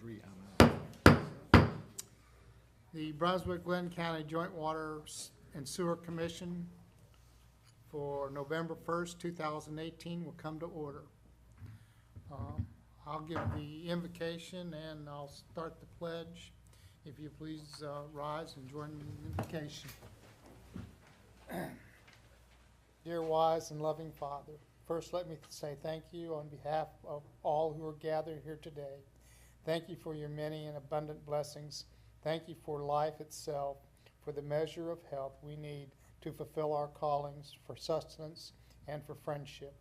3, I'm out. The Brunswick-Glynn County Joint Water and Sewer Commission for November 1st, 2018 will come to order. I'll give the invocation and I'll start the pledge. If you please rise and join me in the invocation. Dear wise and loving Father, first let me say thank you on behalf of all who are gathered here today. Thank you for your many and abundant blessings. Thank you for life itself, for the measure of health we need to fulfill our callings, for sustenance and for friendship.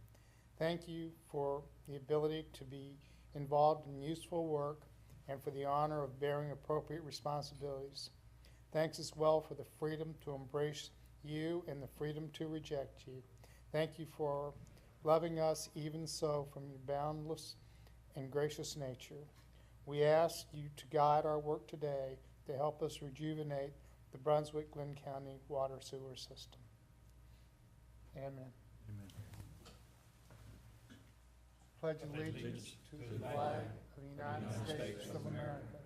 Thank you for the ability to be involved in useful work and for the honor of bearing appropriate responsibilities. Thanks as well for the freedom to embrace you and the freedom to reject you. Thank you for loving us even so from your boundless and gracious nature. We ask you to guide our work today to help us rejuvenate the Brunswick-Glynn County water sewer system. Amen. Amen. Pledge allegiance to the flag of the United States of America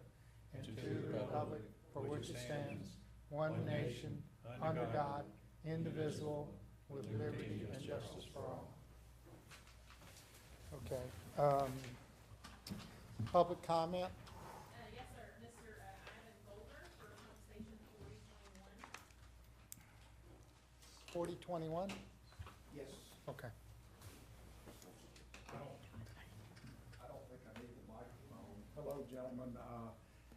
and to the republic for which it stands, one nation, under God, indivisible, with liberty and justice for all. Okay. Public comment? Yes, sir. Mr. Ivan Golder for pump station 4021. 4021? Yes. Okay. I don't think I need the microphone. Hello, gentlemen.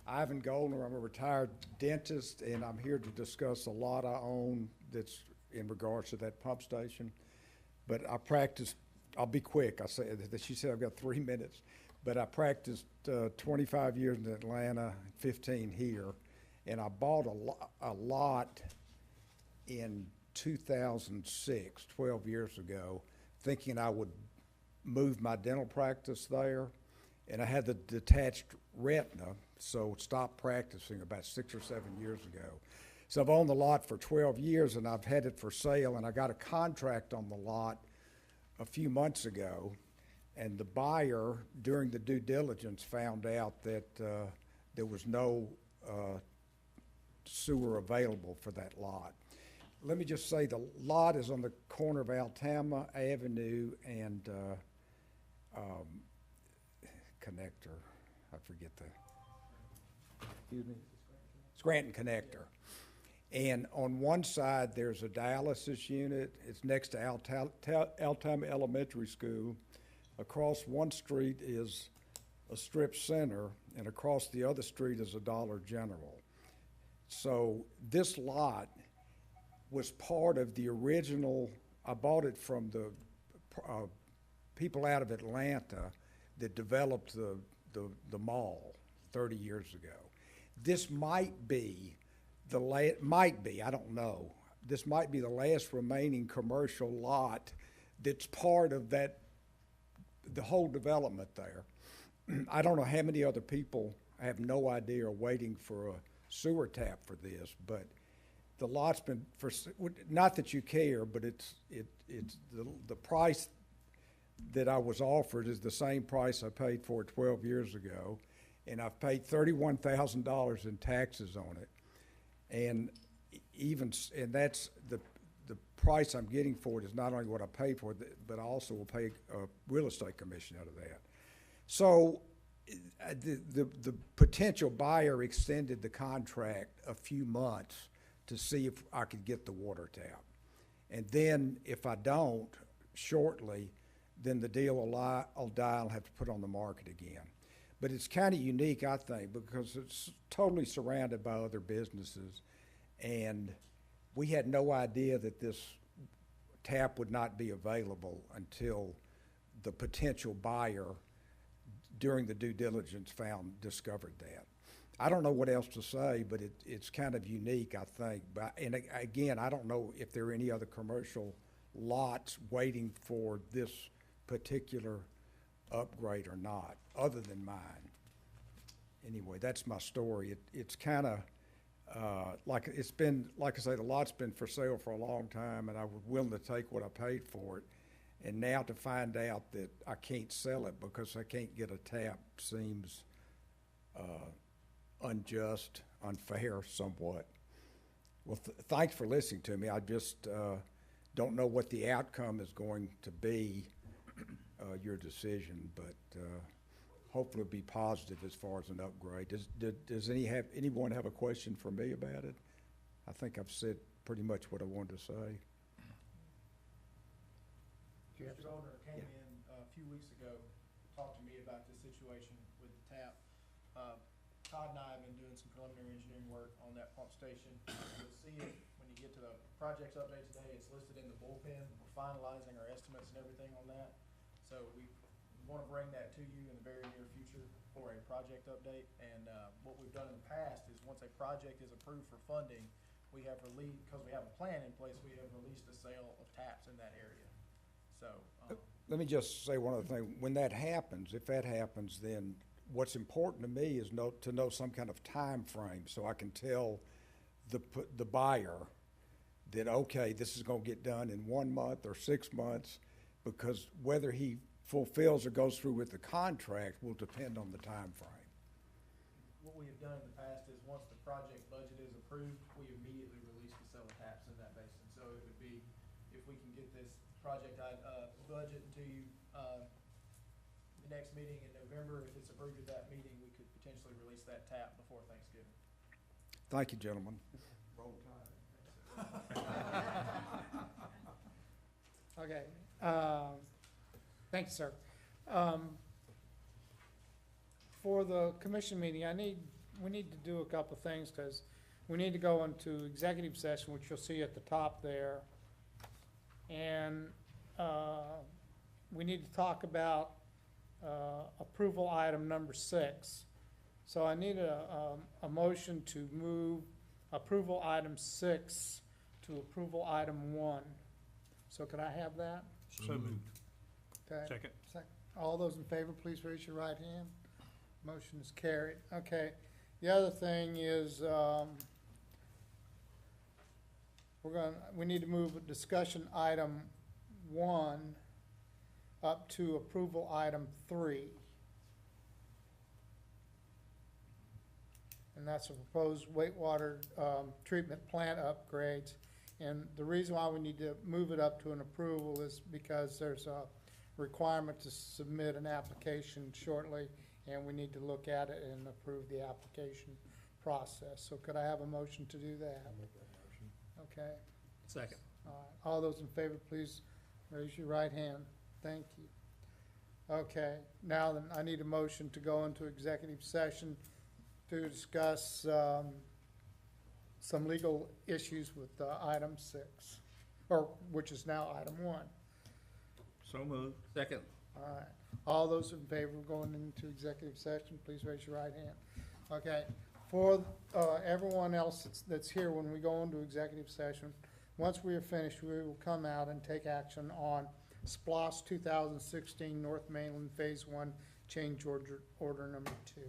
Ivan Goldner. I'm a retired dentist, and I'm here to discuss a lot I own that's in regards to that pump station. But I practiced, I'll be quick. She said I've got 3 minutes. But I practiced 25 years in Atlanta, 15 here. And I bought a lot in 2006, 12 years ago, thinking I would move my dental practice there. And I had the detached retina, so stopped practicing about 6 or 7 years ago. So I've owned the lot for 12 years, and I've had it for sale, and I got a contract on the lot a few months ago, and the buyer, during the due diligence, found out that there was no sewer available for that lot. Let me just say the lot is on the corner of Altama Avenue and Connector. I forget excuse me? Scranton Connector. And on one side, there's a dialysis unit. It's next to Altama Elementary School. Across one street is a strip center, and across the other street is a Dollar General. So this lot was part of the original, I bought it from the people out of Atlanta that developed the mall 30 years ago. This might be I don't know. This might be the last remaining commercial lot that's part of the whole development there. I don't know how many other people, I have no idea, are waiting for a sewer tap for this, but the lot's been, not that you care, but it's the price that I was offered is the same price I paid for it 12 years ago, and I've paid $31,000 in taxes on it. And that's the price I'm getting for it is not only what I paid for it, but I also will pay a real estate commission out of that. So the potential buyer extended the contract a few months to see if I could get the water tap. And then if I don't shortly, then the deal will die. I'll have to put it on the market again. But it's kind of unique, I think, because it's totally surrounded by other businesses. And we had no idea that this tap would not be available until the potential buyer, during the due diligence, discovered that. I don't know what else to say, but it's kind of unique, I think. And again, I don't know if there are any other commercial lots waiting for this particular upgrade or not, other than mine. Anyway, that's my story. It's kind of like it's been, like I say, the lot's been for sale for a long time, and I was willing to take what I paid for it. And now to find out that I can't sell it because I can't get a tap seems unjust, unfair somewhat. Well, thanks for listening to me. I just don't know what the outcome is going to be, your decision, but hopefully it'll be positive as far as an upgrade. Does anyone have a question for me about it? I think I've said pretty much what I wanted to say. Mr. Goldner came in a few weeks ago, talked to me about this situation with the tap. Todd and I have been doing some preliminary engineering work on that pump station. You'll see it when you get to the projects update today. It's listed in the bullpen. We're finalizing our estimates and everything on that. So we want to bring that to you in the very near future for a project update. And what we've done in the past is once a project is approved for funding, we have released, because we have a plan in place, we have released a sale of taps in that area. So, Let me just say one other thing. When that happens, if that happens, then what's important to me is to know some kind of time frame so I can tell the buyer that, okay, this is going to get done in 1 month or 6 months, because whether he fulfills or goes through with the contract will depend on the time frame. what we have done in the past is once the project budget is approved, we immediately release the sale of taps in that basin. So it would be, if we can get this project budget to you the next meeting in November, if it's approved at that meeting, we could potentially release that tap before Thanksgiving. Thank you, gentlemen. Okay, thank you, sir. For the commission meeting, we need to do a couple of things, because we need to go into executive session, which you'll see at the top there. And we need to talk about approval item number 6. So I need a motion to move approval item 6 to approval item 1. So could I have that? So moved. Okay. Second. All those in favor, please raise your right hand. Motion is carried. Okay. The other thing is, we need to move discussion item 1 up to approval item 3. And that's a proposed wastewater treatment plant upgrades. And the reason why we need to move it up to an approval is because there's a requirement to submit an application shortly, and we need to look at it and approve the application process. So could I have a motion to do that? I'll make that motion. Okay. Second. All right. All those in favor, please raise your right hand. Thank you. Okay, now then, I need a motion to go into executive session to discuss some legal issues with item 6, or which is now item 1. So moved. Second. All right. All those in favor of going into executive session, please raise your right hand. Okay. For everyone else that's here, when we go into executive session, once we are finished, we will come out and take action on SPLOST 2016 North Mainland Phase 1 change order number 2.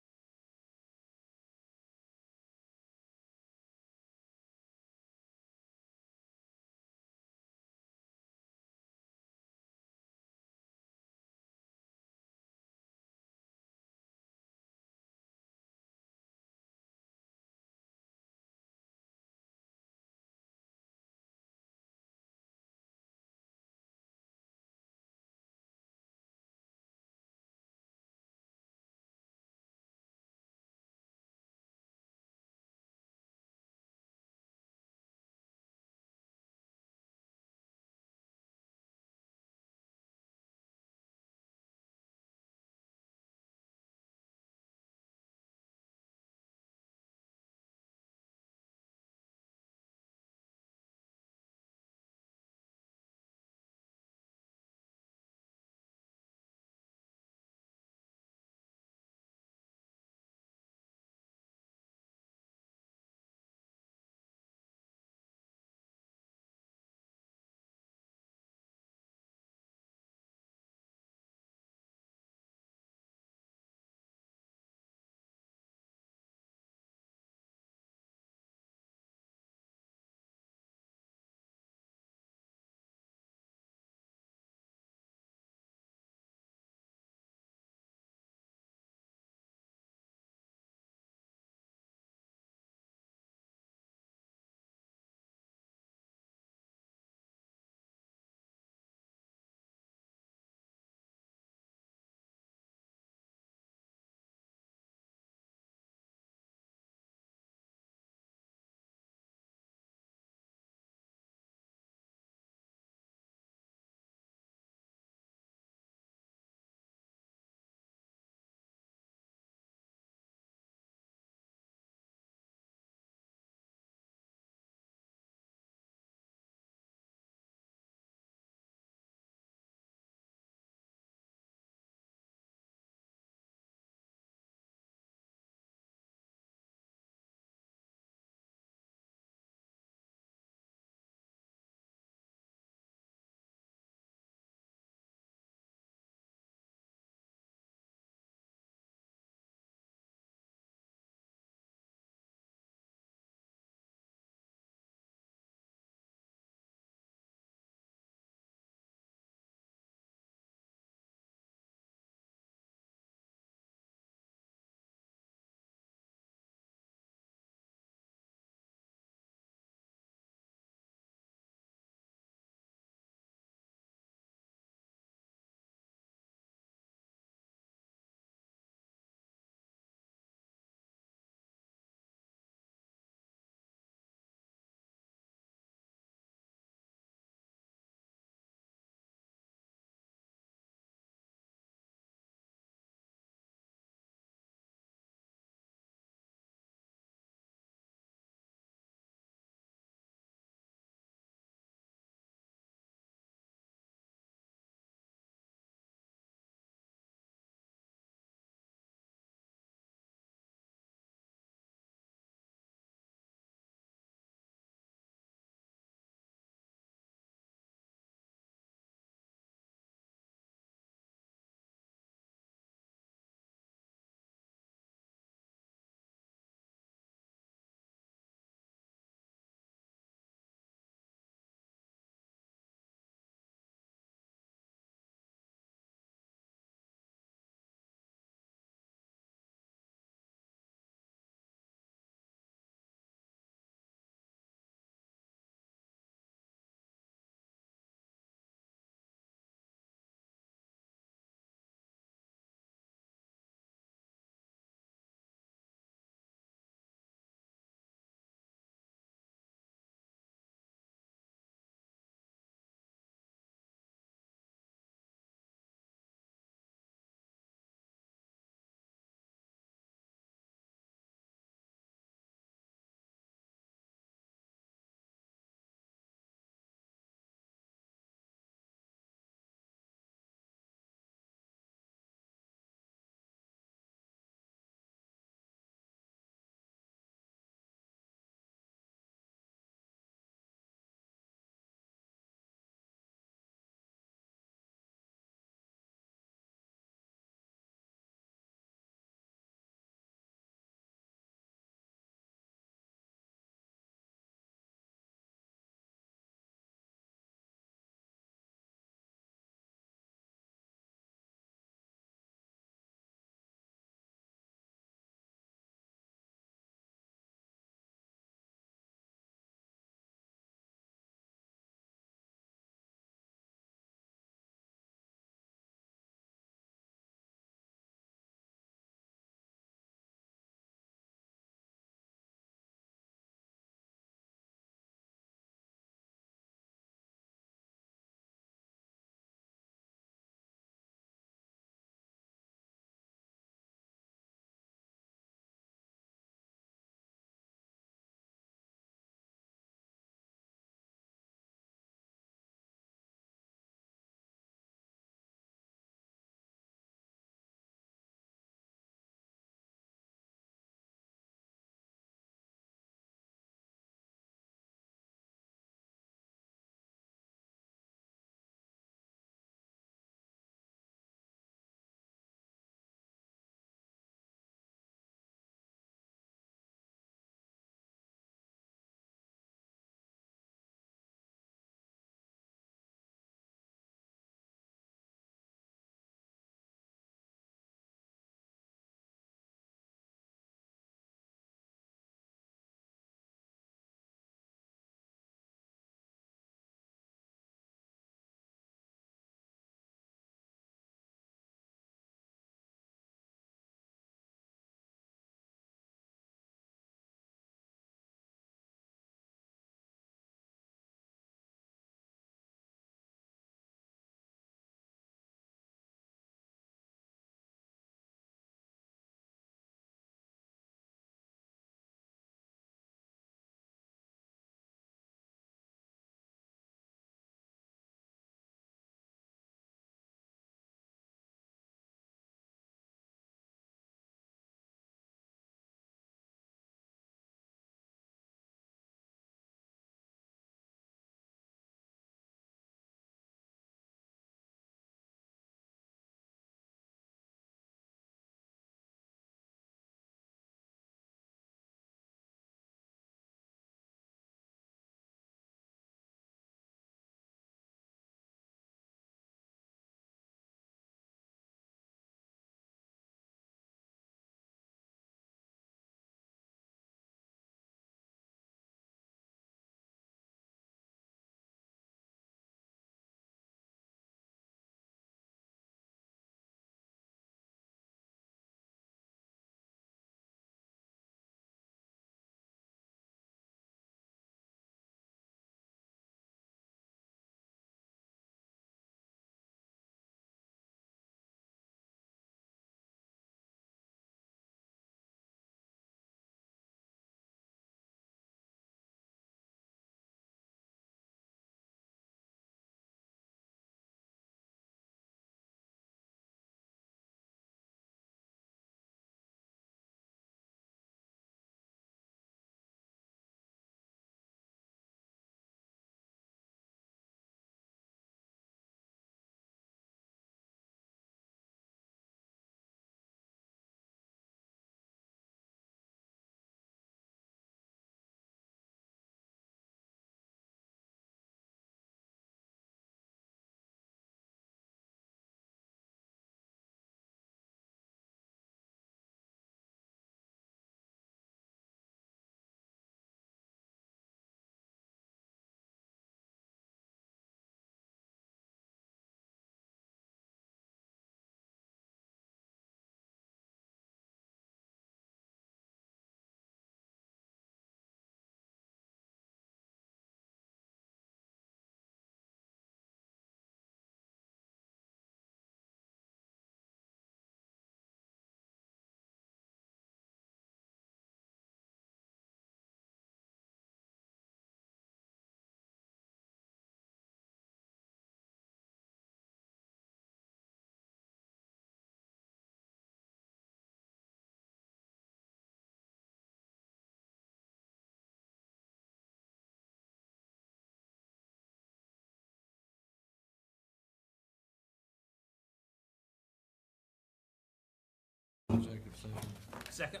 Second.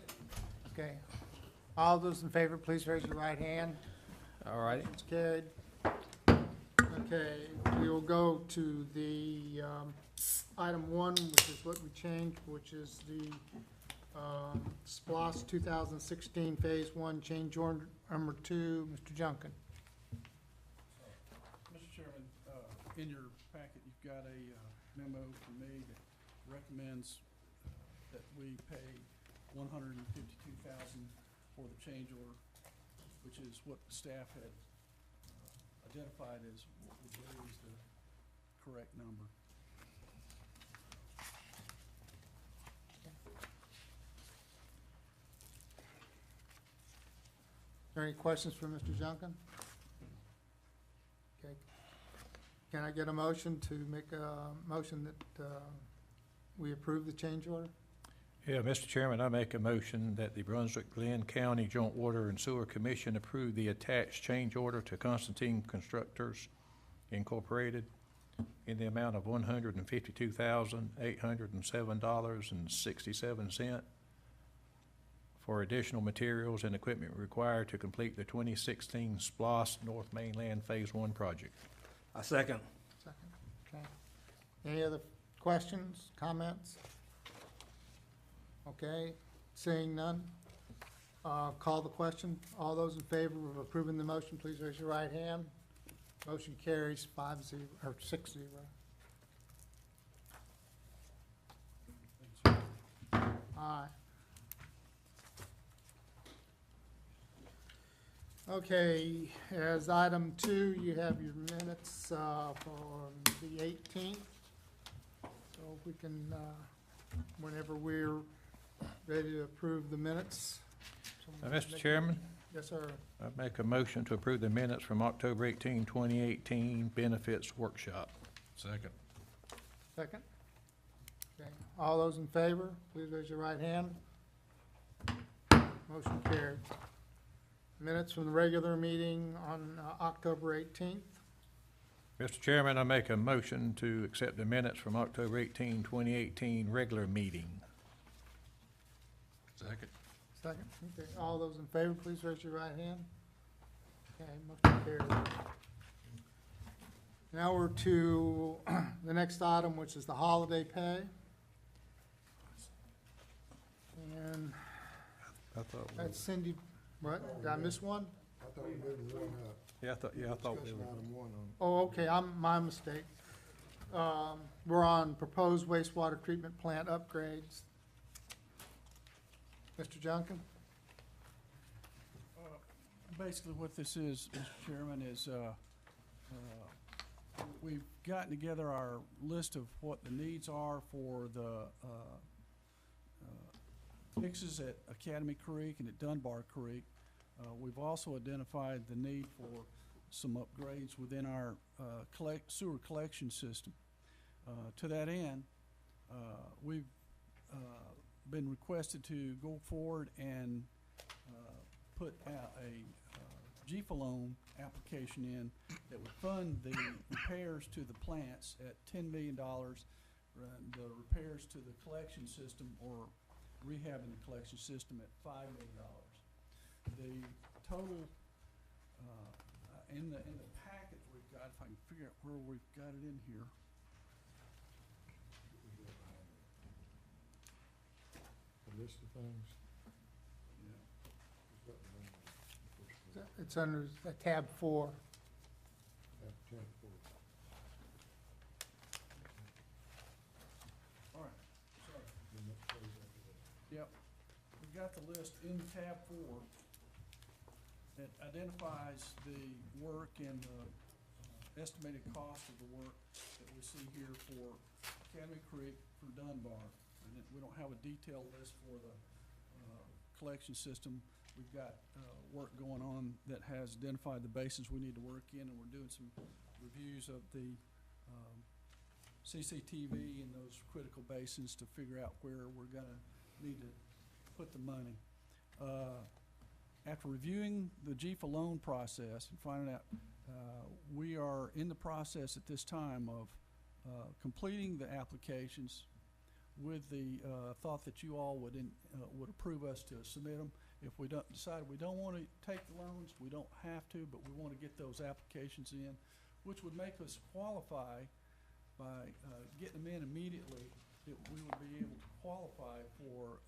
Okay. All those in favor, please raise your right hand. All righty. It's carried. Okay, we will go to the item 1, which is what we changed, which is the SPOS 2016 Phase 1 change order number 2. Mr. Junkin. Mr. Chairman, in your packet, you've got a memo from me that recommends that we pay $152,000 for the change order, which is what staff had identified as what we believe is the correct number. Are there any questions for Mr. Junkin? Okay. Can I get a motion to make a motion that we approve the change order? Yeah, Mr. Chairman, I make a motion that the Brunswick-Glynn County Joint Water and Sewer Commission approve the attached change order to Constantine Constructors Incorporated in the amount of $152,807.67 for additional materials and equipment required to complete the 2016 SPOS North Mainland Phase 1 project. I second. Second. Okay. Any other questions, comments? Okay, seeing none, call the question. All those in favor of approving the motion, please raise your right hand. Motion carries 5-0, or 6-0. Aye. Okay, as item 2, you have your minutes for the 18th. So if we can, whenever we're ready to approve the minutes. Mr. Chairman, Yes, sir. I make a motion to approve the minutes from October 18, 2018 Benefits Workshop. Second. Second. Okay, all those in favor, please raise your right hand. Motion carried. Minutes from the regular meeting on October 18th. Mr. Chairman, I make a motion to accept the minutes from October 18, 2018 regular meeting. Second. Second. Okay, all those in favor, please raise your right hand. Okay, motion carried. Now we're to the next item, which is the holiday pay. And I thought we that's Cindy, what, did I miss one? I thought we moved one up. Yeah, I thought we Discussion were. item 1 on. Oh, okay, my mistake. We're on proposed wastewater treatment plant upgrades. Mr. Junkin? Basically, what this is, Mr. Chairman, is we've gotten together our list of what the needs are for the fixes at Academy Creek and at Dunbar Creek. We've also identified the need for some upgrades within our sewer collection system. To that end, we've been requested to go forward and put out a GFA loan application in that would fund the repairs to the plants at $10 million, the repairs to the collection system or rehabbing the collection system at $5 million. The total in the packet we've got, if I can figure out where we've got it in here. The list of things. It's under tab 4. All right, sorry. Yep, we've got the list in tab 4 that identifies the work and the estimated cost of the work that we see here for Academy Creek, for Dunbar. And we don't have a detailed list for the collection system. We've got work going on that has identified the basins we need to work in, and we're doing some reviews of the CCTV in those critical basins to figure out where we're gonna need to put the money. After reviewing the GFA loan process and finding out, we are in the process at this time of completing the applications with the thought that you all would approve us to submit them. If we decide we don't want to take the loans, we don't have to, but we want to get those applications in, which would make us qualify by getting them in immediately, that we would be able to qualify for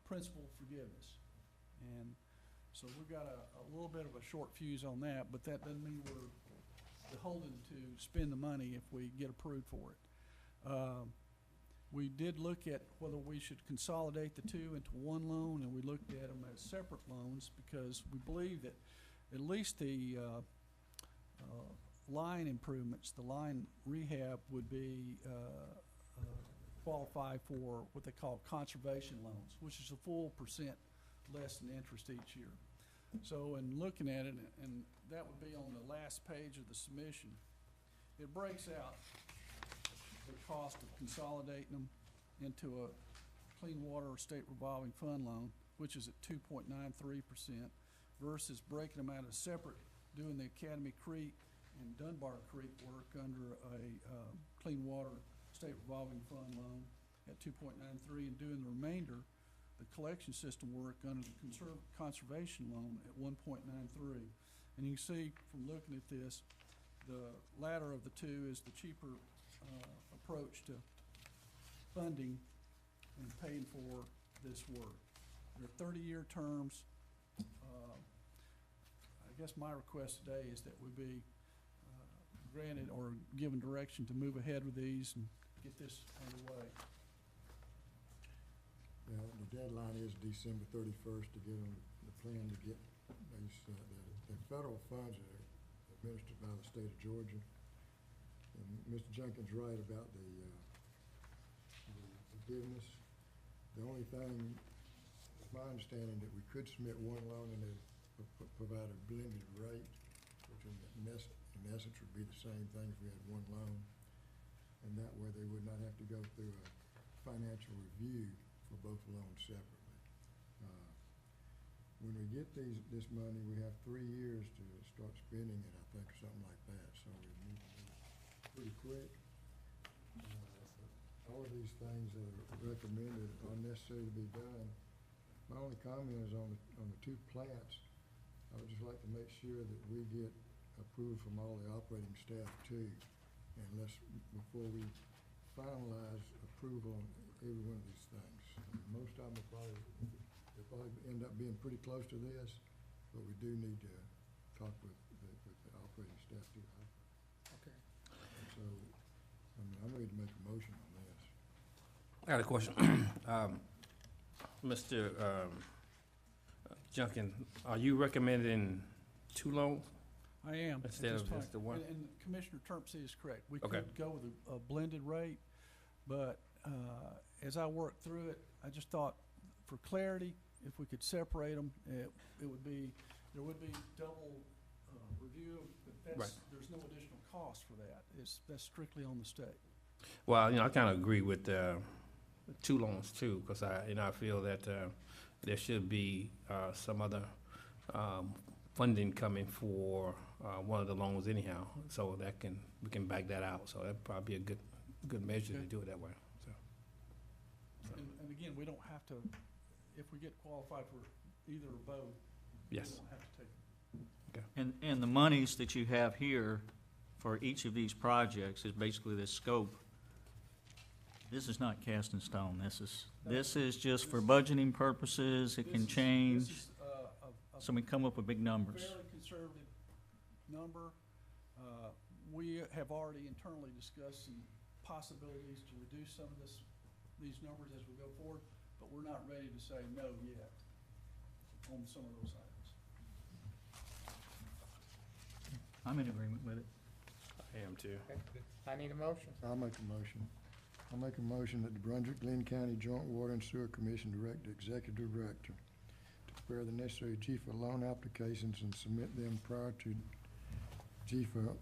principal forgiveness. And so we've got a little bit of a short fuse on that, but that doesn't mean we're beholden to spend the money if we get approved for it. We did look at whether we should consolidate the two into one loan, and we looked at them as separate loans because we believe that at least the line improvements, the line rehab would be qualify for what they call conservation loans, which is a full % less than interest each year. So in looking at it, and that would be on the last page of the submission, it breaks out the cost of consolidating them into a clean water state revolving fund loan, which is at 2.93%, versus breaking them out as separate, doing the Academy Creek and Dunbar Creek work under a clean water state revolving fund loan at 2.93, and doing the remainder, the collection system work under the conservation loan at 1.93. And you can see from looking at this, the latter of the two is the cheaper approach to funding and paying for this work. They're 30-year terms. I guess my request today is that we be granted or given direction to move ahead with these and get this underway. Now, the deadline is December 31st to get on the plan to get these, the federal funds are administered by the state of Georgia. And Mr. Jenkins is right about the forgiveness. The only thing, it's my understanding that we could submit one loan and then provide a blended rate, which in essence would be the same thing if we had one loan. And that way they would not have to go through a financial review for both loans separately. When we get this money, we have 3 years to start spending it, I think, or something like that. So we need to move pretty quick. All of these things that are recommended are necessary to be done. My only comment is on the two plants. I would just like to make sure that we get approved from all the operating staff too. And before we finalize approval on every one of these things. Most of them will probably end up being pretty close to this, but we do need to talk with the operating staff too. Okay. So, I'm ready to make a motion on this. I got a question. Mr. Junkin, are you recommending 2 loans? I am. at Instead this of time. just the one? And Commissioner Terpsey is correct. We Okay. could go with a blended rate, but as I worked through it, I just thought for clarity, if we could separate them, there would be double review, but Right. there's no additional cost for that. That's strictly on the state. Well, I kind of agree with 2 loans too, because I feel that there should be some other funding coming for one of the loans anyhow, so we can back that out. So that'd probably be a good measure to do it that way. So. And again, we don't have to, if we get qualified for either or both, Yes. we don't have to take it. And the monies that you have here for each of these projects is basically the scope. This is not cast in stone. This is just for budgeting purposes. It can change. This is So we come up with big numbers. fairly conservative number. We have already internally discussed some possibilities to reduce some of these numbers as we go forward, but we're not ready to say no yet on some of those items. I'm in agreement with it. I am too. Okay. I need a motion. I'll make a motion. I'll make a motion that the Brunswick-Glynn County Joint Water and Sewer Commission direct the executive director to prepare the necessary GFA loan applications and submit them prior to GFA,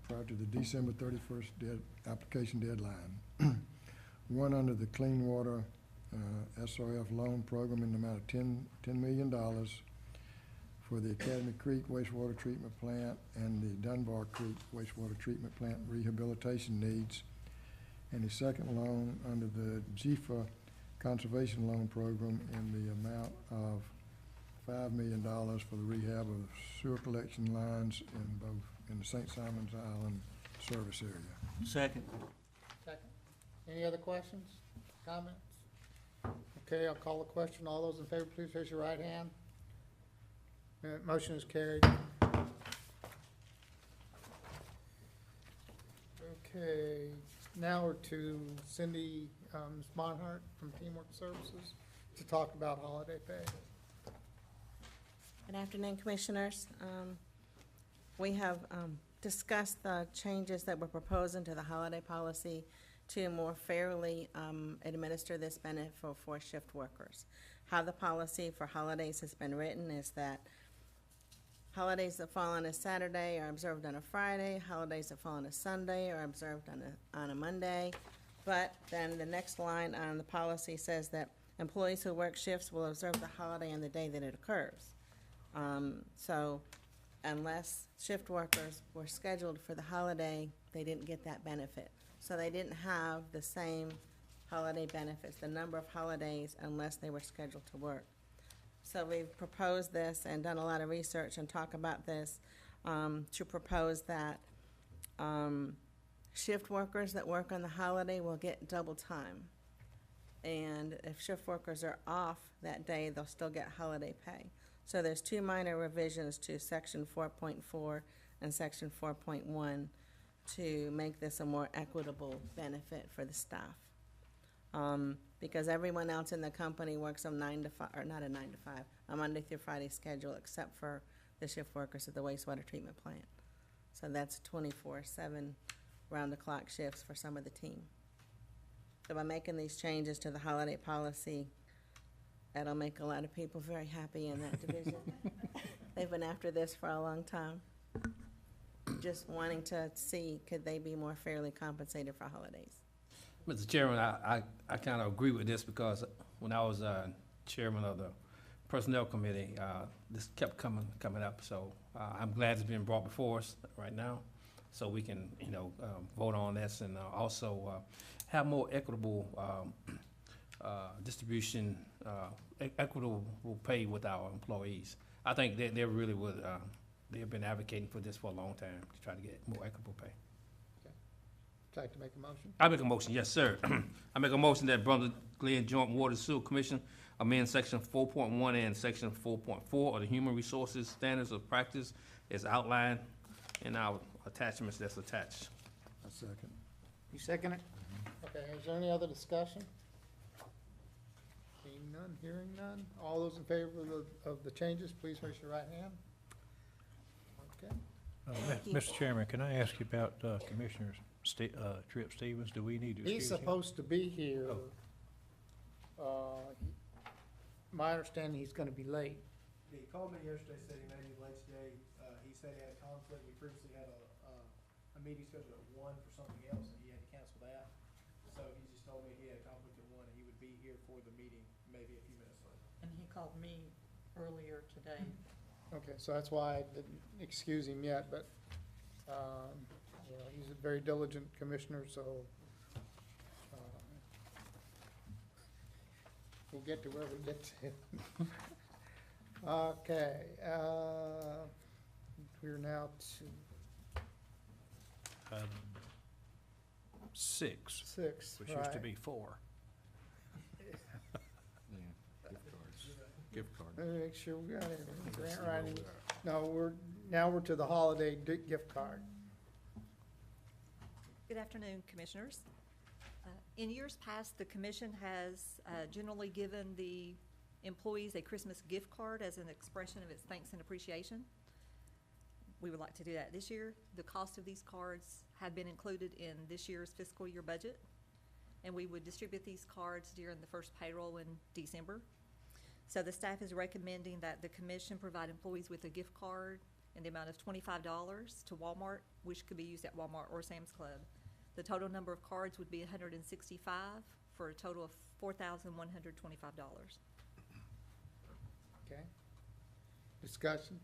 prior to the December 31st application deadline. One under the Clean Water SRF loan program in the amount of $10 million for the Academy Creek wastewater treatment plant and the Dunbar Creek wastewater treatment plant rehabilitation needs. And the second loan under the GFA conservation loan program in the amount of $5 million for the rehab of sewer collection lines in the St. Simons Island service area. Second. Second. Any other questions, comments? Okay, I'll call the question. All those in favor, please raise your right hand. Motion is carried. Okay, now we're to Cindy Smonhart from Teamwork Services to talk about holiday pay. Good afternoon, Commissioners. We have discussed the changes that we're proposing to the holiday policy to more fairly administer this benefit for shift workers. How the policy for holidays has been written is that holidays that fall on a Saturday are observed on a Friday, holidays that fall on a Sunday are observed on a Monday, but then the next line on the policy says that employees who work shifts will observe the holiday on the day that it occurs. So unless shift workers were scheduled for the holiday, they didn't get that benefit. So they didn't have the same holiday benefits, the number of holidays, unless they were scheduled to work. So we've proposed this and done a lot of research and talk about this to propose that shift workers that work on the holiday will get double time. And if shift workers are off that day, they'll still get holiday pay. So there's two minor revisions to Section 4.4 and Section 4.1 to make this a more equitable benefit for the staff. Because everyone else in the company works on 9 to 5, or not a 9 to 5, a Monday through Friday schedule, except for the shift workers at the wastewater treatment plant. So that's 24/7 round-the-clock shifts for some of the team. So by making these changes to the holiday policy, that'll make a lot of people very happy in that division. They've been after this for a long time. Just wanting to see, could they be more fairly compensated for holidays? Mr. Chairman, I kind of agree with this because when I was chairman of the Personnel Committee, this kept coming up. So I'm glad it's being brought before us right now, so we can, vote on this and also have more equitable distribution, equitable pay with our employees. I think they really would. They've been advocating for this for a long time to try to get more equitable pay. Would you like to make a motion? I make a motion, yes, sir. I make a motion that Brunswick-Glynn Joint Water Sewer Commission amend Section 4.1 and Section 4.4 of the Human Resources Standards of Practice as outlined in our attachments that's attached. I second. You second it? Okay, is there any other discussion? Seeing none, hearing none. All those in favor of the changes, please raise your right hand. Okay. Mr. Chairman, can I ask you about Commissioner Tripp Stevens? Do we need to He's excuse him? supposed to be here. My understanding, he's gonna be late. He called me yesterday, said he may be late today. He said he had a conflict. We previously had a meeting scheduled at 1 for something else, and he had to cancel that. So he just told me he had a conflict at 1, and he would be here for the meeting maybe a few minutes later. And he called me earlier today. Okay, so that's why I didn't excuse him yet, but, he's a very diligent commissioner, so, we'll get to where we get to. Okay, we're now to 6, 6, which used to right? be 4. Gift card. Let me make sure we got it. Grant writing. No, we're to the holiday gift card. Good afternoon, Commissioners. In years past, the Commission has generally given the employees a Christmas gift card as an expression of its thanks and appreciation. We would like to do that this year. The cost of these cards have been included in this year's fiscal year budget, and we would distribute these cards during the first payroll in December. So the staff is recommending that the Commission provide employees with a gift card in the amount of $25 to Walmart, which could be used at Walmart or Sam's Club. The total number of cards would be 165 for a total of $4,125. Okay. Discussion?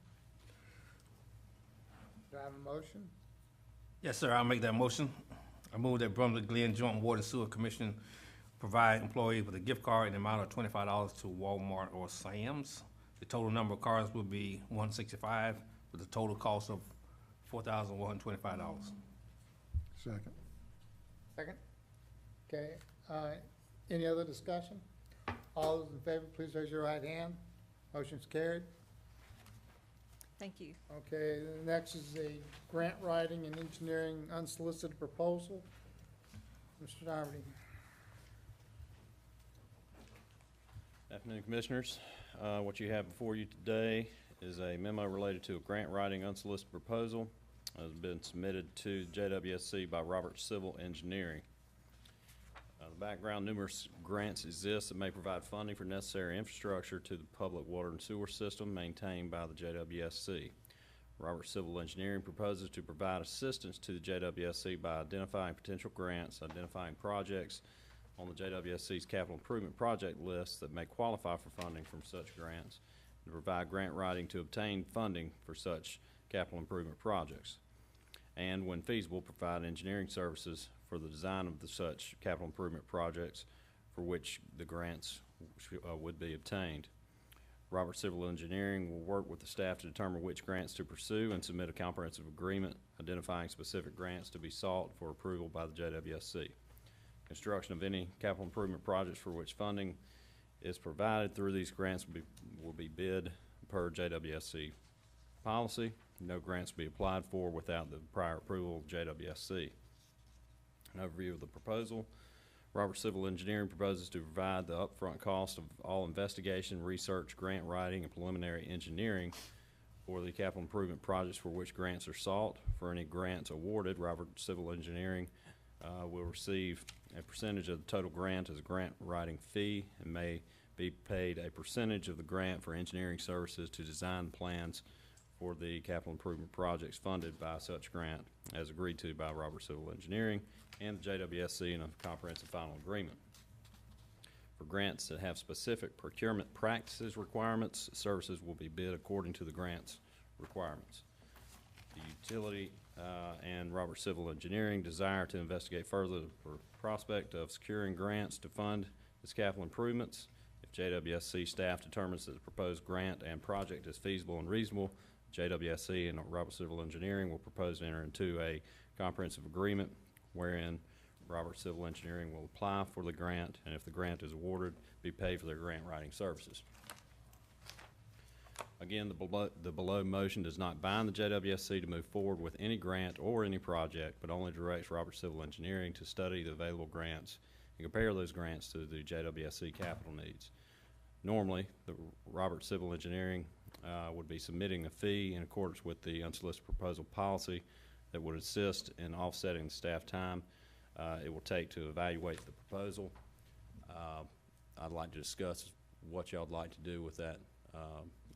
Do I have a motion? Yes, sir, I'll make that motion. I move that Brunswick-Glynn Joint Water and Sewer Commission provide employees with a gift card in the amount of $25 to Walmart or Sam's. The total number of cards will be 165, with a total cost of $4,125. Second. Second? Okay, any other discussion? All those in favor, please raise your right hand. Motion's carried. Thank you. Okay, the next is a grant writing and engineering unsolicited proposal. Mr. Doherty. Afternoon, Commissioners. What you have before you today is a memo related to a grant writing unsolicited proposal. It has been submitted to JWSC by Robert Civil Engineering. The background, numerous grants exist that may provide funding for necessary infrastructure to the public water and sewer system maintained by the JWSC. Robert Civil Engineering proposes to provide assistance to the JWSC by identifying potential grants, identifying projects on the JWSC's capital improvement project list that may qualify for funding from such grants, and provide grant writing to obtain funding for such capital improvement projects, and when feasible, provide engineering services for the design of such capital improvement projects for which the grants would be obtained. Robert Civil Engineering will work with the staff to determine which grants to pursue and submit a comprehensive agreement identifying specific grants to be sought for approval by the JWSC. Construction of any capital improvement projects for which funding is provided through these grants will be bid per JWSC policy. No grants will be applied for without the prior approval of JWSC. An overview of the proposal. Robert Civil Engineering proposes to provide the upfront cost of all investigation, research, grant writing, and preliminary engineering for the capital improvement projects for which grants are sought. For any grants awarded, Robert Civil Engineering will receive a percentage of the total grant as a grant writing fee and may be paid a percentage of the grant for engineering services to design plans for the capital improvement projects funded by such grant as agreed to by Robert Civil Engineering and the JWSC in a comprehensive final agreement. For grants that have specific procurement practices requirements, services will be bid according to the grant's requirements. The utility and Robert Civil Engineering desire to investigate further the prospect of securing grants to fund its capital improvements. If JWSC staff determines that the proposed grant and project is feasible and reasonable, JWSC and Robert Civil Engineering will propose to enter into a comprehensive agreement wherein Robert Civil Engineering will apply for the grant, and if the grant is awarded, be paid for their grant writing services. Again, the below motion does not bind the JWSC to move forward with any grant or any project, but only directs Robert Civil Engineering to study the available grants and compare those grants to the JWSC capital needs. Normally, the Robert Civil Engineering would be submitting a fee in accordance with the unsolicited proposal policy that would assist in offsetting the staff time it will take to evaluate the proposal. I'd like to discuss what y'all would like to do with that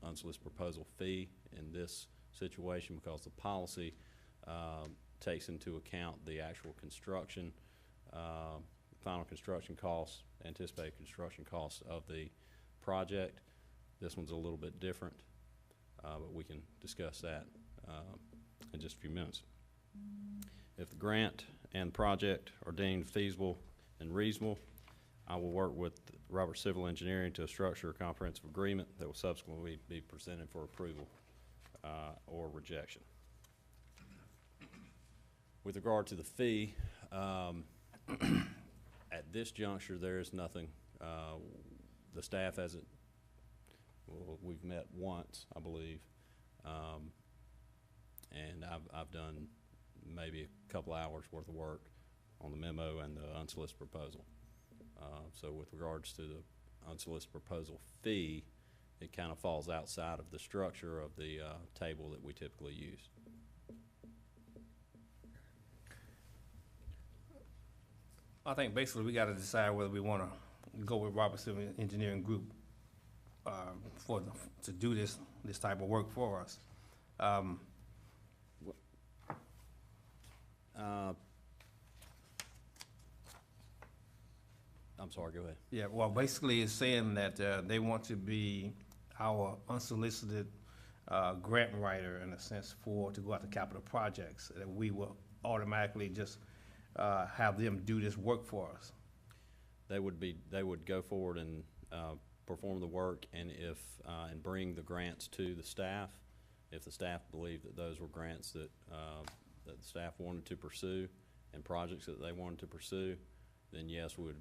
unsolicited proposal fee in this situation, because the policy takes into account the actual construction, final construction costs, anticipated construction costs of the project. This one's a little bit different, but we can discuss that in just a few minutes. If the grant and project are deemed feasible and reasonable, I will work with Robert Civil Engineering to structure a comprehensive agreement that will subsequently be presented for approval or rejection. With regard to the fee, at this juncture, there is nothing. The staff hasn't, well, we've met once, I believe, and I've done maybe a couple hours worth of work on the memo and the unsolicited proposal. So with regards to the unsolicited proposal fee, it kind of falls outside of the structure of the table that we typically use. I think basically we got to decide whether we want to go with Robert Civil Engineering Group to do this type of work for us. I'm sorry, go ahead. Yeah, well, basically it's saying that they want to be our unsolicited grant writer, in a sense, to go out to capital projects, that we will automatically just have them do this work for us. they would go forward and perform the work, and and bring the grants to the staff. If the staff believed that those were grants that the staff wanted to pursue and projects that they wanted to pursue, then yes, we would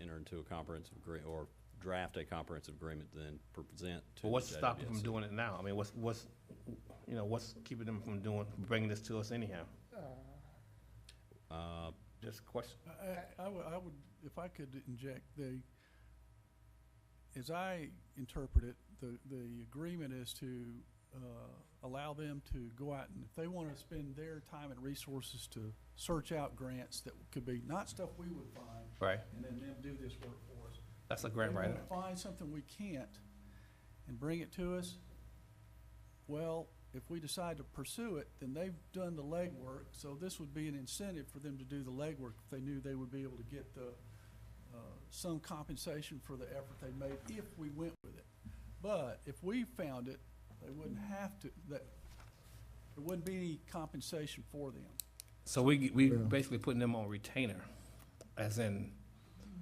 enter into a comprehensive agreement or draft a comprehensive agreement, then present to But what's the stopping them from JWSC. doing it now? I mean, what's keeping them from bringing this to us anyhow? Just a question. I would, if I could inject, as I interpret it, the agreement is to allow them to go out, and if they want to spend their time and resources to search out grants that could be, not stuff we would find, Right. and then them do this work for us. That's a If grant they writer. wanna find something we can't and bring it to us, well, if we decide to pursue it, then they've done the legwork, so this would be an incentive for them to do the legwork if they knew they would be able to get some compensation for the effort they made if we went with it. But if we found it, they wouldn't have to, there wouldn't be any compensation for them. So we basically putting them on retainer, as in,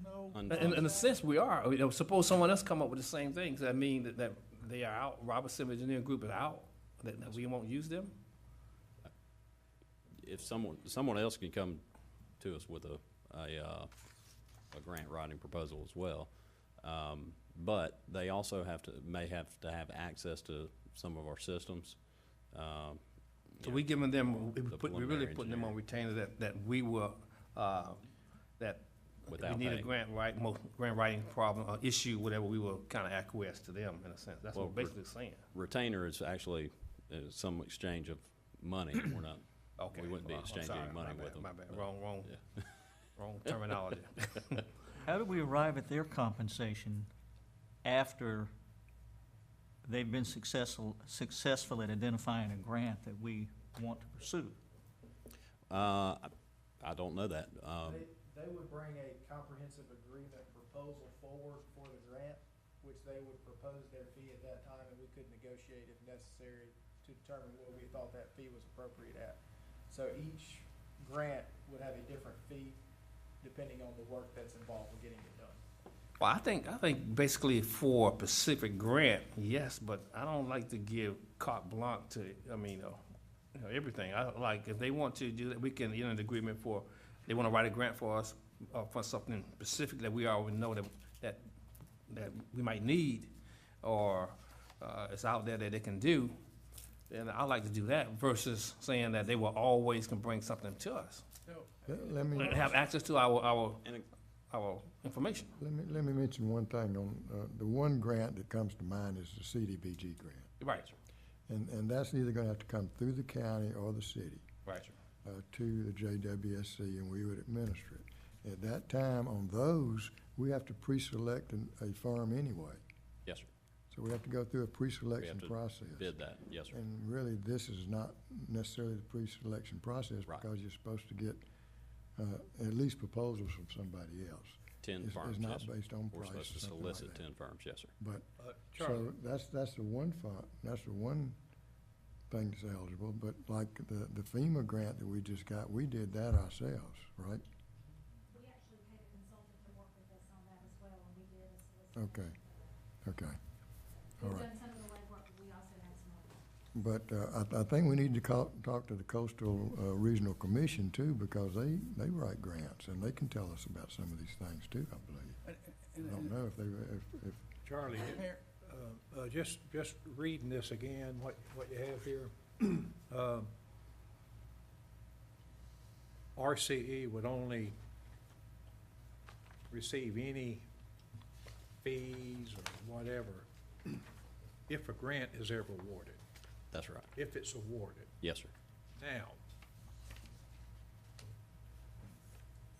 No, in a sense, we are. You know, suppose someone else come up with the same things. That mean that they are out. Robert Simmons Engineering Group is out. That we won't use them. If someone else can come to us with a grant writing proposal as well, but they also may have to have access to some of our systems. So we giving them. We preliminary really putting them on retainer. That we will. That Without we need a paying. grant writing problem or issue, whatever. We will kind of acquiesce to them in a sense. That's Well, what we're basically saying. Retainer is actually some exchange of money. We're not. Okay. We wouldn't be Well, I'm exchanging sorry. money My with bad, them. My bad. but- Wrong yeah. wrong terminology. How do we arrive at their compensation after they've been successful at identifying a grant that we want to pursue? I don't know that. They would bring a comprehensive agreement proposal forward for the grant, which they would propose their fee at that time, and we could negotiate if necessary to determine what we thought that fee was appropriate at. So each grant would have a different fee depending on the work that's involved in getting it done. Well, I think basically for a specific grant, yes, but I don't like to give carte blanche to, everything. I like, if they want to do that, we can enter an agreement for, they want to write a grant for us, for something specific that we already know that we might need, or, it's out there that they can do, then I like to do that versus saying that they will always can bring something to us. Let me, And have access to our And information. let me mention one thing on, the one grant that comes to mind is the CDBG grant. Right, And that's either gonna have to come through the county or the city, right. to the JWSC, and we would administer it. At that time, on those, we have to pre-select a firm anyway. yes, sir. So we have to go through a pre-selection to process. Bid that. Yes, sir. And really, this is not necessarily the pre-selection process, Right. because you're supposed to get, at least proposals from somebody else. 10 It's firms. not yes, sir. based on We're price supposed or to something like solicit that. 10 firms. Yes, sir. But, Charlie, so that's the one that's the one thing that's eligible, but like the FEMA grant that we just got, we did that ourselves, right? We actually paid a consultant to work with us on that as well, and we did a solicitation. Okay, all We've right. done some of the legwork, but we also had some others. But I think we need to talk to the Coastal Regional Commission too, because they write grants, and they can tell us about some of these things too, I believe. I don't know if if Charlie, just reading this again, what you have here. RCE would only receive any fees or whatever if a grant is ever awarded, That's right. if it's awarded. Yes, sir. Now,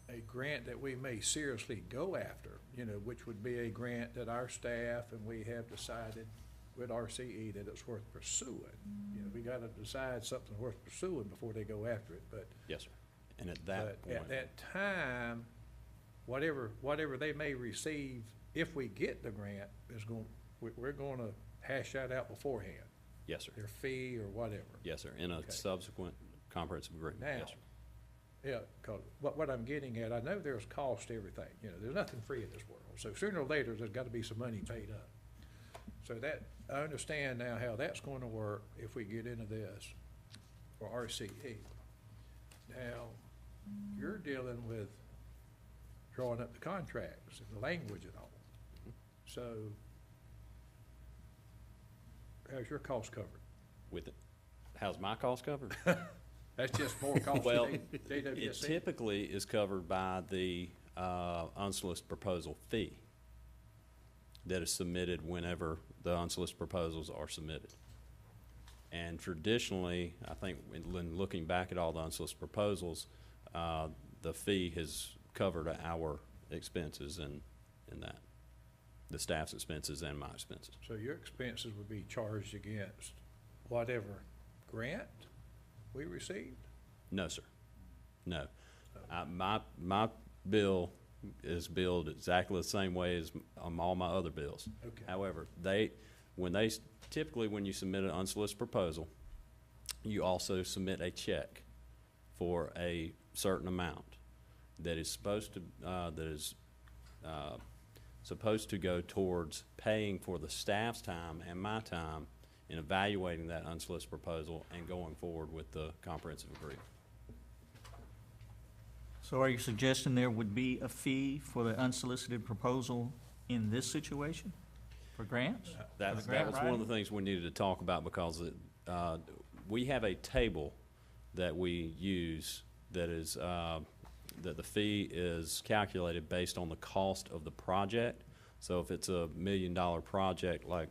a grant that we may seriously go after, which would be a grant that our staff and we have decided with RCE that it's worth pursuing. We gotta decide something's worth pursuing before they go after it, but Yes, sir. And at that but at point, that time, whatever they may receive, if we get the grant, we're gonna hash that out beforehand, yes, sir. their fee or whatever. Yes, sir. In a Okay. subsequent comprehensive agreement. Now, Yes, sir. Yeah, 'cause what I'm getting at, I know there's cost to everything, you know, there's nothing free in this world. So sooner or later, there's gotta be some money paid up. So that, I understand now how that's gonna work if we get into this for RCE. Now, you're dealing with drawing up the contracts and the language and all. So, how's your cost covered? With it. How's my cost covered? That's just more cost Well, than it JWSC? typically is covered by the unsolicited proposal fee that is submitted whenever the unsolicited proposals are submitted. And traditionally, I think when looking back at all the unsolicited proposals, the fee has covered our expenses in that, the staff's expenses and my expenses. So your expenses would be charged against whatever grant we received? No, sir. No. My bill is billed exactly the same way as all my other bills. Okay. However, typically when you submit an unsolicited proposal, you also submit a check for a certain amount that is supposed to go towards paying for the staff's time and my time in evaluating that unsolicited proposal and going forward with the comprehensive agreement. So are you suggesting there would be a fee for the unsolicited proposal in this situation for grants? That was grant one of the writing? things we needed to talk about because we have a table that we use that is, that the fee is calculated based on the cost of the project. So if it's $1 million project like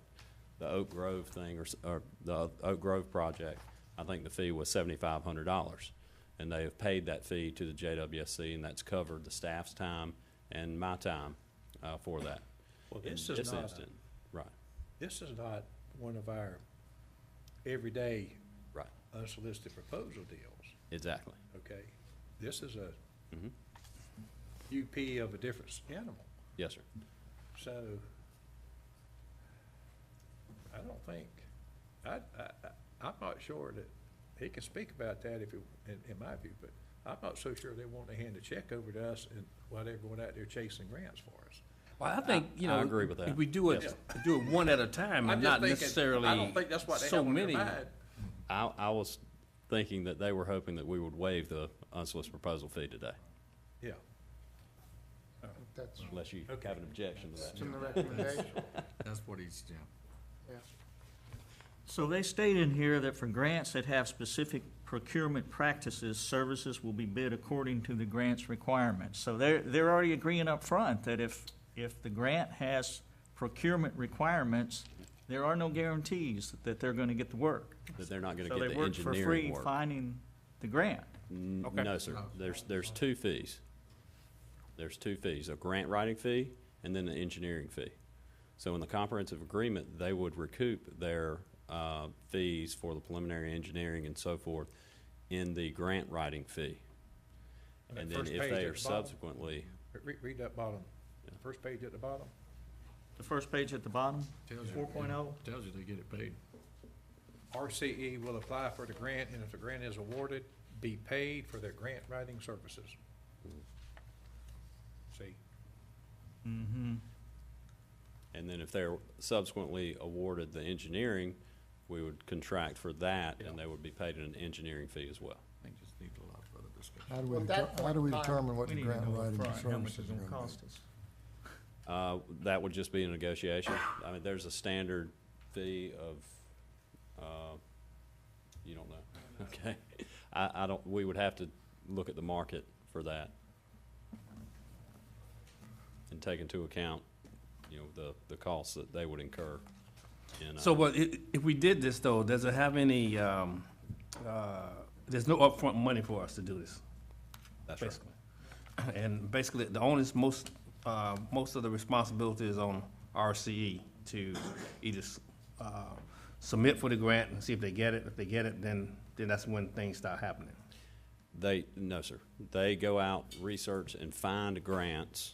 the Oak Grove thing or the Oak Grove project, I think the fee was $7,500. And they have paid that fee to the JWSC, and that's covered the staff's time and my time for that. Well, In this is this not, instant, right, this is not one of our everyday right, unsolicited proposal deals, exactly. okay? This is a Mhm. UP of a different animal. Yes, sir. So, I don't think, I'm not sure that, he can speak about that if, in my view, but I'm not so sure they want to hand a check over to us and while they're going out there chasing grants for us. Well, I think, you know. I agree with that. If we do it, Yes. do it one at a time I'm and just not thinking, necessarily I don't think that's what they so have on their many. mind. I was thinking that they were hoping that we would waive the unsolicited proposal fee today, Yeah. That's unless you Okay. have an objection to it's in the that. recommendation. That's what he's, yeah. Yeah. So they state in here that for grants that have specific procurement practices, services will be bid according to the grant's requirements. So they're already agreeing up front that if the grant has procurement requirements, there are no guarantees that they're gonna get the work. That they're not gonna So get they the work for free engineering work. finding the grant. Okay. No, sir. There's two fees. There's two fees, a grant writing fee and then the engineering fee. So in the comprehensive agreement, they would recoup their fees for the preliminary engineering and so forth in the grant writing fee. And that And then first if page they at are the bottom? subsequently, Read that bottom, the first page at the bottom. The first page at the bottom, Tells you- 4.0. Tells you they get it paid. RCE will apply for the grant, and if the grant is awarded, be paid for their grant writing services. See, Mm-hmm. and then if they're subsequently awarded the engineering, we would contract for that and they would be paid an engineering fee as well. I think just needs a lot of further discussion. How do we, Well, at that how do we point in time, determine what We the need to grant know writing upfront how much services it's are gonna gonna cost be? us. That would just be a negotiation. I mean, there's a standard fee of, you don't know, okay? I don't, we would have to look at the market for that and take into account, you know, the costs that they would incur in. So, but if we did this though, does it have any, there's no upfront money for us to do this? That's right. Basically. And basically, the onus, most of the responsibility is on RCE to either, submit for the grant and see if they get it. If they get it, then that's when things start happening. No, sir. They go out, research, and find grants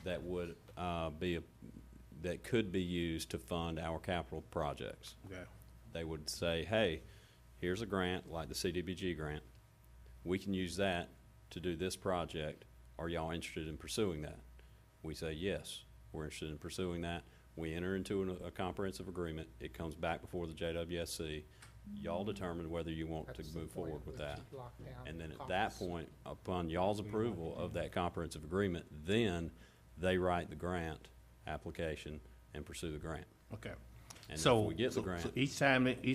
that would that could be used to fund our capital projects. Okay. They would say, hey, here's a grant, like the CDBG grant. We can use that to do this project. Are y'all interested in pursuing that? We say, yes, we're interested in pursuing that. We enter into a comprehensive agreement. It comes back before the JWSC. Y'all determine whether you want to That's the move point, forward with was that. to lock down And then at costs. that point, upon y'all's approval of that comprehensive agreement, then they write the grant application and pursue the grant. Okay. And So, if we get the so grant, each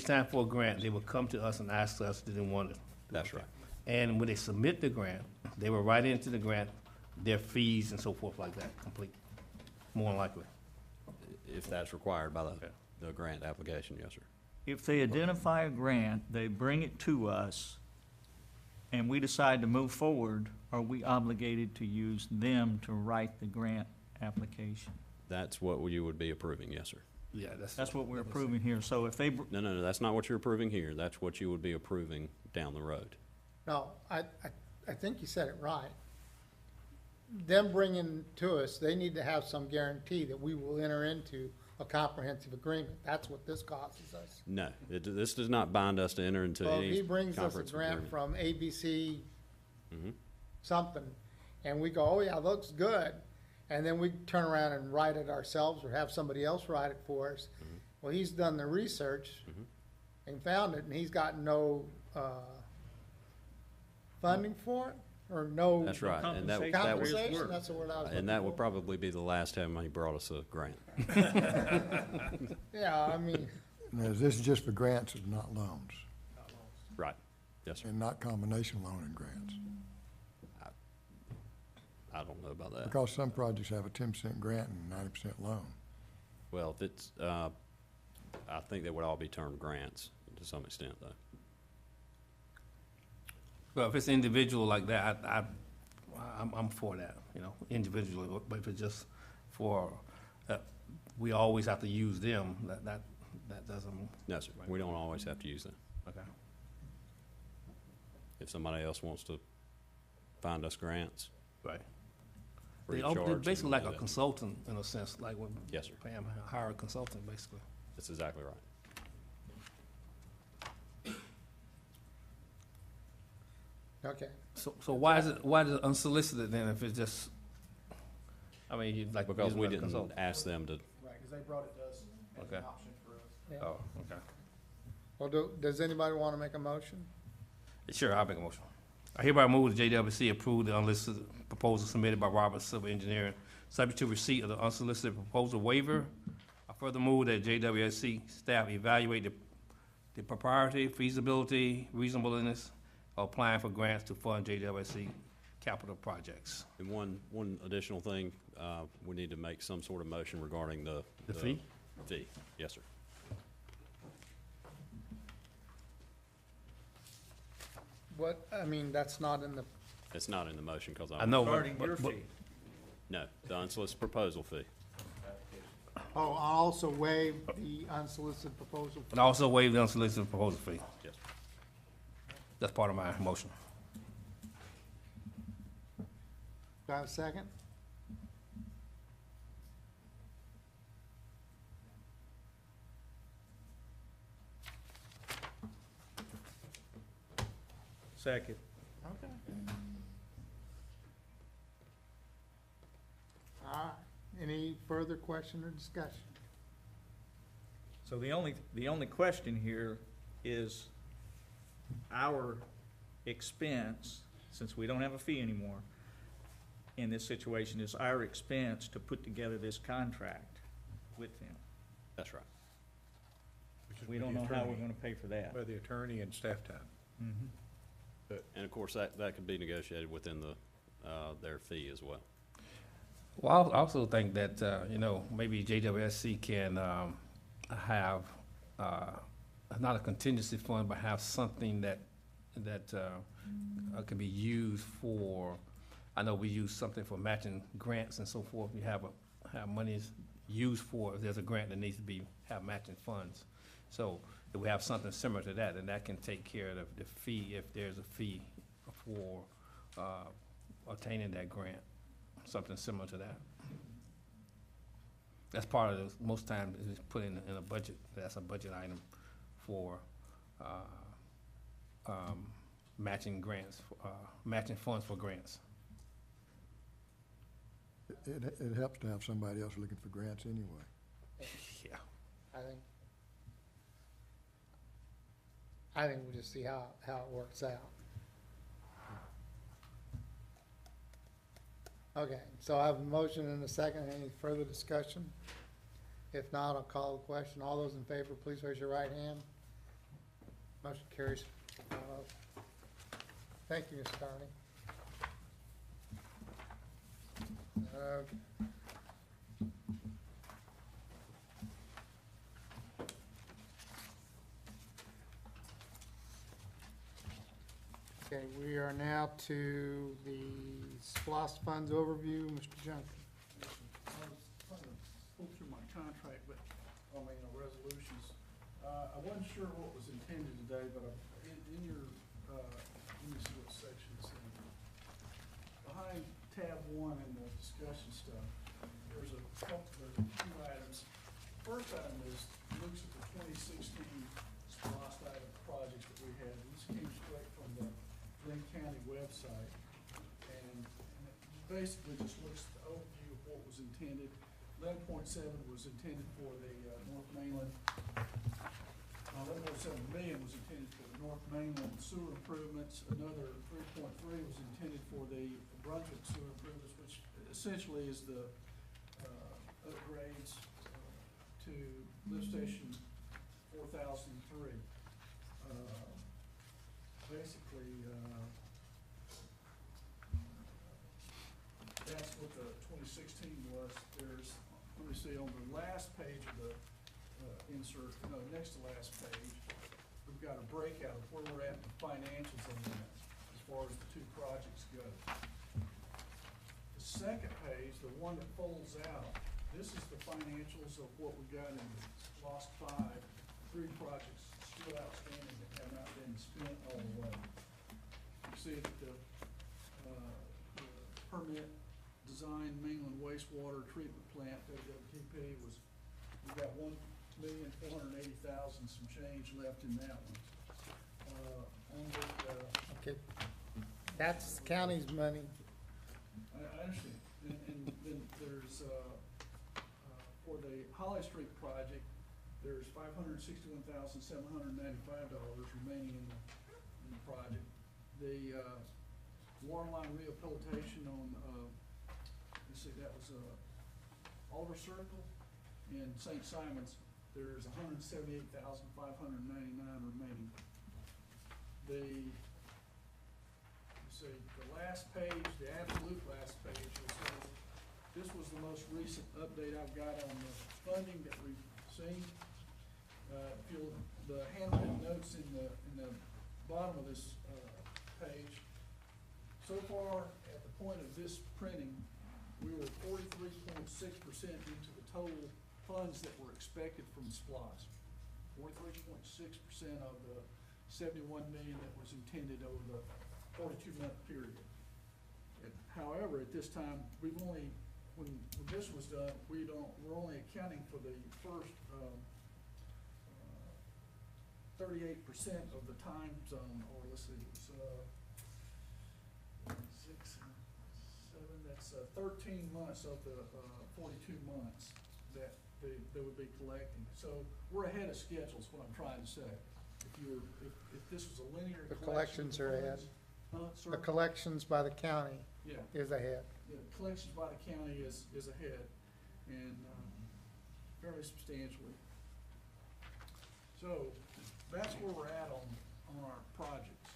time for a grant, they will come to us and ask us, do they want it? that's right. And when they submit the grant, they will write into the grant their fees and so forth like that, complete, more than likely. If that's required by Okay. the grant application, yes, sir. If they identify a grant, they bring it to us, and we decide to move forward, are we obligated to use them to write the grant application? That's what you would be approving, yes, sir. Yeah, That's what we're approving here. So if they, No, that's not what you're approving here. That's what you would be approving down the road. No, I think you said it right. Them bringing to us, they need to have some guarantee that we will enter into a comprehensive agreement. That's what this causes us. No, this does not bind us to enter into So if any he brings us a comprehensive grant agreement. from ABC Mhm. something, and we go, oh yeah, looks good, and then we turn around and write it ourselves or have somebody else write it for us. Mm-hmm. Well, he's done the research and found it, and he's got no, funding for it, or no. That's right, and that would, Compensation, that's the word I was looking and that would for. probably be the last time he brought us a grant. Yeah, I mean, Now, this is just for grants and not loans, Right, yes, sir. and not combination loan and grants. I don't know about that. Because some projects have a 10% grant and 90% loan. Well, if it's, I think they would all be termed grants to some extent, though. Well, if it's individual like that, I'm for that, you know, individually, but if it's just for, we always have to use them, that doesn't, No, sir, we don't always have to use them. okay. If somebody else wants to find us grants, Right. free They're of charge. they're then basically we'll like do a that. consultant in a sense, like when Yes, sir. Pam hire a consultant, basically. That's exactly right. okay. So why is it unsolicited then if it's just, I mean, you like. Because using we a didn't consultant? ask them to, Right, because they brought it to us as Okay. an option for us. Yeah. Oh, okay. Well, does anybody want to make a motion? Sure, I'll make a motion. I hereby move the JWC approve the unsolicited proposal submitted by Robert Civil Engineering, subject to receipt of the unsolicited proposal waiver. I further move that JWSC staff evaluate the propriety, feasibility, reasonableness of applying for grants to fund JWSC capital projects. and one additional thing, we need to make some sort of motion regarding the. The fee? Fee, yes, sir. What, I mean, that's not in the, It's not in the motion because I know, regarding your but, fee, No, the unsolicited proposal fee. oh, I also waive the unsolicited proposal. but also waive the unsolicited proposal fee. Yes. That's part of my motion. Do I have a second? second. Okay. All right, any further question or discussion? So the only question here is our expense, since we don't have a fee anymore, in this situation, is our expense to put together this contract with them. That's right. We don't know how we're gonna pay for that. By the attorney and staff time. And of course, that could be negotiated within their fee as well. Well, I also think that, you know, maybe JWSC can have, not a contingency fund, but have something that can be used for, I know we use something for matching grants and so forth. You have monies used for, if there's a grant that needs to have matching funds. So if we have something similar to that, then that can take care of the fee, if there's a fee for obtaining that grant, something similar to that. That's part of the, most times it's put in a budget, that's a budget item for matching grants, matching funds for grants. It helps to have somebody else looking for grants anyway. Yeah. I think we'll just see how it works out. Okay, so I have a motion and a second. Any further discussion? If not, I'll call the question. All those in favor, please raise your right hand. Motion carries. Thank you, Ms. Carney. Okay, we are now to the SPOS funds overview. Mr. Junkin. I was trying to pull through my contract, but, resolutions. I wasn't sure what was intended today, but in your, let me see what section it's in. Behind tab 1 in the discussion stuff, there's a few items. First item looks at the 2016 SPOS item projects that we had. This came straight from the Glynn County website, and it basically just looks at the overview of what was intended. 11.7 was intended for the North Mainland. 11.7 million was intended for the North Mainland sewer improvements. Another 3.3 was intended for the Brunswick sewer improvements, which essentially is the upgrades to lift station 4003. Basically, that's what the 2016 was. There's, let me see, on the last page of the insert, no, next to last page, we've got a breakout of where we're at in the financials on that, as far as the two projects go. The second page, the one that folds out, this is the financials of what we got in the lost 3 projects still outstanding that have not been spent all the way. You see that the permit design mainland wastewater treatment plant, WWTP, was, we got $1,480,000 some change left in that one. On the, Okay, that's county's money. I understand. And then there's, for the Holly Street project, there's $561,795 remaining in the project. The water line rehabilitation on, let's see, that was Alder Circle in St. Simons. There's $178,599 remaining. The last page, the absolute last page, this was the most recent update I've got on the funding that we've seen. The handwritten notes in the bottom of this page. So far, at the point of this printing, we were 43.6% into the total funds that were expected from SPLOS. 43.6% of the $71 million that was intended over the 42-month period. However, at this time, we've only, when this was done, we're only accounting for the first 38% of the time zone, or let's see, it was 6 and 7, that's 13 months of the 42 months that they would be collecting. So we're ahead of schedule is what I'm trying to say. If this was a linear The collection collections of are ahead. funds, The collections by the county Yeah. is ahead. Yeah, collections by the county is ahead, and fairly substantially. So that's where we're at on our projects.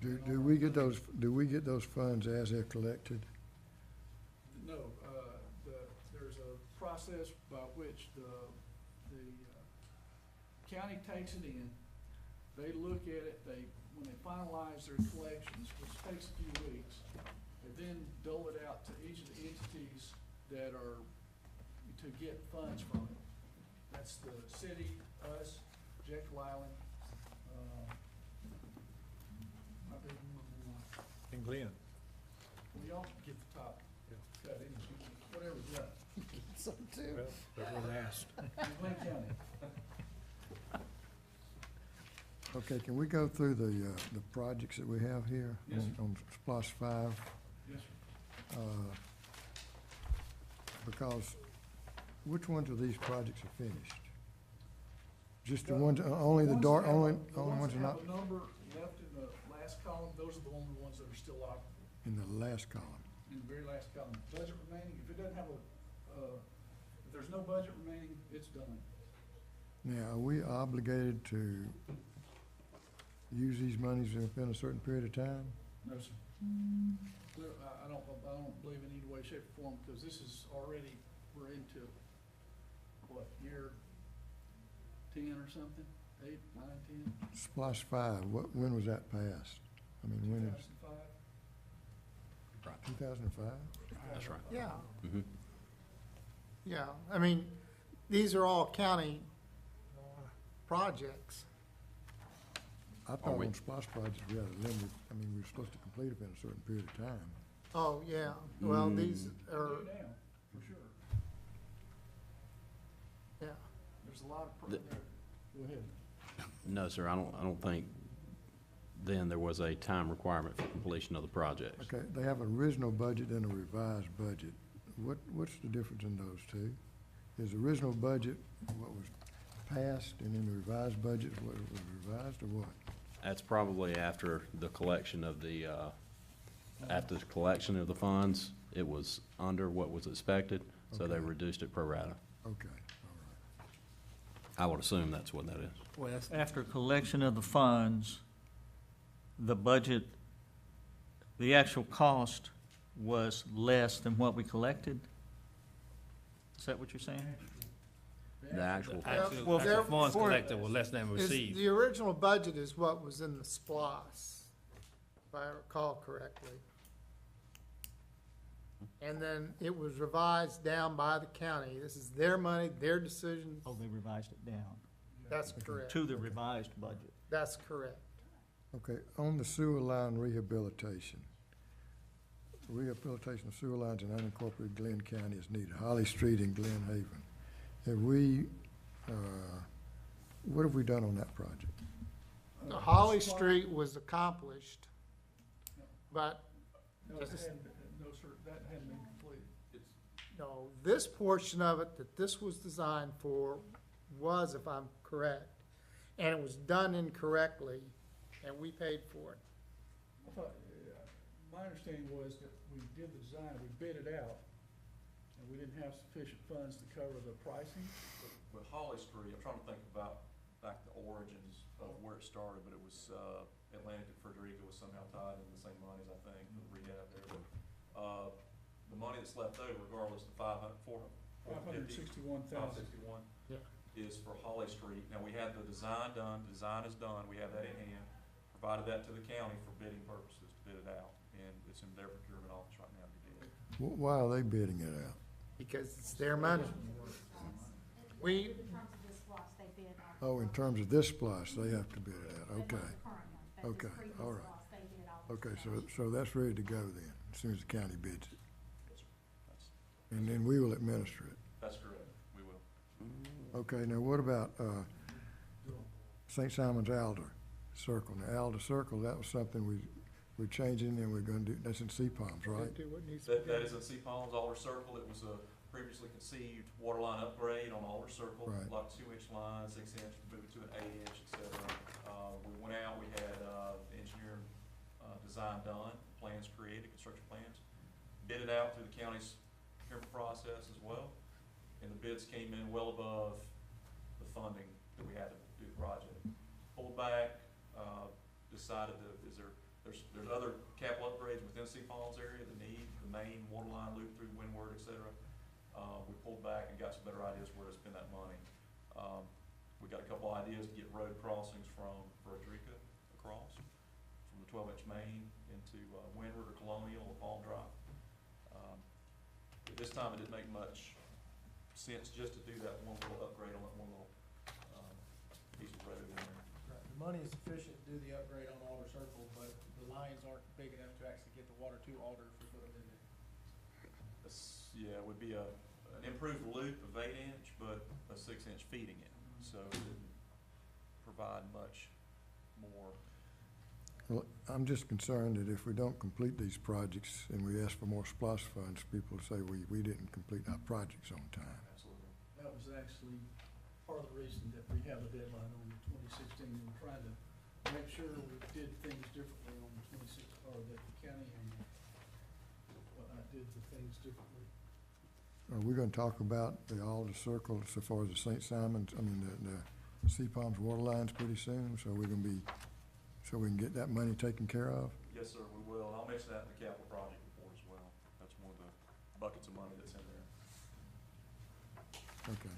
Do we get those funds as they're collected? No, there's a process by which the county takes it in. They look at it, when they finalize their collections, which takes a few weeks, they then dole it out to each of the entities that are to get funds from it. That's the city, us, Jekyll Island, In Glenn. we all get the top cut, whatever's left. So too. Well, that was asked. In Glenn County. Okay, can we go through the projects that we have here Yes, on SPOS 5? Yes, sir. Because which ones of these projects are finished? Just the ones, only the dark, only ones that are not The number left in the last column, those are the only ones that are still operable. in the last column? In the very last column, budget remaining, if it doesn't have if there's no budget remaining, it's done. Now, are we obligated to use these monies within a certain period of time? No, sir. I don't believe in any way, shape, or form, because this is already, we're into, what, year 10 or something? 8, 9, 10? SPOS 5, when was that passed? I mean, when is, 2005? 2005? That's right. Yeah, Mhm. yeah. I mean, these are all county projects. I thought we- on SPOS projects, we had a limited, I mean, we were supposed to complete it in a certain period of time. Oh, yeah. Well, these are, Go down, for sure. yeah. There's a lot of, The- go ahead. No, sir, I don't think then there was a time requirement for completion of the projects. Okay, they have an original budget and a revised budget. What's the difference in those two? Is the original budget what was passed, and then the revised budget is what was revised, or what? That's probably after the collection of the, after the collection of the funds, it was under what was expected, so they Okay. reduced it pro rata. Okay, all right. I would assume that's what that is. Well, that's, After collection of the funds, the budget, the actual cost was less than what we collected? Is that what you're saying? The actual, actual, Well, actual there- funds for- collected were less than Is, received. the original budget is what was in the SPOS, if I recall correctly. And then it was revised down by the county. This is their money, their decision. Oh, they revised it down That's correct. to the revised budget. That's correct. Okay, on the sewer line rehabilitation of sewer lines in unincorporated Glynn County is needed, Holly Street and Glen Haven. Have we, what have we done on that project? The Holly Street was accomplished, but, No, it hadn't, no, sir, that hadn't been completed. no, this portion of it that this was designed for was, if I'm correct, and it was done incorrectly, and we paid for it. I thought, my understanding was that we did the design, we bid it out, and we didn't have sufficient funds to cover the pricing. With Holly Street, I'm trying to think about back the origins of where it started, but it was, Atlantic and Frederica was somehow tied in the same monies, I think, for the rehab there. But, the money that's left over, regardless of $561,000. 561, Yeah. is for Holly Street. Now, we had the design done, design is done, we have that in hand, provided that to the county for bidding purposes, to bid it out, and it's in their procurement office right now to be bid. Why are they bidding it out? Because it's their money. We, In terms of this loss, they bid our. Oh, in terms of this splash, they have to bid it out, But not okay. the current one, but this Okay, previous all right. loss, they bid all the Okay, stuff. so that's ready to go then, as soon as the county bids it. Yes, sir. That's, And then we will administer it. that's correct, we will. Okay, now what about, St. Simon's Alder Circle? Now, Alder Circle, that was something we're changing and we're gonna do, that's in Sea Palms, right? do what needs to be That, that done. is in Sea Palms, Alder Circle. It was a previously conceived water line upgrade on Alder Circle. Right. Like 2-inch line, 6-inch, moved to an 8-inch, et cetera. We went out, we had, the engineering, design done, plans created, construction plans. Bid it out through the county's procurement process as well. And the bids came in well above the funding that we had to do the project. Pulled back, decided that, there's other capital upgrades within Sea Falls area that need the main water line loop through Windward, et cetera. We pulled back and got some better ideas where to spend that money. We got a couple ideas to get road crossings from Frederica across, from the 12-inch main into Windward or Colonial or Palm Drive. At this time, it didn't make much sense just to do that one little upgrade on that one little piece of road in there. Right, the money is sufficient to do the upgrade on Alder Circle, but the lines aren't big enough to actually get the water to Alder if we put them in there. Yeah, it would be an improved loop of 8-inch, but a 6-inch feeding it, so it didn't provide much more. Well, I'm just concerned that if we don't complete these projects and we ask for more SPOS funds, people say we didn't complete our projects on time. Absolutely. That was actually part of the reason that we have a deadline on the 2016. We were trying to make sure we did things differently on the 26th, or that the county and did the things differently. Are we gonna talk about the Alder Circle so far as the St. Simons, I mean, the Palms water lines pretty soon? So we're gonna be, so we can get that money taken care of? Yes, sir, we will. And I'll mention that in the capital project report as well. That's one of the buckets of money that's in there. Okay.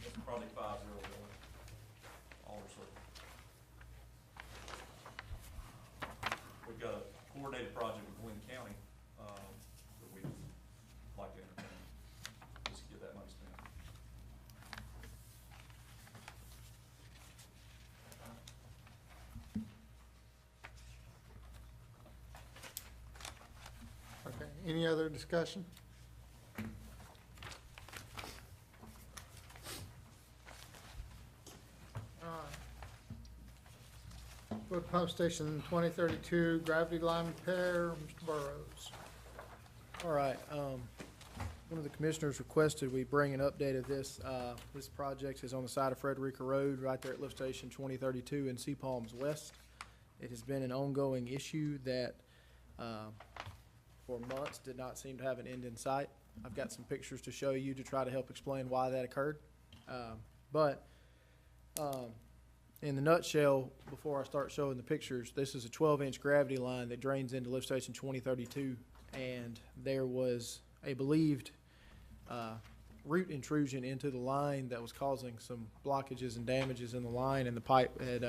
Yep, Project 501, Alder Circle. We've got a coordinated project with Glynn County, that we'd like to entertain, just to get that money spent. Okay, any other discussion? For pump station 2032 gravity line repair, Mr. Burrows. All right, one of the commissioners requested we bring an update of this. This project is on the side of Frederica Road, right there at lift station 2032 in Sea Palms West. It has been an ongoing issue that, for months, did not seem to have an end in sight. I've got some pictures to show you to try to help explain why that occurred. In the nutshell, before I start showing the pictures, this is a 12-inch gravity line that drains into lift station 2032, and there was a believed root intrusion into the line that was causing some blockages and damages in the line, and the pipe had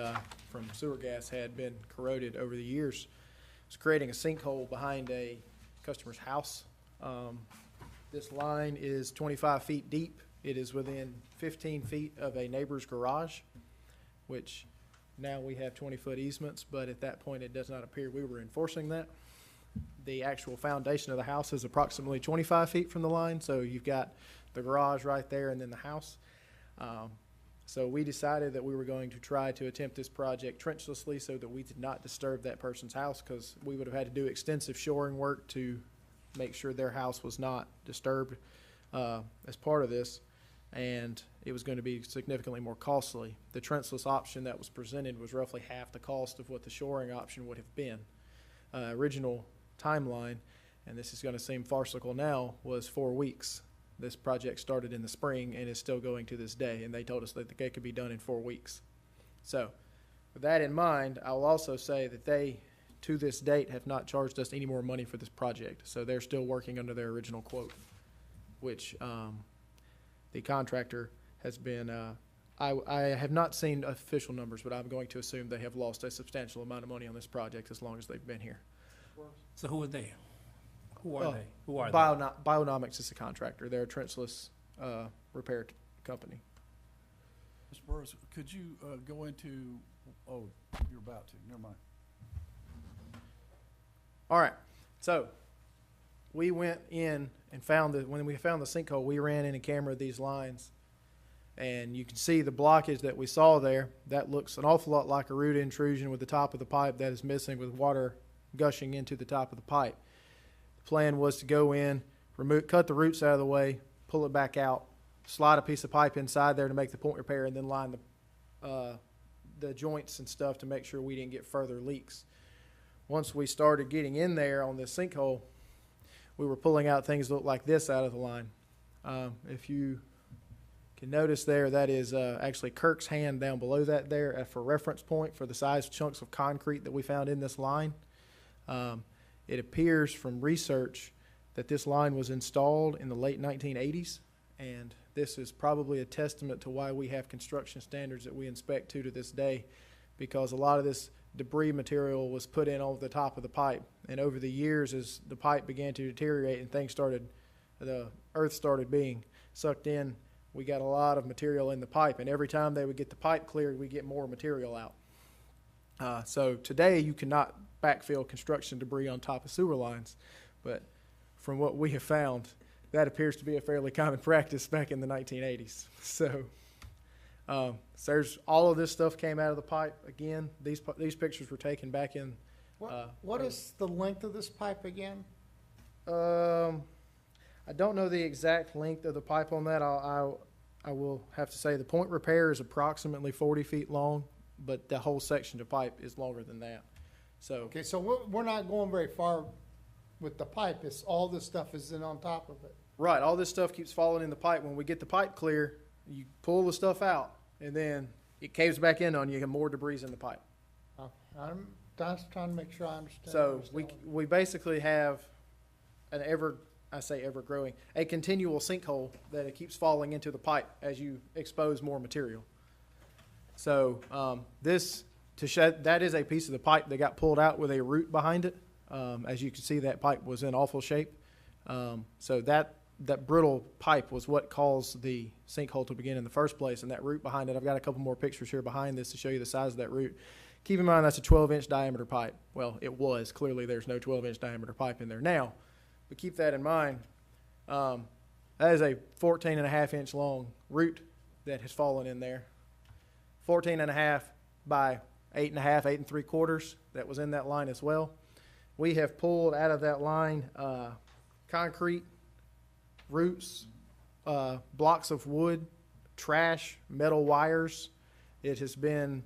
from sewer gas had been corroded over the years. It was creating a sinkhole behind a customer's house. This line is 25 feet deep. It is within 15 feet of a neighbor's garage, which now we have 20-foot easements, but at that point it does not appear we were enforcing that. The actual foundation of the house is approximately 25 feet from the line, so you've got the garage right there and then the house. So we decided that we were going to try to attempt this project trenchlessly so that we did not disturb that person's house, because we would have had to do extensive shoring work to make sure their house was not disturbed as part of this, and it was going to be significantly more costly. The trenchless option that was presented was roughly half the cost of what the shoring option would have been. Original timeline, and this is going to seem farcical now, was 4 weeks. This project started in the spring and is still going to this day, and they told us that it could be done in 4 weeks. So with that in mind, I will also say that they, to this date, have not charged us any more money for this project. So they're still working under their original quote, which the contractor has been, I have not seen official numbers, but I'm going to assume they have lost a substantial amount of money on this project as long as they've been here. So who are they? Who are they? Who are they? Bionomics is the contractor. They're a trenchless repair company. Mr. Burrows, could you go into, oh, you're about to, never mind. All right, so we went in and found that when we found the sinkhole, we ran in and cameraed these lines, and you can see the blockage that we saw there. That looks an awful lot like a root intrusion with the top of the pipe that is missing, with water gushing into the top of the pipe. The plan was to go in, cut the roots out of the way, pull it back out, slide a piece of pipe inside there to make the point repair, and then line the joints and stuff to make sure we didn't get further leaks. Once we started getting in there on this sinkhole, we were pulling out things that look like this out of the line. If you can notice there, that is actually Kirk's hand down below that there for reference point for the size of chunks of concrete that we found in this line. It appears from research that this line was installed in the late 1980s, and this is probably a testament to why we have construction standards that we inspect to this day, because a lot of this debris material was put in over the top of the pipe, and over the years as the pipe began to deteriorate and the earth started being sucked in, we got a lot of material in the pipe, and every time they would get the pipe cleared, we get more material out. So today you cannot backfill construction debris on top of sewer lines, but from what we have found, that appears to be a fairly common practice back in the 1980s. So So there's, all of this stuff came out of the pipe. Again, these pictures were taken back in. What is the length of this pipe again? I don't know the exact length of the pipe on that. I will have to say the point repair is approximately 40 feet long, but the whole section of pipe is longer than that. So, Okay, so we're not going very far with the pipe. It's, all this stuff is in on top of it. right, all this stuff keeps falling in the pipe. When we get the pipe clear, you pull the stuff out, and then it caves back in on you, and more debris in the pipe. I'm just trying to make sure I understand. So we basically have an ever-growing, a continual sinkhole that it keeps falling into the pipe as you expose more material. So that is a piece of the pipe that got pulled out with a root behind it. As you can see, that pipe was in awful shape. So that brittle pipe was what caused the sinkhole to begin in the first place, and that root behind it, I've got a couple more pictures here behind this to show you the size of that root. Keep in mind that's a 12-inch diameter pipe. Well, it was. Clearly there's no 12-inch diameter pipe in there now, but keep that in mind. That is a 14.5-inch long root that has fallen in there. 14.5 by 8.5, 8 3/4 that was in that line as well. We have pulled out of that line concrete, roots, blocks of wood, trash, metal wires. It has been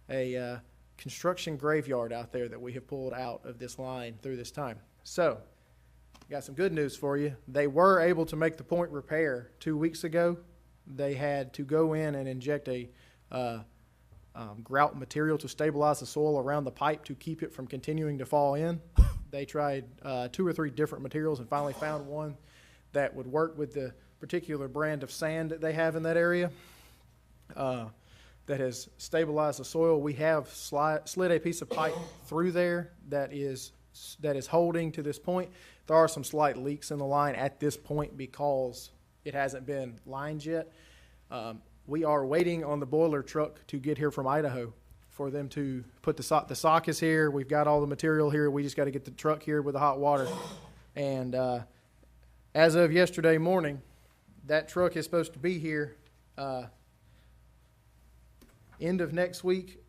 a construction graveyard out there that we have pulled out of this line through this time. So, got some good news for you. They were able to make the point repair 2 weeks ago. They had to go in and inject a grout material to stabilize the soil around the pipe to keep it from continuing to fall in. They tried 2 or 3 different materials and finally found one that would work with the particular brand of sand that they have in that area that has stabilized the soil. We have slid a piece of pipe through there that is holding to this point. There are some slight leaks in the line at this point because it hasn't been lined yet. We are waiting on the boiler truck to get here from Idaho for them to put the sock. The sock is here. We've got all the material here. We just got to get the truck here with the hot water. And as of yesterday morning, that truck is supposed to be here end of next week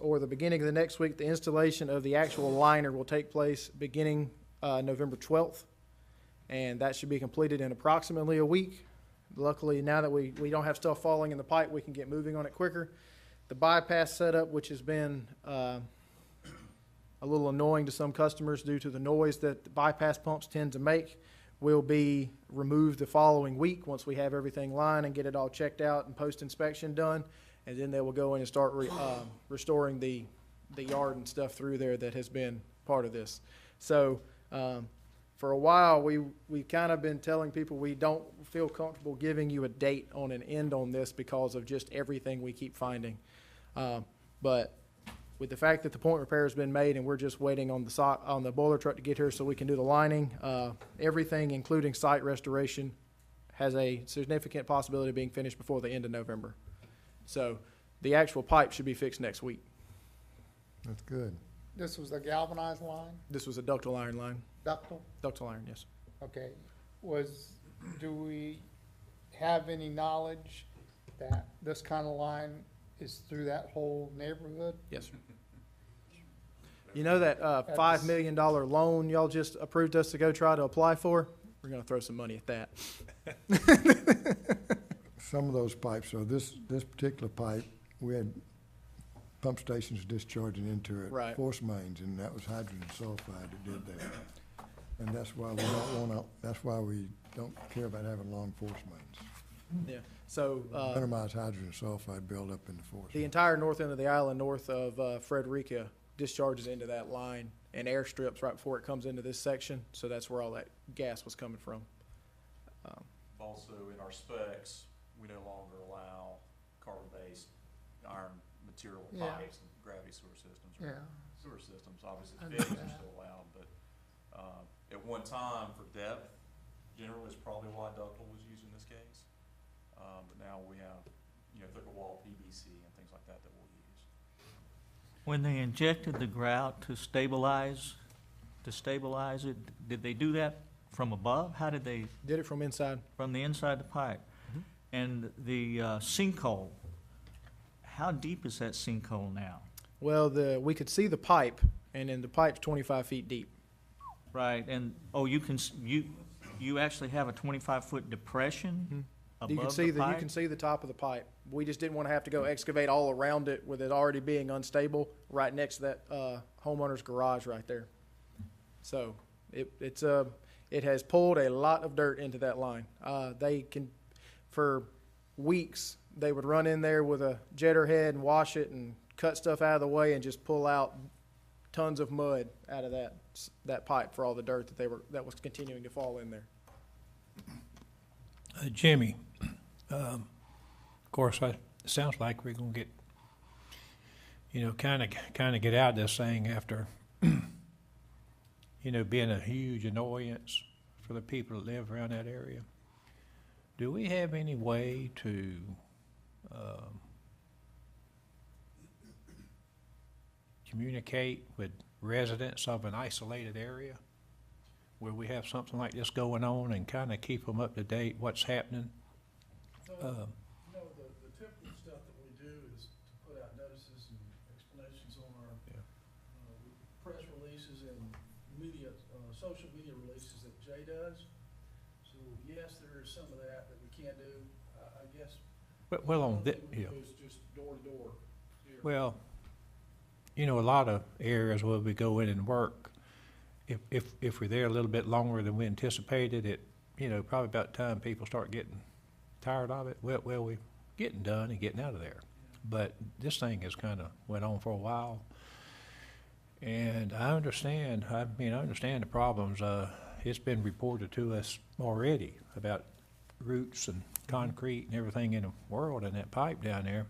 or the beginning of the next week. The installation of the actual liner will take place beginning November 12th, and that should be completed in approximately a week. Luckily, now that we don't have stuff falling in the pipe, we can get moving on it quicker. The bypass setup, which has been a little annoying to some customers due to the noise that the bypass pumps tend to make, will be removed the following week once we have everything lined and get it all checked out and post-inspection done. And then they will go in and start restoring the yard and stuff through there that has been part of this. So for a while, we've kind of been telling people we don't feel comfortable giving you a date on an end on this because of just everything we keep finding. But with the fact that the point repair has been made and we're just waiting on the boiler truck to get here so we can do the lining, everything, including site restoration, has a significant possibility of being finished before the end of November. So the actual pipe should be fixed next week. That's good. This was a galvanized line, This was a ductile iron line. ductile? Ductile iron, yes. Okay. Do we have any knowledge that this kind of line is through that whole neighborhood? Yes, sir. You know that $5 million loan y'all just approved us to go try to apply for? We're going to throw some money at that. Some of those pipes, so this particular pipe, we had pump stations discharging into it. Right. Force mains, and that was hydrogen sulfide that did that. And that's why we don't wanna, that's why we don't care about having long force mains. Yeah. So Minimize hydrogen sulfide buildup in the force. the entire north end of the island, north of Frederica, discharges into that line and airstrips right before it comes into this section. So that's where all that gas was coming from. Also, in our specs, we no longer allow carbon-based iron material Yeah. pipes and gravity sewer systems. or Yeah. Sewer systems, obviously I know fittings are that. still allowed, but, at one time for depth, generally is probably why ductile was used in this case. But now we have, thicker wall PVC and things like that we'll use. When they injected the grout to stabilize it, did they do that from above? How did they, Did it from inside. from the inside the pipe? Mhm. And the sinkhole, How deep is that sinkhole now? Well, we could see the pipe, and then the pipe's 25 feet deep. Right, and, oh, you can, you actually have a 25-foot depression above You can the see you pipe? can see the top of the pipe. We just didn't want to have to go excavate all around it with it already being unstable right next to that homeowner's garage right there. So it has pulled a lot of dirt into that line. They can, for weeks, they would run in there with a jetter head and wash it and cut stuff out of the way and just pull out tons of mud out of that pipe for all the dirt that was continuing to fall in there. Jimmy, of course, it sounds like we're going to get, kind of get out of this thing after, being a huge annoyance for the people that live around that area. Do we have any way to communicate with residents of an isolated area where we have something like this going on and kind of keep them up to date what's happening? The typical stuff that we do is to put out notices and explanations on our press releases and social media releases that Jay does. So yes, there is some of that we can do. I guess. Well, on this, yeah. Is just door to door. Well, a lot of areas where we go in and work, if we're there a little bit longer than we anticipated, it, probably about the time people start getting tired of it, well, we're getting done and getting out of there. But this thing has kind of went on for a while. And I understand the problems. It's been reported to us already about roots and concrete and everything in the world in that pipe down there.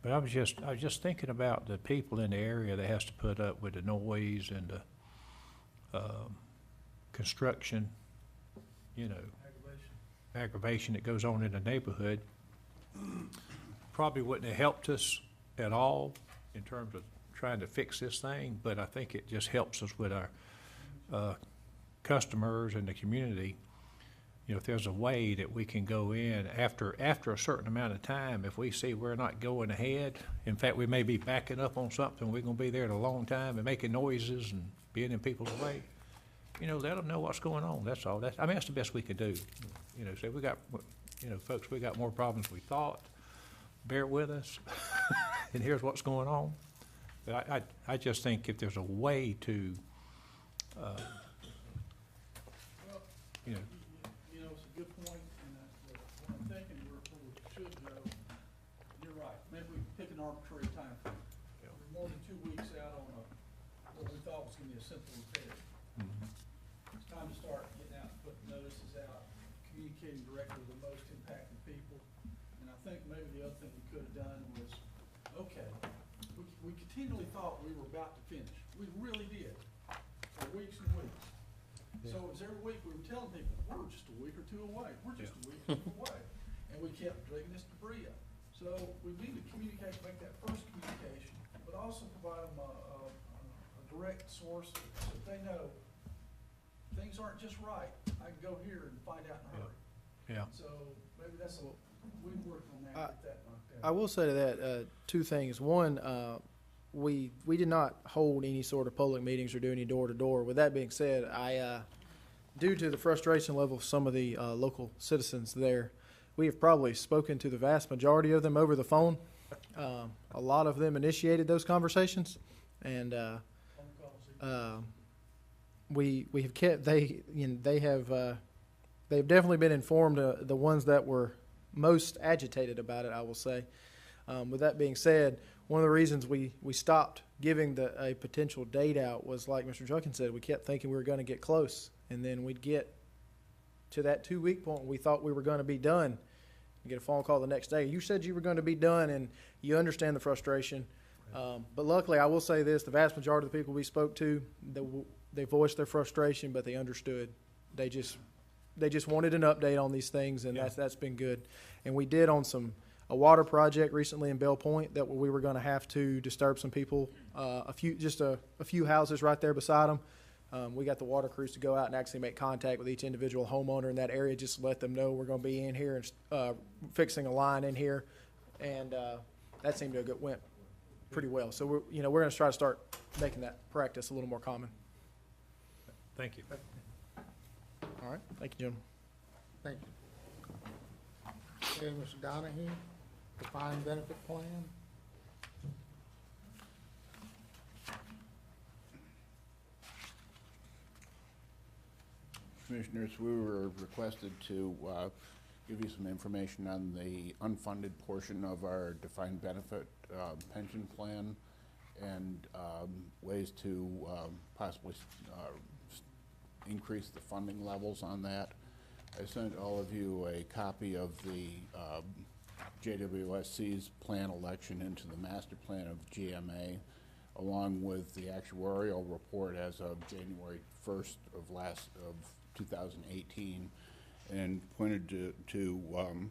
But I was just thinking about the people in the area that has to put up with the noise and the construction, aggravation that goes on in the neighborhood. Probably wouldn't have helped us at all in terms of trying to fix this thing, but I think it just helps us with our customers and the community. If there's a way that we can go in after a certain amount of time, if we see we're not going ahead, in fact, we may be backing up on something, we're gonna be there a long time and making noises and being in people's way, let them know what's going on, that's all. That's the best we could do. Say we got, folks, we got more problems than we thought, bear with us, and here's what's going on. But I just think if there's a way to, It's a good point, and what I'm thinking where we should go, you're right, maybe we pick an arbitrary time frame. We're more than 2 weeks out on what we thought was gonna be a simple repair. It's time to start getting out, putting notices out, communicating directly with the most impacted people. And I think maybe the other thing we could have done was, okay, we continually thought we were about to finish. We really did, for weeks and weeks. So it was every week we were telling people, we're just a week or two away, we're just a week or two away. And we kept dragging this debris up. So we need to communicate, make that first communication, but also provide them a direct source so that they know things aren't just right. I can go here and find out in a hurry. Yeah. So maybe we can work on that, get that knocked out. I will say to that, two things. One, we did not hold any sort of public meetings or do any door-to-door. With that being said, due to the frustration level of some of the local citizens there, we have probably spoken to the vast majority of them over the phone. A lot of them initiated those conversations, and we have kept. They've definitely been informed. The ones that were most agitated about it, I will say. With that being said, one of the reasons we stopped giving a potential date out was, like Mr. Junkins said, we kept thinking we were going to get close, and then we'd get to that 2-week point. We thought we were going to be done, and get a phone call the next day. You said you were going to be done, and you understand the frustration. But luckily, I will say this: the vast majority of the people we spoke to, they voiced their frustration, but they understood. They just wanted an update on these things, and that's been good. And we did on a water project recently in Bell Point that we were going to have to disturb some people, a few houses right there beside them. We got the water crews to go out and actually make contact with each individual homeowner in that area, just to let them know we're going to be in here and fixing a line in here and that seemed to went pretty well. So we're going to try to start making that practice a little more common. Thank you. All right, thank you, Jim. Thank you. Okay, Mr. Donahue, defined benefit plan. Commissioners, we were requested to give you some information on the unfunded portion of our defined benefit pension plan and ways to possibly increase the funding levels on that. I sent all of you a copy of the JWSC's plan election into the master plan of GMA, along with the actuarial report as of January 1st of 2018, and pointed to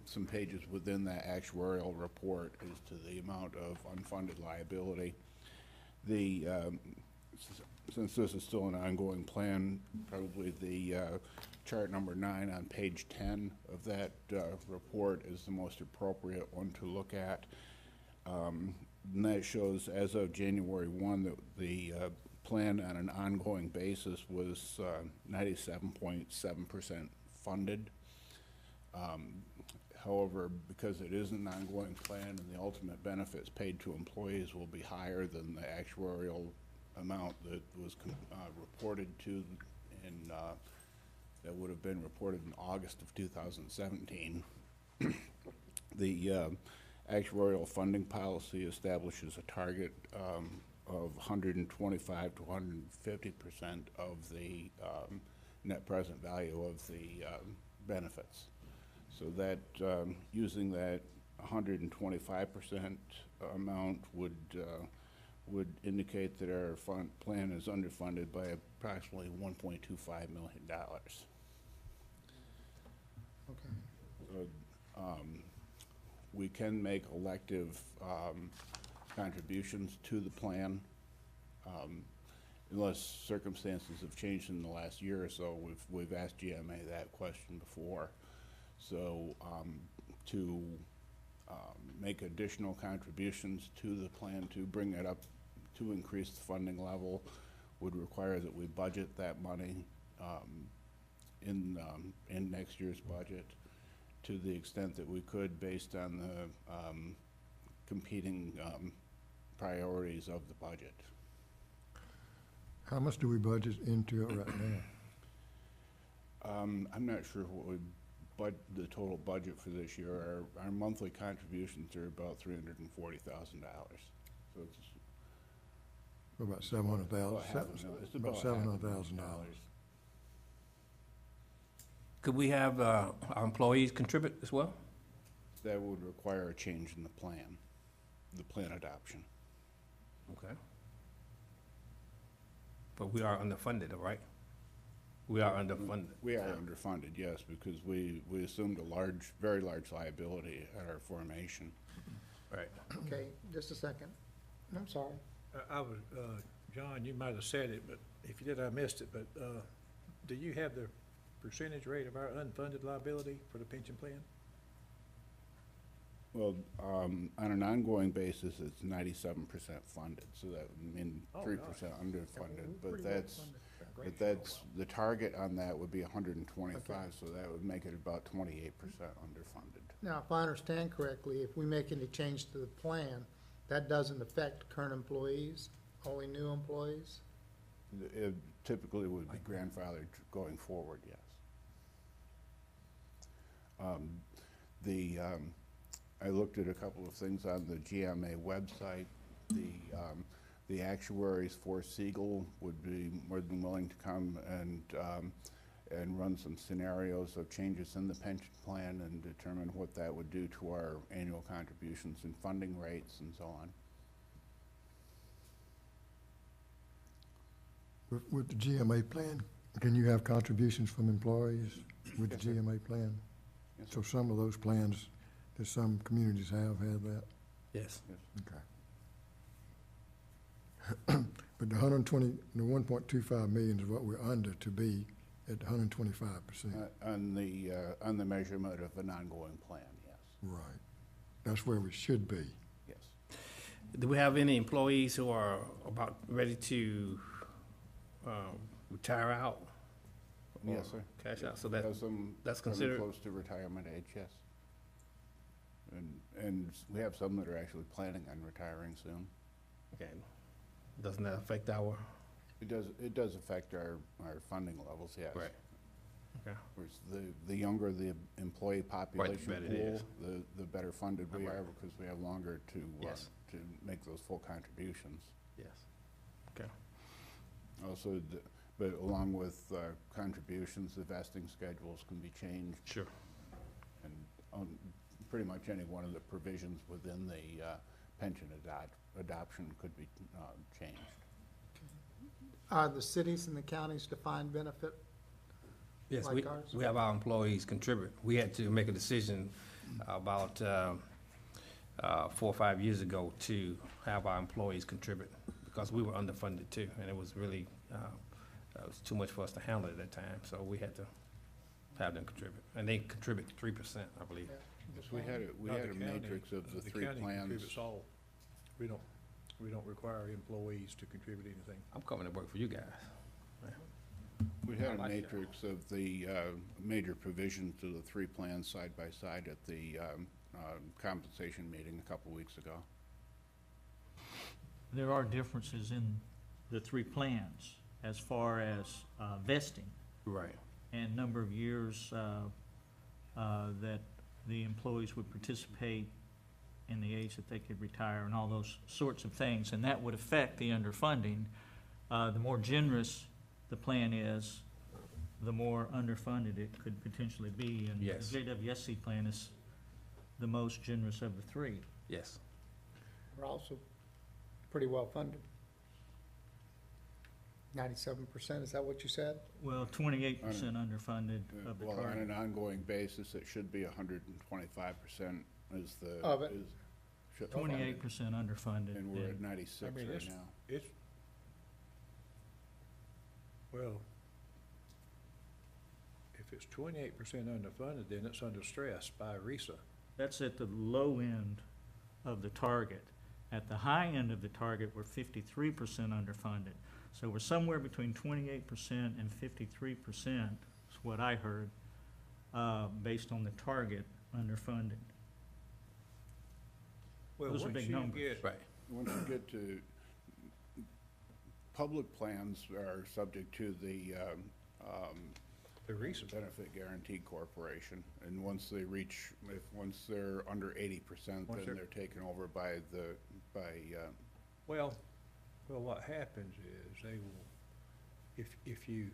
some pages within that actuarial report as to the amount of unfunded liability. Since this is still an ongoing plan, probably the chart number 9 on page 10 of that report is the most appropriate one to look at. And that shows as of January 1 that the plan on an ongoing basis was 97.7% funded. However, because it is an ongoing plan and the ultimate benefits paid to employees will be higher than the actuarial amount that was reported to in that would have been reported in August of 2017. The actuarial funding policy establishes a target of 125 to 150% of the net present value of the benefits. So that using that 125% amount would indicate that our plan is underfunded by approximately $1.25 million. Okay. So, we can make elective contributions to the plan unless circumstances have changed in the last year or so. We've asked GMA that question before. So to make additional contributions to the plan to bring it up to increase the funding level would require that we budget that money in next year's budget to the extent that we could, based on the competing priorities of the budget. How much do we budget into it right now? I'm not sure what the total budget for this year. Our monthly contributions are about $340,000. So it's About $700,000. It's About $700,000. Could we have our employees contribute as well? That would require a change in the plan adoption. Okay. But we are underfunded, all right? We are underfunded. We are underfunded, yes, because we assumed a very large liability at our formation. Right. Okay, just a second. I'm sorry. I was, John, you might have said it, but if you did, I missed it, but do you have the percentage rate of our unfunded liability for the pension plan? Well, on an ongoing basis, it's 97% funded, so that would mean 3% underfunded, but that's, the target on that would be 125, so that would make it about 28% underfunded. Now, if I understand correctly, if we make any change to the plan, that doesn't affect current employees, only new employees? It typically would be grandfathered going forward, yes. I looked at a couple of things on the GMA website. The actuaries for Siegel would be more than willing to come and run some scenarios of changes in the pension plan and determine what that would do to our annual contributions and funding rates and so on. With the GMA plan, can you have contributions from employees with the GMA plan? Yes, So some of those plans that some communities have that? Yes. Okay. But the 1.25 million is what we're under to be at 125%. On the measurement of an ongoing plan, yes. Right. That's where we should be. Yes. Do we have any employees who are about ready to retire out? or Yes, sir. Cash out, so that, Have some that's coming considered, close to retirement age, yes. And we have some that are actually planning on retiring soon. okay. Doesn't that affect our, It does affect our funding levels, yes. right, okay, Whereas the younger the employee population better it pool, is. the better funded we Right. are because we have longer Yes. to make those full contributions. yes, okay, Also, but along with contributions, the vesting schedules can be changed, sure. and pretty much any one of the provisions within the pension adoption could be changed. Are the cities and the counties defined benefit? Yes, Like we, ours? we have our employees contribute. We had to make a decision about 4 or 5 years ago to have our employees contribute because we were underfunded too, and it was really, it was too much for us to handle at that time, so we had to have them contribute. And they contribute 3%, I believe. Yes, we had Not a the county. matrix of the The three county plans. contributes all. We don't require employees to contribute anything. I'm coming to work for you guys. We I had a like that. matrix of the major provisions to the three plans side by side at the compensation meeting a couple weeks ago. There are differences in the three plans as far as vesting Right. and number of years that the employees would participate in the age that they could retire and all those sorts of things, and that would affect the underfunding. The more generous the plan is, the more underfunded it could potentially be. And Yes. the JWSC plan is the most generous of the three. Yes. We're also pretty well funded. 97%, is that what you said? Well, 28% underfunded of the Well, on target. an ongoing basis, it should be 125% is the. Of it. should- 28% underfunded. And we're at and- 96 I mean, right now. It's, well, if it's 28% underfunded, then it's under stress by RISA. That's at the low end of the target. At the high end of the target, we're 53% underfunded. So we're somewhere between 28% and 53%, is what I heard, based on the target underfunded. Well, Those are once big you numbers. get- Right. Once you get to, public plans are subject to the The RISA. Benefit Guaranty Corporation, and once they reach, once they're under 80%, Once then they're- they're taken over by Well, what happens is they will, if you,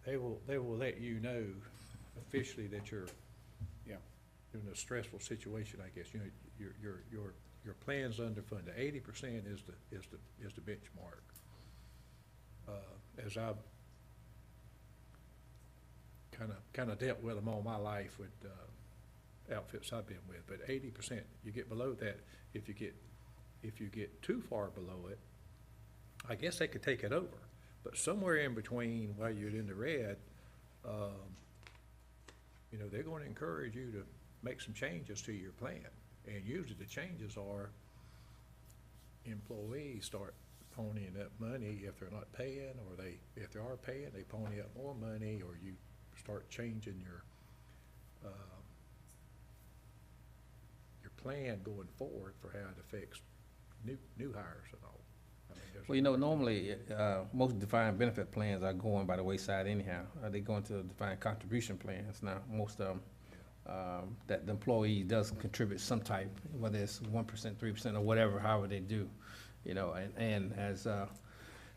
they will let you know officially that you're Yeah. in a stressful situation, I guess. You know, your plan's underfunded. 80% is the benchmark. As I've kinda dealt with them all my life with, outfits I've been with, but 80%, you get below that, if you get too far below it, I guess they could take it over. But somewhere in between while you're in the red, you know, they're gonna encourage you to make some changes to your plan. And usually the changes are employees start ponying up money if they're not paying, or if they are paying, they pony up more money, or you start changing your plan going forward for how it affects new hires and all. I mean, there's- Well, you know, normally, most defined benefit plans are going by the wayside anyhow. They go into defined contribution plans now, most of them, that the employee does contribute some type, whether it's 1%, 3%, or whatever, however they do, you know, and as,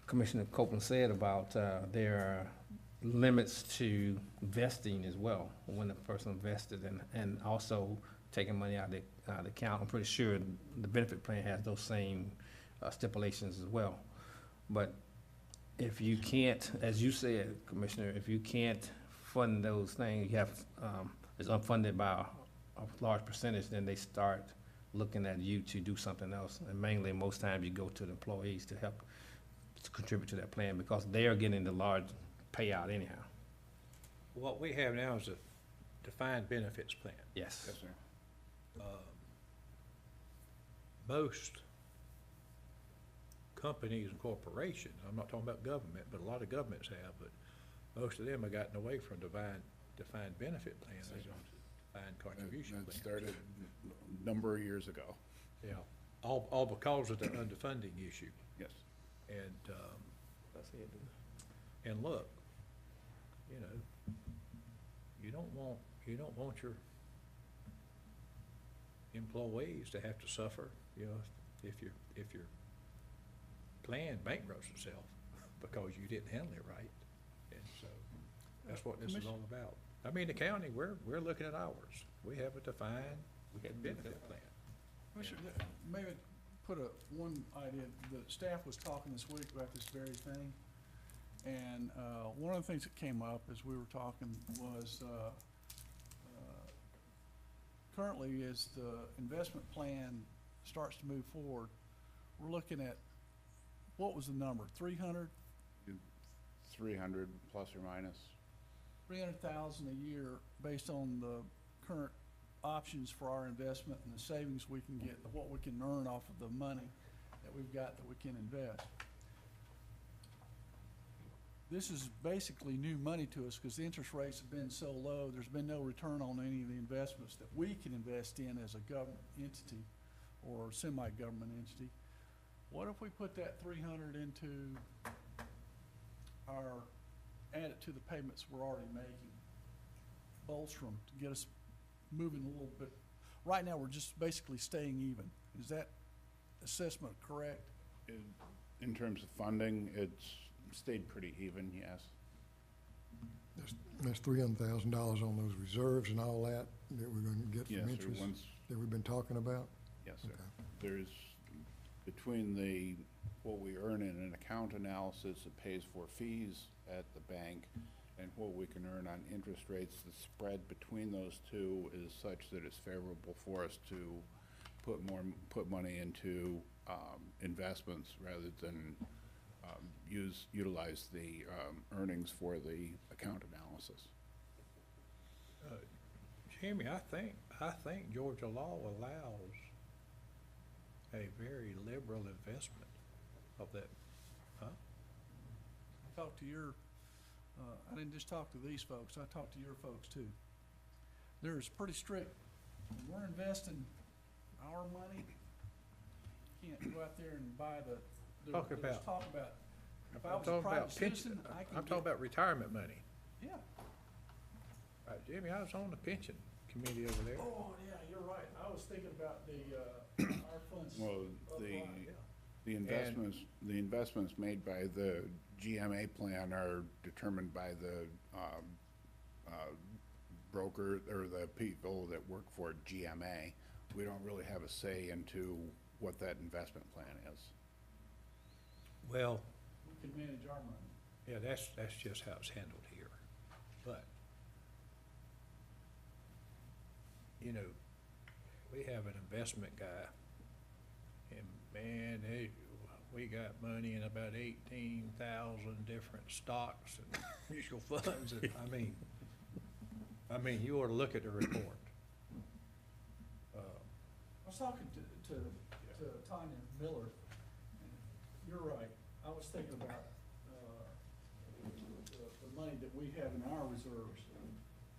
Commissioner Copeland said about, there are limits to vesting as well, when the person vested, and also taking money out of the account. I'm pretty sure the benefit plan has those same stipulations as well. But if you can't, as you said, Commissioner, if you can't fund those things, you have, it's unfunded by a large percentage, then they start looking at you to do something else. And mainly, most times, you go to the employees to help to contribute to that plan because they are getting the large payout anyhow. What we have now is a defined benefits plan. Yes. Yes, sir. Most companies and corporations, I'm not talking about government, but a lot of governments have, but most of them have gotten away from defined benefit plans. They don't defined contribution That plans. started a number of years ago. Yeah, all because of the underfunding issue. Yes. And, and look, you know, you don't want your employees to have to suffer, you know, if your plan bankrupts itself because you didn't handle it right. And so, that's what this is all about. I mean, the county, we're looking at ours. We have a defined benefit plan. Maybe put one idea, the staff was talking this week about this very thing. And, one of the things that came up as we were talking was, currently as the investment plan starts to move forward, we're looking at, what was the number, 300? 300 plus or minus. 300,000 a year based on the current options for our investment and the savings we can get, what we can earn off of the money that we've got that we can invest. This is basically new money to us because the interest rates have been so low, there's been no return on any of the investments that we can invest in as a government entity or semi-government entity. What if we put that 300 into add it to the payments we're already making, bolster them to get us moving a little bit. Right now, we're just basically staying even. Is that assessment correct? In terms of funding, it's stayed pretty even, yes. That's $300,000 on those reserves and all that we're gonna get Yes, from sir. interest Once, that we've been talking about? yes, sir. Okay. There's, between what we earn in an account analysis that pays for fees at the bank and what we can earn on interest rates, the spread between those two is such that it's favorable for us to put money into investments rather than utilize the earnings for the account analysis. Jimmy, I think Georgia law allows a very liberal investment of that, huh? I talked to I didn't just talk to these folks, I talked to your folks too. There's pretty strict, when we're investing our money, you can't go out there and buy Talk about- if I was a private citizen, I can I'm talking about retirement money. Yeah. Jimmy, I was on the pension committee over there. Oh, yeah, you're right. I was thinking about the, our funds. Well, upline. the investments made by the GMA plan are determined by the broker or the people that work for GMA. We don't really have a say into what that investment plan is. Well, We can manage our money. yeah, that's just how it's handled here. But, you know, we have an investment guy, and man, we got money in about 18,000 different stocks and mutual funds, and I mean, you ought to look at the report. I was talking to Tanya Miller, and you're right. I was thinking about, the money that we have in our reserves.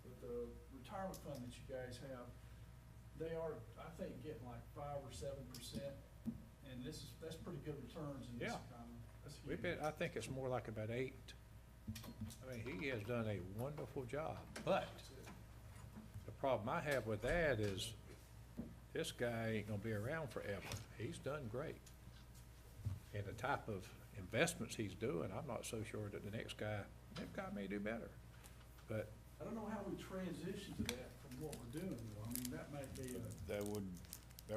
But the retirement fund that you guys have, they are, I think, getting like 5 or 7%. And that's pretty good returns in this Yeah. economy. That's huge. I think it's more like about 8. I mean, he has done a wonderful job, but the problem I have with that is this guy ain't gonna be around forever. He's done great. And the type of investments he's doing, I'm not so sure that the next guy may do better. But I don't know how we transition to that from what we're doing, though. I mean, that might be That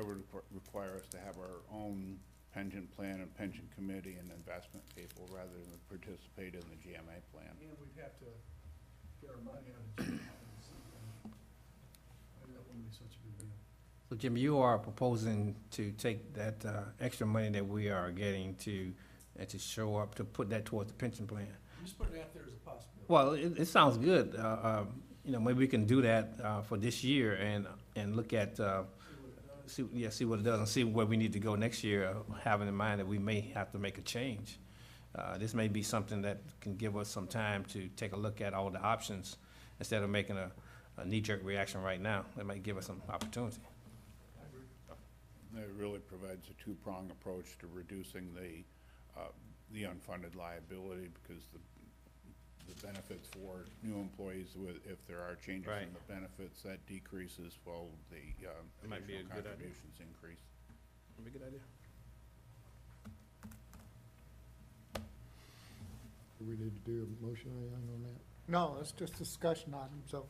would require us to have our own pension plan and pension committee and investment people rather than participate in the GMA plan. and we'd have to get our money out of jail. Maybe that wouldn't be such a big deal. So Jim, you are proposing to take that extra money that we are getting to show up, to put that towards the pension plan? Just put it out there as a possibility. Well, it sounds good, you know, maybe we can do that for this year and look at, see what it does and see where we need to go next year, having in mind that we may have to make a change. This may be something that can give us some time to take a look at all the options instead of making a knee-jerk reaction right now. It might give us some opportunity. It really provides a two-prong approach to reducing the unfunded liability, because the benefits for new employees, if there are changes in the benefits, that decreases while the might be a additional good idea. contributions increase. Would be a good idea. Do we need to do a motion or anything on that? No, it's just a discussion item, so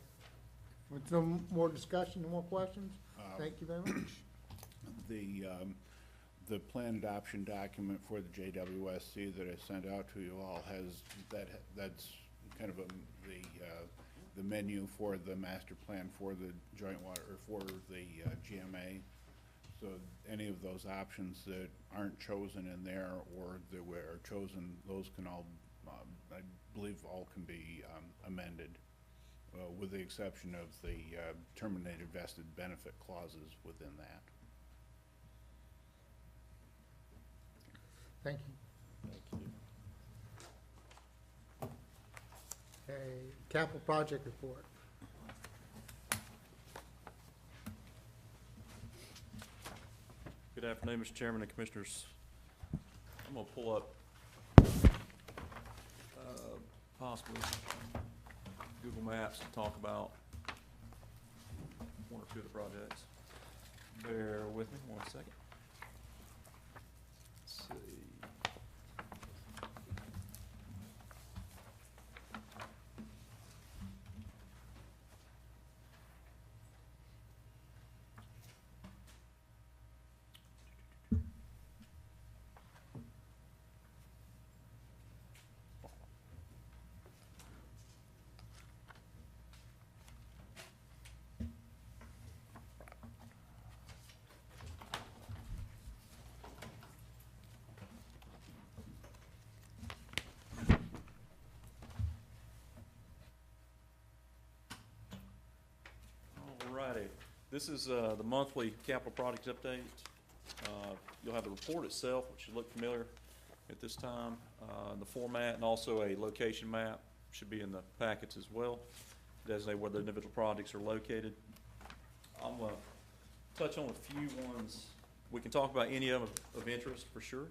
with no more discussion, no more questions, thank you very much. The plan adoption document for the JWSC that I sent out to you all has, that's kind of the menu for the master plan for the joint water, or for the GMA. So any of those options that aren't chosen in there or that were chosen, those can all, I believe all can be amended, with the exception of the terminated vested benefit clauses within that. Thank you. Thank you. A capital project report. Good afternoon, Mr. Chairman and Commissioners. I'm going to pull up possibly Google Maps and talk about one or two of the projects. Bear with me 1 second. Let's see. Alrighty, this is the monthly capital projects update. You'll have the report itself, which should look familiar at this time. The format and also a location map should be in the packets as well, designate where the individual projects are located. I'm going to touch on a few ones. We can talk about any of them of interest for sure,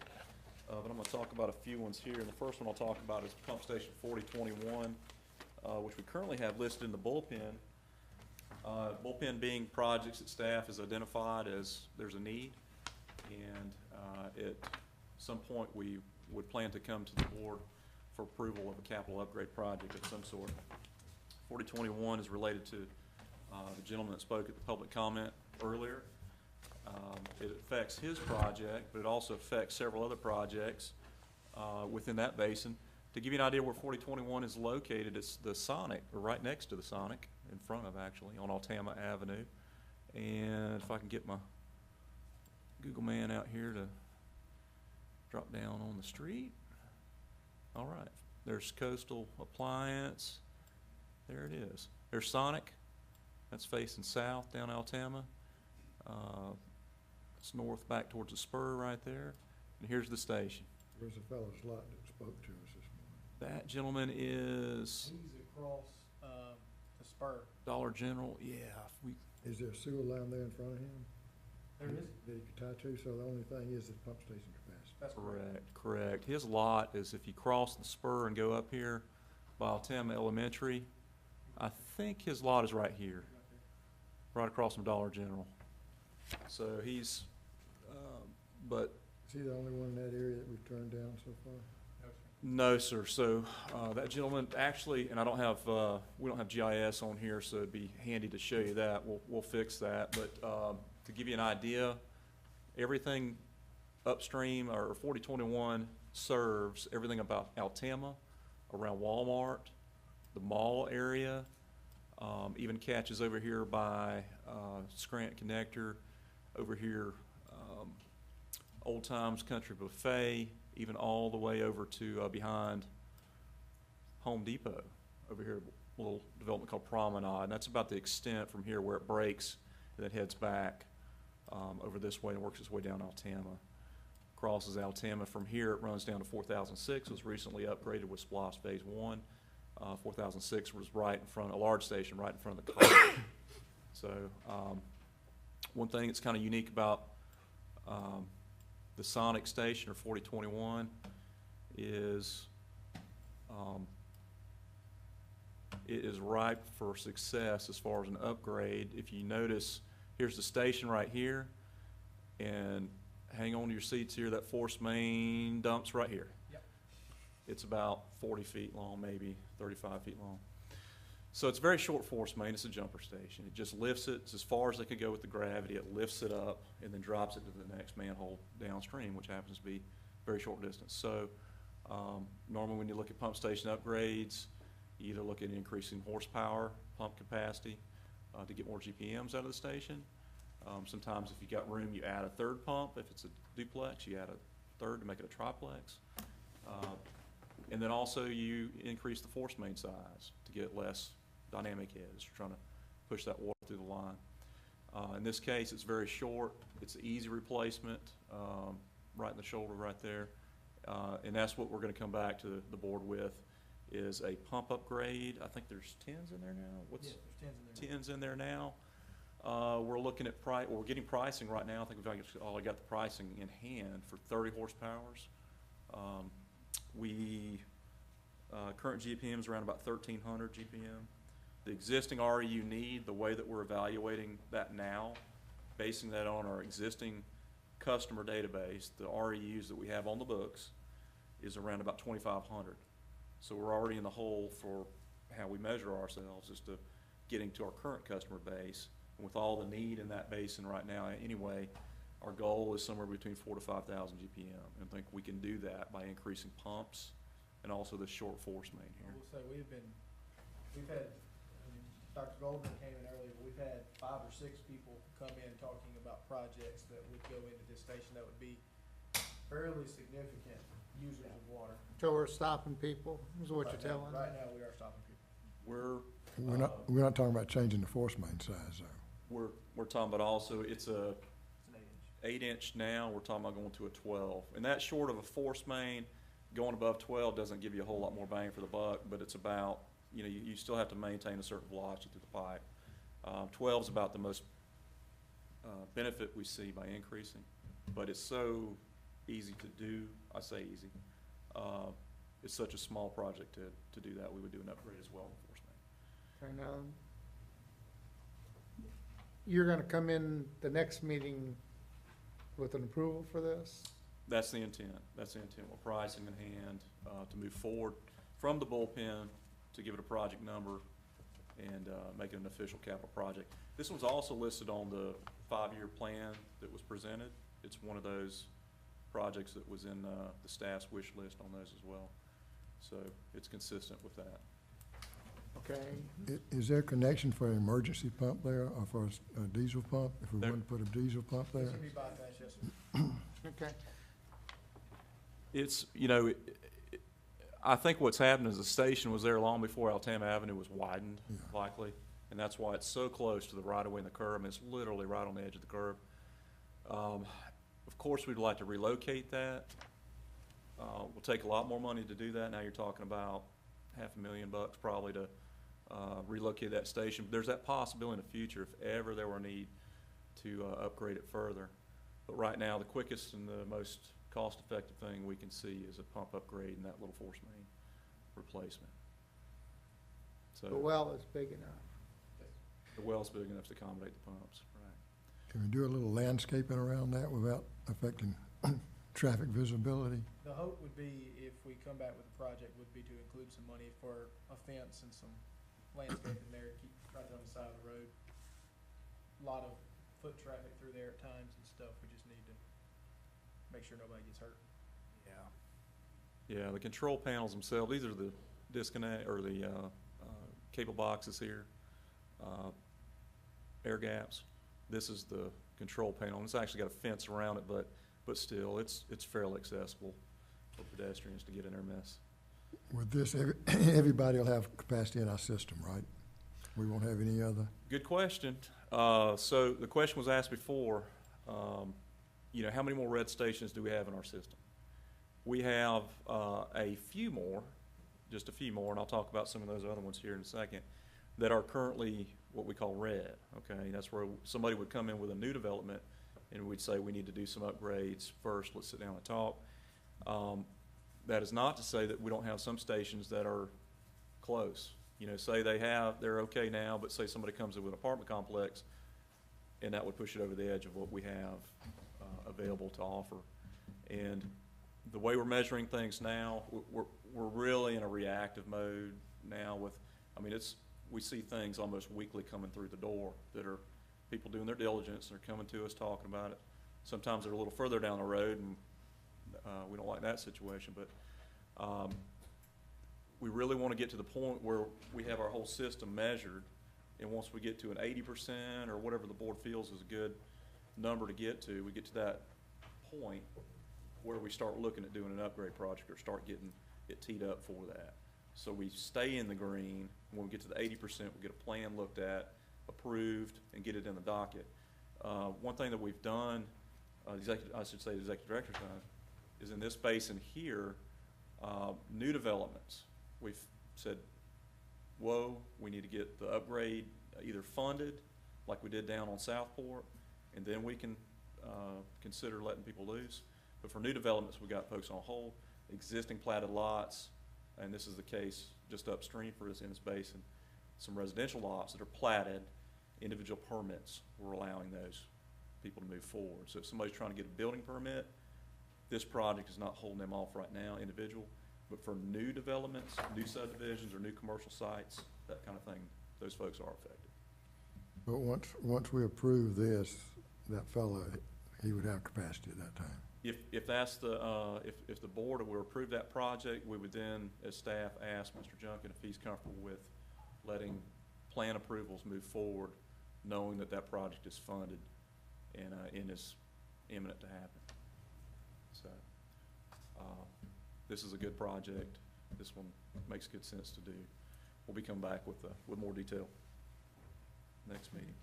but I'm going to talk about a few ones here. And the first one I'll talk about is Pump Station 4021, which we currently have listed in the bullpen. Bullpen being projects that staff has identified as there's a need, and at some point we would plan to come to the board for approval of a capital upgrade project of some sort. 4021 is related to the gentleman that spoke at the public comment earlier. It affects his project, but it also affects several other projects within that basin. To give you an idea where 4021 is located, it's the Sonic, or right next to the Sonic, in front of actually, on Altama Avenue. And if I can get my Google man out here to drop down on the street. All right, there's Coastal Appliance. There it is. There's Sonic. That's facing south down Altama. It's north back towards the spur right there. And here's the station. Where's the fellow's lot that spoke to us this morning? That gentleman is He's across the spur. Dollar General. Yeah, Is there a sewer line there in front of him? There is. That he could tie to, so the only thing is the pump station capacity. That's correct. His lot is if you cross the spur and go up here by Altama Elementary, I think his lot is right here, right across from Dollar General. So he's, but Is he the only one in that area that we've turned down so far? no, sir. So that gentleman actually, and I don't have, we don't have GIS on here, so it'd be handy to show you that. We'll fix that. But to give you an idea, everything upstream or 4021 serves everything about Altama, around Walmart, the mall area, even catches over here by Scranton Connector, over here Old Times Country Buffet, even all the way over to behind Home Depot over here little development called Promenade, and that's about the extent from here where it breaks and then heads back over this way and works its way down Altama. Crosses Altama. From here, it runs down to 4006. It was recently upgraded with SPLOST Phase 1. 4006 was right in front, a large station right in front of the car. So one thing that's kind of unique about the Sonic station, or 4021, is it is ripe for success as far as an upgrade. If you notice, here's the station right here, and hang on to your seats here, that force main dumps right here. Yep. It's about 40 feet long, maybe 35 feet long. So it's a very short force main. It's a jumper station. It just lifts it. It's as far as they could go with the gravity. It lifts it up and then drops it to the next manhole downstream, which happens to be very short distance. So normally when you look at pump station upgrades, you either look at increasing horsepower, pump capacity to get more GPMs out of the station. Sometimes if you got room, you add a third pump. If it's a duplex, you add a third to make it a triplex. And then also you increase the force main size to get less dynamic heads. You're trying to push that water through the line. In this case, it's very short. It's an easy replacement, right in the shoulder right there. And that's what we're going to come back to the board with, is a pump upgrade. I think there's 10s in there now. Yeah, there's 10s in there. 10s in there now. We're looking at we're getting pricing right now. I think we've already got the pricing in hand for 30 horsepowers. Current GPM is around about 1,300 GPM. The existing REU need, the way that we're evaluating that now, basing that on our existing customer database, the REUs that we have on the books, is around about 2,500. So we're already in the hole for how we measure ourselves, as to getting to our current customer base. And with all the need in that basin right now anyway, our goal is somewhere between 4,000 to 5,000 GPM. And I think we can do that by increasing pumps and also the short force main I here. will say, we've had, Dr. Goldman came in earlier, but we've had 5 or 6 people come in talking about projects that would go into this station that would be fairly significant users of water. So we're stopping people, is what you're Right now- telling me? Right now, we are stopping people. We're not talking about changing the force main size, though. We're talking about also, it's a It's an 8-inch. 8-inch now, we're talking about going to a 12. And that's short of a force main. Going above 12 doesn't give you a whole lot more bang for the buck, but it's about, you still have to maintain a certain velocity through the pipe. 12 is about the most benefit we see by increasing, but it's so easy to do. I say easy. It's such a small project to do that. We would do an upgrade as well in the force main. Okay, now, you're gonna come in the next meeting with an approval for this? That's the intent. That's the intent. With pricing in hand, to move forward from the bullpen, to give it a project number and make it an official capital project. This one's also listed on the 5-year plan that was presented. It's one of those projects that was in the staff's wish list on those as well. So it's consistent with that. Okay, Is there a connection for an emergency pump there, or for a diesel pump, if we There- want to put a diesel pump there? It's gonna be bypass, yes, sir. okay. It's, I think what's happened is the station was there long before Altama Avenue was widened, Yeah. likely, and that's why it's so close to the right-of-way and the curb. It's literally right on the edge of the curb. Of course, we'd like to relocate that. Will take a lot more money to do that. Now you're talking about $500,000 probably to relocate that station. There's that possibility in the future if ever there were a need to upgrade it further. But right now, the quickest and the most cost-effective thing we can see is a pump upgrade and that little force main replacement. So The well is big enough. the well's big enough to accommodate the pumps, right? Can we do a little landscaping around that without affecting traffic visibility? The hope would be, if we come back with a project, would be to include some money for a fence and some landscaping there, keep right there on the side of the road. A lot of foot traffic through there at times and stuff. We just need to make sure nobody gets hurt. Yeah, the control panels themselves, these are the disconnect, or the cable boxes here, air gaps. This is the control panel, and it's actually got a fence around it, but still, it's fairly accessible for pedestrians to get in their mess. With this, everybody will have capacity in our system, right? We won't have any other? Good question. So the question was asked before, you know, how many more red stations do we have in our system? We have a few more, just a few more, and I'll talk about some of those other ones here in a second, that are currently what we call red, okay? That's where somebody would come in with a new development and we'd say we need to do some upgrades first, let's sit down and talk. That is not to say that we don't have some stations that are close. You know, say they're okay now, but say somebody comes in with an apartment complex, and that would push it over the edge of what we have available to offer. And the way we're measuring things now, we're really in a reactive mode now with, I mean, we see things almost weekly coming through the door that are people doing their diligence, and they're coming to us talking about it. Sometimes they're a little further down the road, and we don't like that situation, but we really want to get to the point where we have our whole system measured, and once we get to an 80% or whatever the board feels is a good number to get to, we get to that point where we start looking at doing an upgrade project or start getting it teed up for that. So we stay in the green. When we get to the 80%, we get a plan looked at, approved, and get it in the docket. One thing that we've done, the executive director's done, is in this basin here, new developments. We've said, whoa, we need to get the upgrade either funded, like we did down on Southport, and then we can consider letting people loose. But for new developments, we got folks on hold. Existing platted lots, and this is the case just upstream for us in this basin, some residential lots that are platted, individual permits, we're allowing those people to move forward. So if somebody's trying to get a building permit, this project is not holding them off right now, individual. But for new developments, new subdivisions, or new commercial sites, that kind of thing, those folks are affected. But once we approve this, that fellow, he would have capacity at that time. If that's the if the board will approve that project, we would then, as staff, ask Mr. Junkin if he's comfortable with letting plan approvals move forward, knowing that that project is funded and is imminent to happen. So this is a good project. This one makes good sense to do. We'll be coming back with more detail next meeting.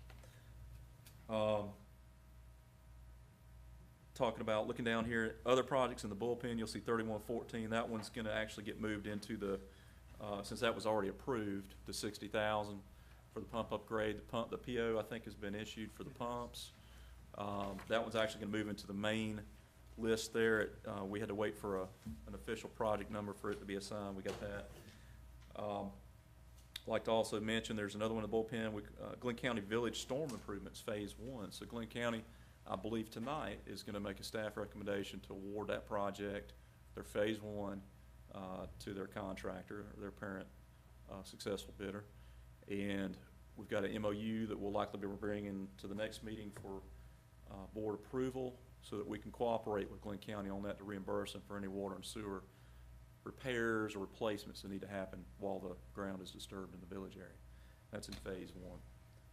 Talking about, looking down here, other projects in the bullpen, you'll see 3114. That one's going to actually get moved into the, since that was already approved, the 60,000 for the pump upgrade. The PO I think has been issued for the pumps. That one's actually going to move into the main list there. We had to wait for an official project number for it to be assigned. We got that. I'd like to also mention there's another one in the bullpen. Glynn County Village Storm Improvements Phase 1. So Glynn County, I believe tonight, is going to make a staff recommendation to award that project, their Phase 1, to their contractor, or their parent successful bidder. And we've got an MOU that we'll likely be bringing to the next meeting for board approval so that we can cooperate with Glynn County on that to reimburse them for any water and sewer repairs or replacements that need to happen while the ground is disturbed in the village area. That's in Phase 1.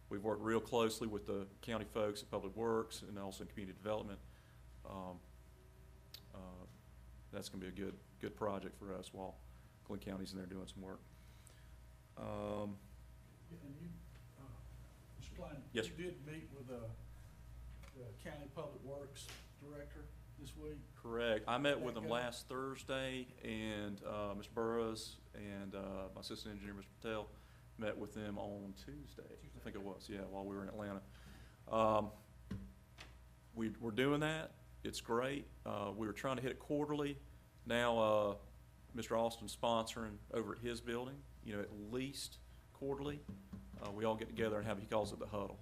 We've worked real closely with the county folks at Public Works and also in Community Development. That's going to be a good project for us while Glynn County's in there doing some work. And you, Mr. Klein, yes, you did meet with the County Public Works Director this week? Correct. I met with them last Thursday, and Mr. Burroughs and my assistant engineer, Mr. Patel, met with them on Tuesday. I think it was, yeah, while we were in Atlanta. We're doing that. It's great. We were trying to hit it quarterly. Now Mr. Austin's sponsoring over at his building, you know, at least quarterly. We all get together and he calls it the huddle.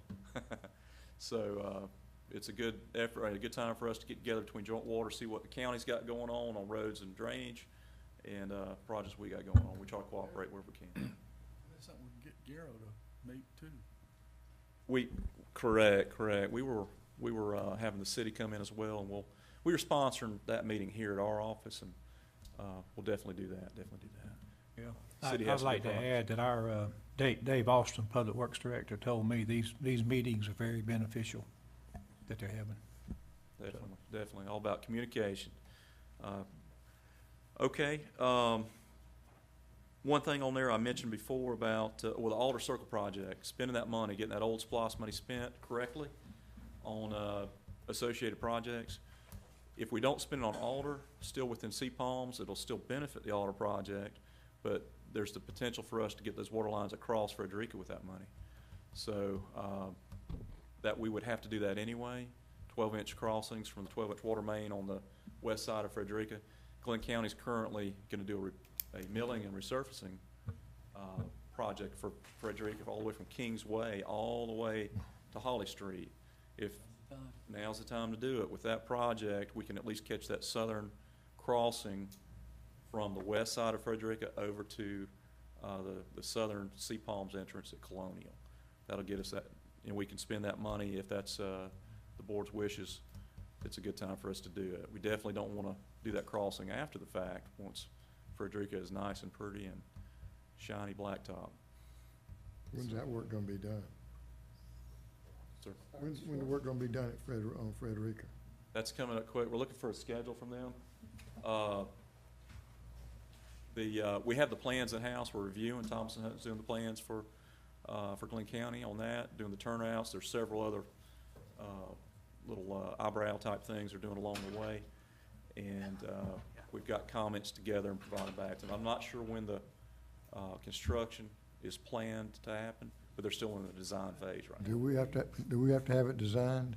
So it's a good effort, a good time for us to get together between Joint Water, see what the county's got going on roads and drainage, and projects we got going on. We try to cooperate wherever we can. That's something we can get Garrow to meet too. Correct. We were having the city come in as well, and we were sponsoring that meeting here at our office, and we'll definitely do that. Yeah. City I'd like to add that our Dave Austin, Public Works Director, told me these meetings are very beneficial that they're having. Definitely. All about communication. Okay. One thing on there I mentioned before about, well, the Alder Circle project, spending that money, getting that old SPOS money spent correctly on associated projects. If we don't spend it on Alder, still within CPALMs, it'll still benefit the Alder project, but there's the potential for us to get those water lines across Frederica with that money. So that we would have to do that anyway, 12-inch crossings from the 12-inch water main on the west side of Frederica. Glynn County's currently going to do a milling and resurfacing project for Frederica all the way from Kings Way all the way to Holly Street. If now's the time to do it, with that project, we can at least catch that southern crossing from the west side of Frederica over to the southern Sea Palms entrance at Colonial. That'll get us that, and we can spend that money if that's the board's wishes. It's a good time for us to do it. We definitely don't want to do that crossing after the fact, once Frederica is nice and pretty and shiny blacktop. When's that work gonna be done? Sir? When's the work gonna be done at on Frederica? That's coming up quick. We're looking for a schedule from them. We have the plans in-house. We're reviewing. Thompson Hunt's doing the plans for Glynn County on that, doing the turnouts. There's several other little eyebrow type things they're doing along the way. And we've got comments together and provided back to them. I'm not sure when the construction is planned to happen, but they're still in the design phase right now. Do we have to have it designed?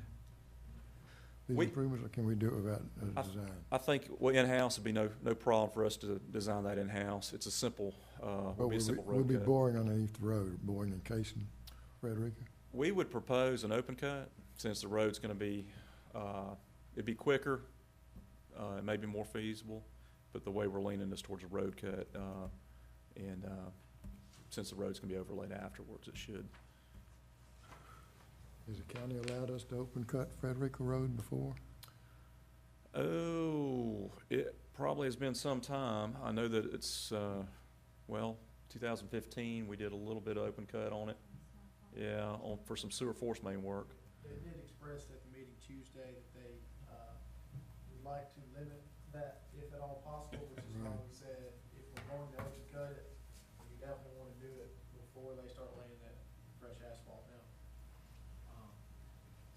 These improvements, or can we do it without a design? I think, well, in-house would be no problem for us to design that in-house. It's a simple, would be a simple road We'll be cut. boring underneath the road, boring and casing Frederica. We would propose an open cut, since the road's gonna be, it'd be quicker, it may be more feasible, but the way we're leaning is towards a road cut, and since the road's gonna be overlaid afterwards, it should. Has the county allowed us to open cut Frederica Road before? Oh, it probably has been some time. I know that it's, well, 2015, we did a little bit of open cut on it. Yeah, for some sewer force main work. They did express at the meeting Tuesday that they would like to limit that if at all possible, which is why we said if we're going to open cut it, you definitely want to do it before they start laying that fresh asphalt down.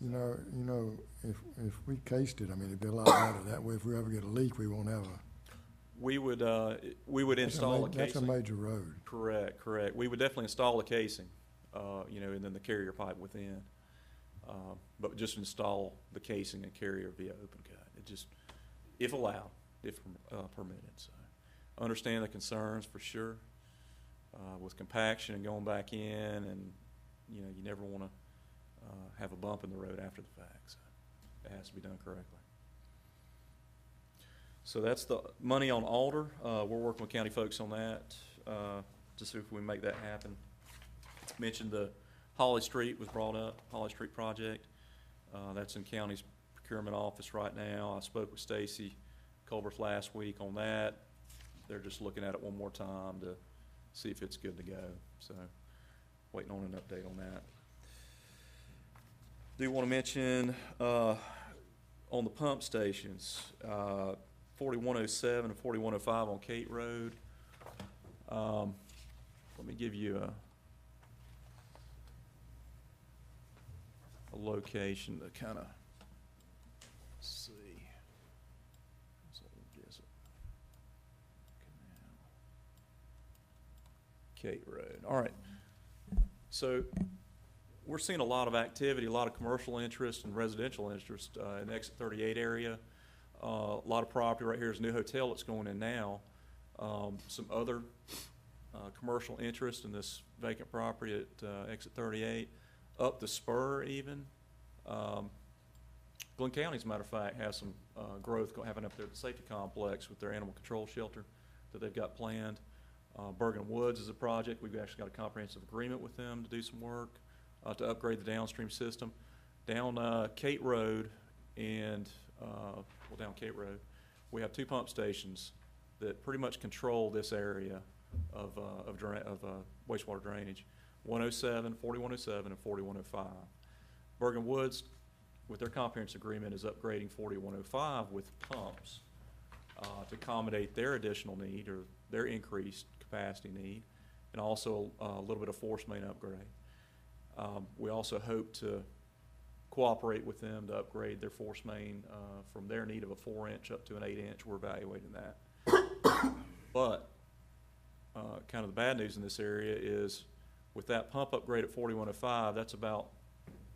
You know, if we cased it, I mean, it'd be a lot better. That way, if we ever get a leak, we won't have a. We would install a casing. That's a major road. Correct. We would definitely install a casing, and then the carrier pipe within. But just install the casing and carrier via open cut. It just, if allowed, if permitted. So, I understand the concerns for sure with compaction and going back in, and you never want to have a bump in the road after the fact. So, it has to be done correctly. So that's the money on Alder. We're working with county folks on that to see if we make that happen. Mentioned the Holly Street was brought up, Holly Street project. That's in county's procurement office right now. I spoke with Stacy Culberth last week on that. They're just looking at it one more time to see if it's good to go. So waiting on an update on that. Do want to mention on the pump stations, 4107 and 4105 on Kate Road. Let me give you a location to kind of see. Kate Road. All right. So we're seeing a lot of activity, a lot of commercial interest and residential interest in the Exit 38 area. A lot of property right here is a new hotel that's going in now. Some other commercial interest in this vacant property at Exit 38. Up the spur even. Glynn County, as a matter of fact, has some growth happening up there at the safety complex with their animal control shelter that they've got planned. Bergen Woods is a project. We've actually got a comprehensive agreement with them to do some work to upgrade the downstream system. Down Kate Road and, down Kate Road, we have two pump stations that pretty much control this area of wastewater drainage. 4107 and 4105. Bergen Woods, with their comprehensive agreement, is upgrading 4105 with pumps to accommodate their additional need or their increased capacity need, and also a little bit of force main upgrade. We also hope to cooperate with them to upgrade their force main from their need of a 4-inch up to an 8-inch. We're evaluating that. But kind of the bad news in this area is with that pump upgrade at 4105,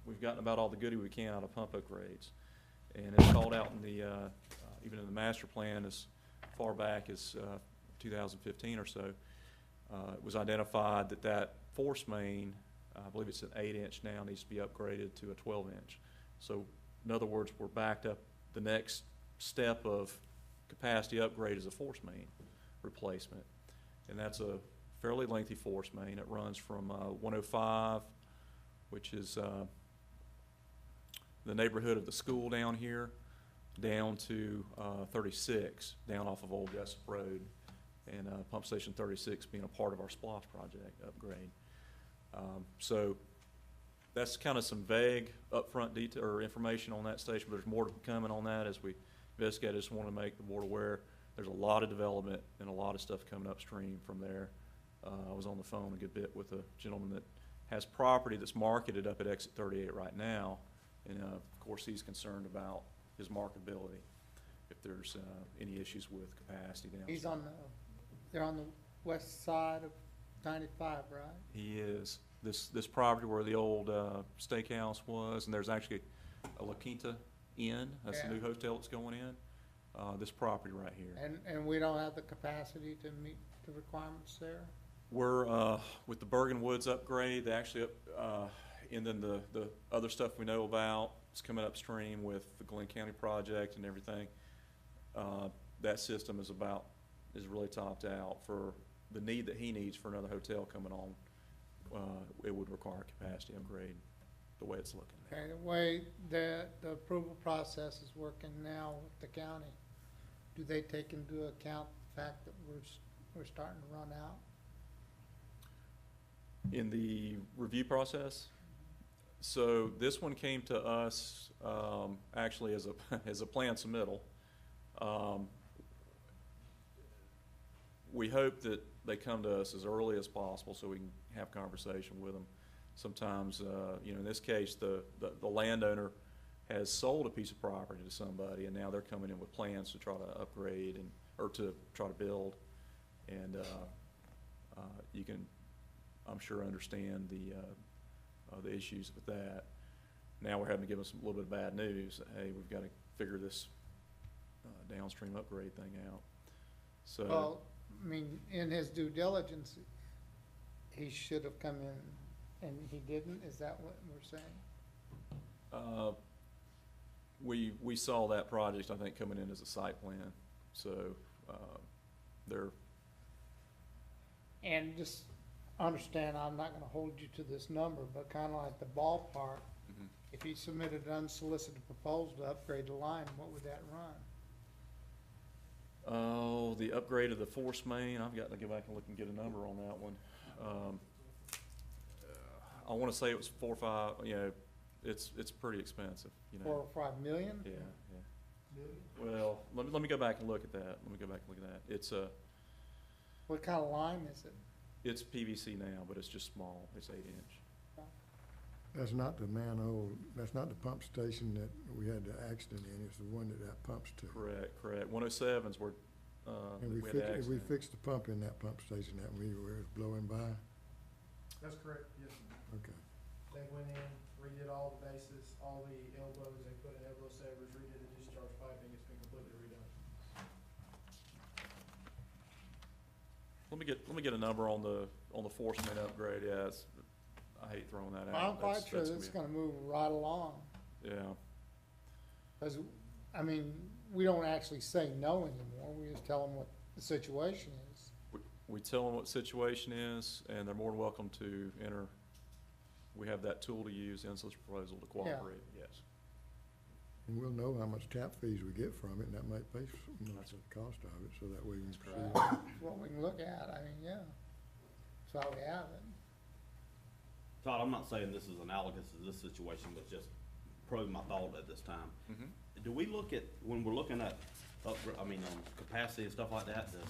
we've gotten about all the goodie we can out of pump upgrades. And it's called out in the, even in the master plan as far back as 2015 or so, it was identified that force main, I believe it's an 8-inch now, needs to be upgraded to a 12-inch. So in other words, we're backed up. The next step of capacity upgrade is a force main replacement. And that's a fairly lengthy force main. It runs from 105, which is the neighborhood of the school down here, down to 36, down off of Old Jessup Road, and pump station 36 being a part of our SPLOST project upgrade. So that's kind of some vague upfront detail or information on that station, but there's more coming on that as we investigate. I just want to make the board aware there's a lot of development and a lot of stuff coming upstream from there. I was on the phone a good bit with a gentleman that has property that's marketed up at exit 38 right now, and of course he's concerned about his marketability if there's any issues with capacity down. He's on they're on the west side of 95, right? He is. This property where the old steakhouse was, and there's actually a La Quinta Inn, that's the new hotel that's going in, this property right here. And we don't have the capacity to meet the requirements there? We're, with the Bergen Woods upgrade, they actually, and then the other stuff we know about is coming upstream with the Glynn County project and everything. That system is really topped out for the need that he needs for another hotel coming on. It would require a capacity upgrade the way it's looking now. Okay, the way the approval process is working now with the county, do they take into account the fact that we're starting to run out? In the review process? So this one came to us actually as a plan submittal. We hope that they come to us as early as possible so we can have conversation with them. Sometimes, in this case, the landowner has sold a piece of property to somebody, and now they're coming in with plans to try to upgrade or to try to build. And you can, I'm sure, understand the issues with that. Now we're having to give them a little bit of bad news. Hey, we've got to figure this downstream upgrade thing out. So. Well, I mean, in his due diligence, he should have come in, and he didn't. Is that what we're saying? We saw that project, I think, coming in as a site plan. So they're. And just understand, I'm not going to hold you to this number, but kind of like the ballpark. Mm-hmm. If he submitted an unsolicited proposal to upgrade the line, what would that run? Oh, the upgrade of the force main, I've got to go back and look and get a number on that one. I want to say it was 4 or 5, it's pretty expensive, 4 or 5 million? Yeah. Well, let me go back and look at that. It's What kind of line is it? It's PVC now, but it's just small. It's 8-inch. That's not the that's not the pump station that we had the accident in, it's the one that pumps to. Correct. 107's where, And we had the accident. we fixed the pump in that pump station that where it was blowing by? That's correct, yes, sir. Okay. They went in, redid all the bases, all the elbows, they put in elbow severs, redid the discharge piping, it's been completely redone. Let me get a number on the force main upgrade. Yeah, I hate throwing that out. I'm quite sure it's going to move right along. Yeah. Because, I mean, we don't actually say no anymore. We just tell them what the situation is. We tell them what the situation is, and they're more than welcome to enter. We have that tool to use, the unsolicited proposal, to cooperate, yes. And we'll know how much tap fees we get from it, and that might pay much of the cost of it, so that we can see. That's what we can look at. I mean, yeah. That's why we have it. Todd, I'm not saying this is analogous to this situation, but just probing my thought at this time. Mm-hmm. Do we look at, when we're looking at, capacity and stuff like that, does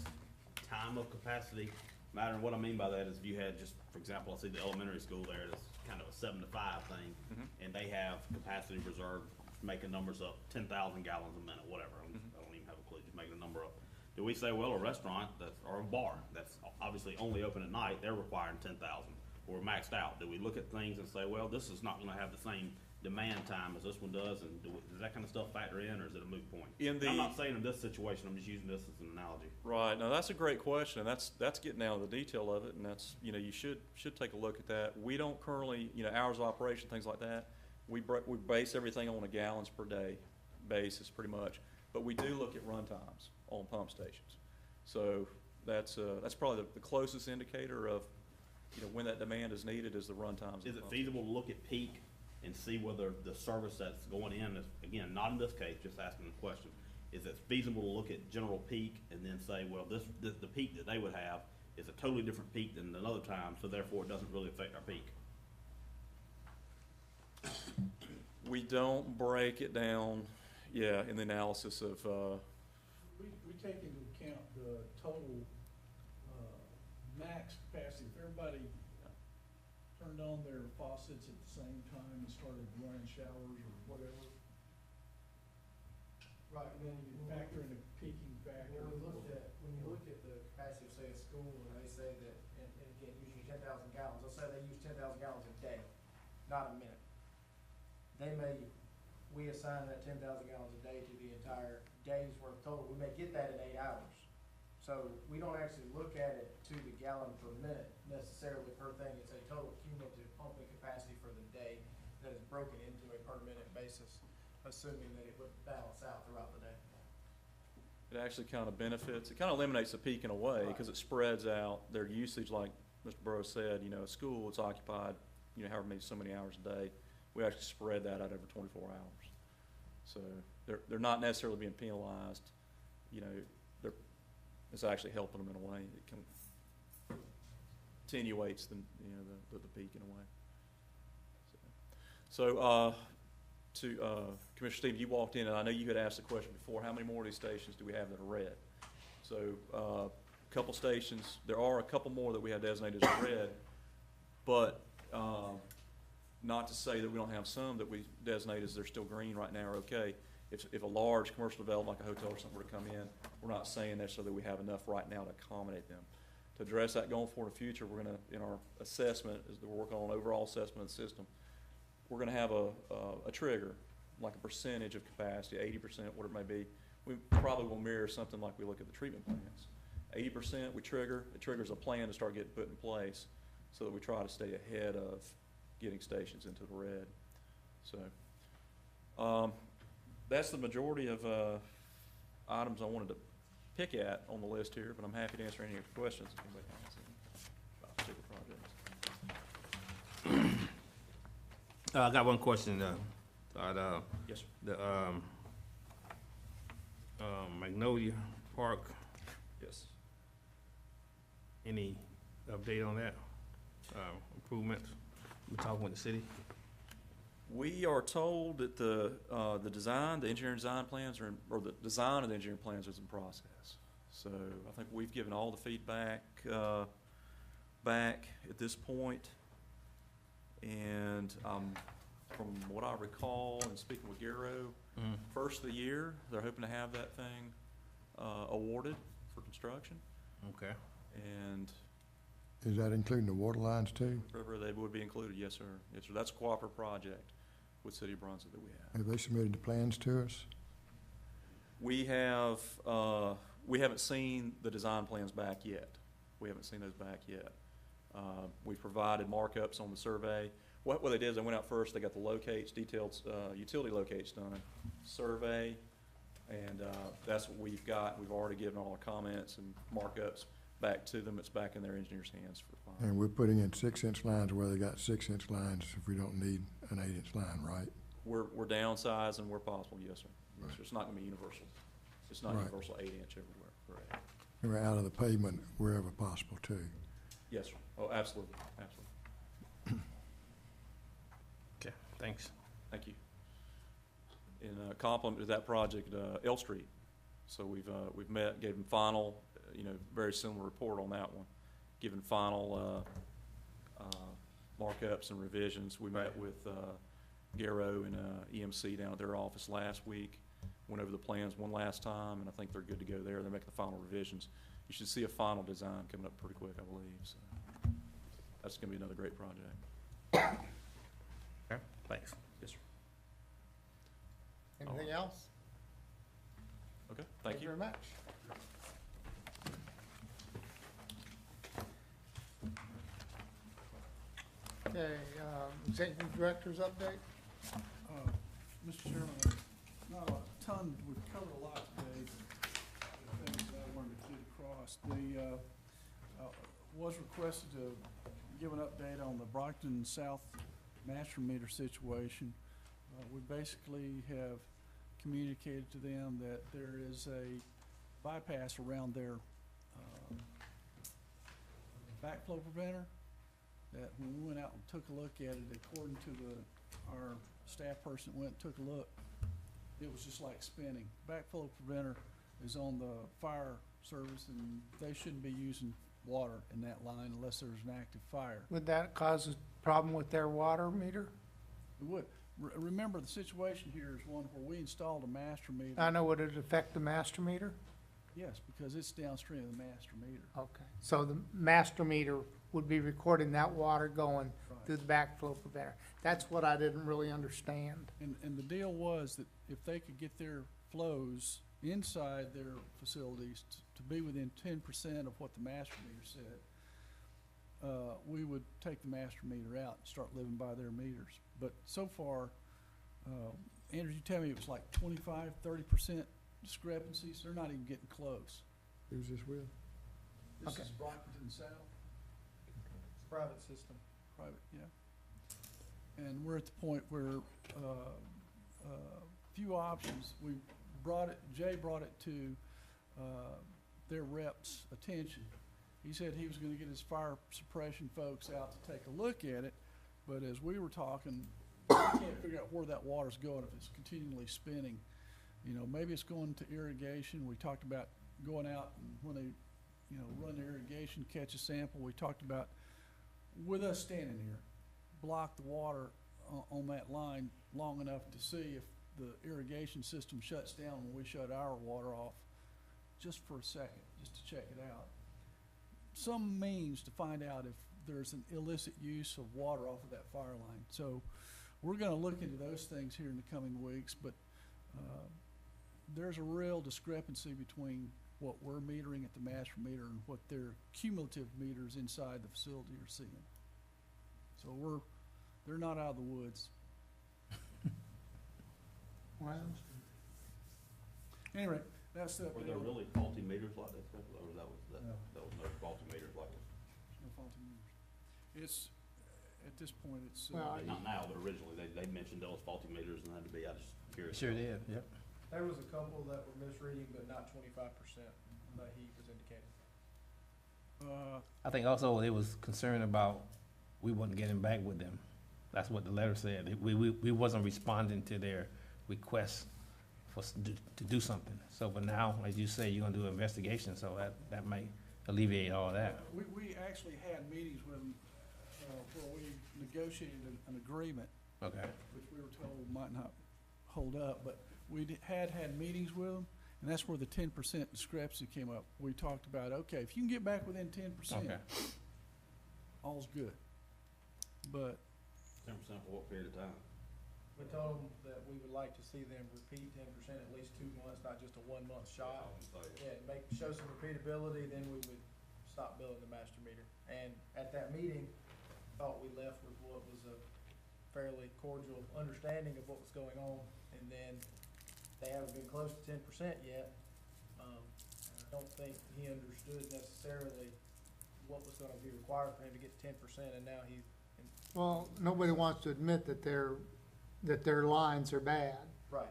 time of capacity Matter, what I mean by that is if you had just, for example, I see the elementary school there, that's kind of a 7 to 5 thing, and they have capacity reserve, making numbers up, 10,000 gallons a minute, whatever, I don't even have a clue, just making a number up. Do we say, well, a restaurant that's, or a bar that's obviously only open at night, they're requiring 10,000, or maxed out? Do we look at things and say, well, this is not gonna have the same demand time as this one does, and does that kind of stuff factor in, or is it a moot point? I'm not saying in this situation, I'm just using this as an analogy. Right, now that's a great question, and that's getting down to the detail of it, and that's, you should take a look at that. We don't currently, hours of operation, things like that, we base everything on a gallons per day basis, pretty much, but we do look at run times on pump stations. So that's probably the closest indicator of, when that demand is needed is the run times. Is it feasible to look at peak and see whether the service that's going in is, again, not in this case, just asking the question, is it feasible to look at general peak and then say, well, the peak that they would have is a totally different peak than another time, so therefore it doesn't really affect our peak? We don't break it down, in the analysis of, We take into account the total, max capacity. If everybody turned on their faucets at the same time and started running showers or whatever. Right, and then you Factor in a peaking factor. When you look at the capacity of, say, a school, and they say that, and again, using 10,000 gallons, let's say they use 10,000 gallons a day, not a minute. We assign that 10,000 gallons a day to the entire day's worth total. We may get that in 8 hours. So we don't actually look at it to the gallon per minute necessarily per thing. It's a total cumulative pumping capacity for the day that is broken into a per minute basis, assuming that it would balance out throughout the day. it actually kind of benefits, it kind of eliminates the peak in a way, because it spreads out their usage, like Mr. Burrows said, a school, it's occupied, however so many hours a day. We actually spread that out over 24 hours. So they're not necessarily being penalized, it's actually helping them in a way. It can attenuates the peak in a way. So Commissioner Stevens, you walked in, and I know you had asked the question before, how many more of these stations do we have that are red? So a couple stations, there are a couple more that we have designated as red, but not to say that we don't have some that we designate as they're still green right now or okay. If a large commercial development like a hotel or something were to come in, we're not saying that so that we have enough right now to accommodate them. To address that going forward in the future, we're going to, in our assessment, as we're working on overall assessment of the system, we're going to have a trigger, like a percentage of capacity, 80%, whatever it may be. We probably will mirror something like we look at the treatment plants. 80% we trigger, it triggers a plan to start getting put in place so that we try to stay ahead of getting stations into the red. So that's the majority of items I wanted to pick at on the list here, but I'm happy to answer any questions if anybody has any about particular projects. I got one question, Yes, sir. the, Magnolia Park, Yes. any update on that? Improvements, we talking with the city? We are told that the design, the engineering design plans are, or the design of the engineering plans is in process. So I think we've given all the feedback, back at this point. And, from what I recall, and speaking with Garrow, first of the year, they're hoping to have that thing, awarded for construction. Okay. And Is that including the water lines too? wherever they would be included, yes, sir. Yes, sir. That's a cooperative project with City of Brunswick that we have. Have they submitted the plans to us? We haven't seen the design plans back yet. We haven't seen those back yet. We provided markups on the survey. What they did is they went out first, they got the locates, detailed, utility locates done, survey, and, that's what we've got. We've already given all our comments and markups back to them. It's back in their engineers' hands for final. And we're putting in 6-inch lines where they got 6-inch lines if we don't need an 8-inch line, right? We're downsizing where possible, yes, sir. Yes, sir. It's not gonna be universal. It's not Right. universal 8-inch everywhere, correct? And we're out of the pavement wherever possible too. Yes, sir. Oh, absolutely, absolutely. Okay, thanks. Thank you. In compliment to that project, L Street. So we've met, gave them final, very similar report on that one. giving final markups and revisions. We met with Garrow and EMC down at their office last week, went over the plans one last time, and I think they're good to go there. They're making the final revisions. You should see a final design coming up pretty quick, I believe. So that's going to be another great project. Okay, thanks. Yes, sir. Anything else? Okay, thank you. Very much. Okay, executive director's update? Mr. Chairman, not a ton, we've covered a lot today, the things that I wanted to get across. Was requested to give an update on the Brockton South master meter situation. We basically have communicated to them that there is a bypass around their backflow preventer, that when we went out and took a look at it, according to our staff person that went and took a look, it was just like spinning. Backflow preventer is on the fire service, and they shouldn't be using water in that line unless there's an active fire. Would that cause a problem with their water meter? It would. Remember, the situation here is one where we installed a master meter. I know, would it affect the master meter? Yes, because it's downstream of the master meter. Okay, so the master meter would be recording that water going through the backflow preventer. That's what I didn't really understand. And the deal was that if they could get their flows inside their facilities to be within 10% of what the master meter said, we would take the master meter out and start living by their meters. But so far, Andrew, you tell me it was like 25, 30% discrepancies. They're not even getting close. Who's this with? This Okay. is Brockton South. It's a private system. Private, yeah. And we're at the point where, few options. Jay brought it to, their rep's attention. He said he was gonna get his fire suppression folks out to take a look at it, but as we were talking, we can't figure out where that water's going if it's continually spinning. You know, maybe it's going to irrigation. We talked about going out and when they, you know, run their irrigation, catch a sample. We talked about, with us standing here, block the water on that line long enough to see if the irrigation system shuts down when we shut our water off, just for a second, just to check it out. Some means to find out if there's an illicit use of water off of that fire line. So we're gonna look into those things here in the coming weeks, but there's a real discrepancy between what we're metering at the master meter and what their cumulative meters inside the facility are seeing. So they're not out of the woods. Well, Anyway, that's the. Were there really faulty meters like that, or that was no faulty meters like this? No faulty meters. It's, at this point, it's. Well, Not now, but originally, they mentioned those faulty meters and had to be, I just curious. Sure did, yep. There was a couple that were misreading, but not 25% that he was indicating. I think also they was concerned about we wasn't getting back with them. That's what the letter said. We wasn't responding to their request to do something. So, but now, as you say, you're gonna do an investigation, so that might alleviate all that. We actually had meetings with them, where we negotiated an agreement. Okay. Which we were told might not hold up, but we had meetings with them, and that's where the 10% discrepancy came up. We talked about, okay, if you can get back within 10%, Okay. all's good. But 10% for what period of time? We told them that we would like to see them repeat 10% at least 2 months, not just a 1 month shot. Yeah, show some repeatability, then we would stop billing the master meter. And at that meeting, thought we left with what was a fairly cordial understanding of what was going on. And then they haven't been close to 10% yet. And I don't think he understood necessarily what was gonna be required for him to get 10%, and now he's. well, nobody wants to admit that their lines are bad. Right.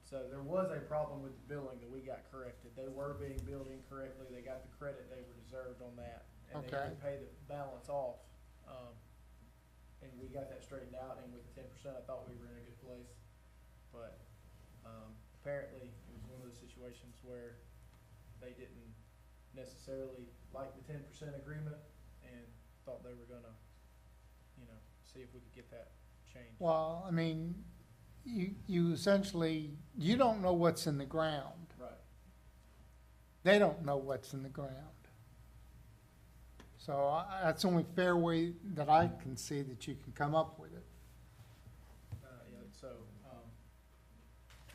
So there was a problem with the billing that we got corrected. They were being billed incorrectly. They got the credit they were deserved on that. And they Okay. did pay the balance off. And we got that straightened out, and with the 10%, I thought we were in a good place. But, apparently, it was one of those situations where they didn't necessarily like the 10% agreement, thought they were gonna, you know, see if we could get that changed. Well, I mean, you essentially, you don't know what's in the ground. Right. They don't know what's in the ground. So that's the only fair way that I can see that you can come up with it. Yeah, so,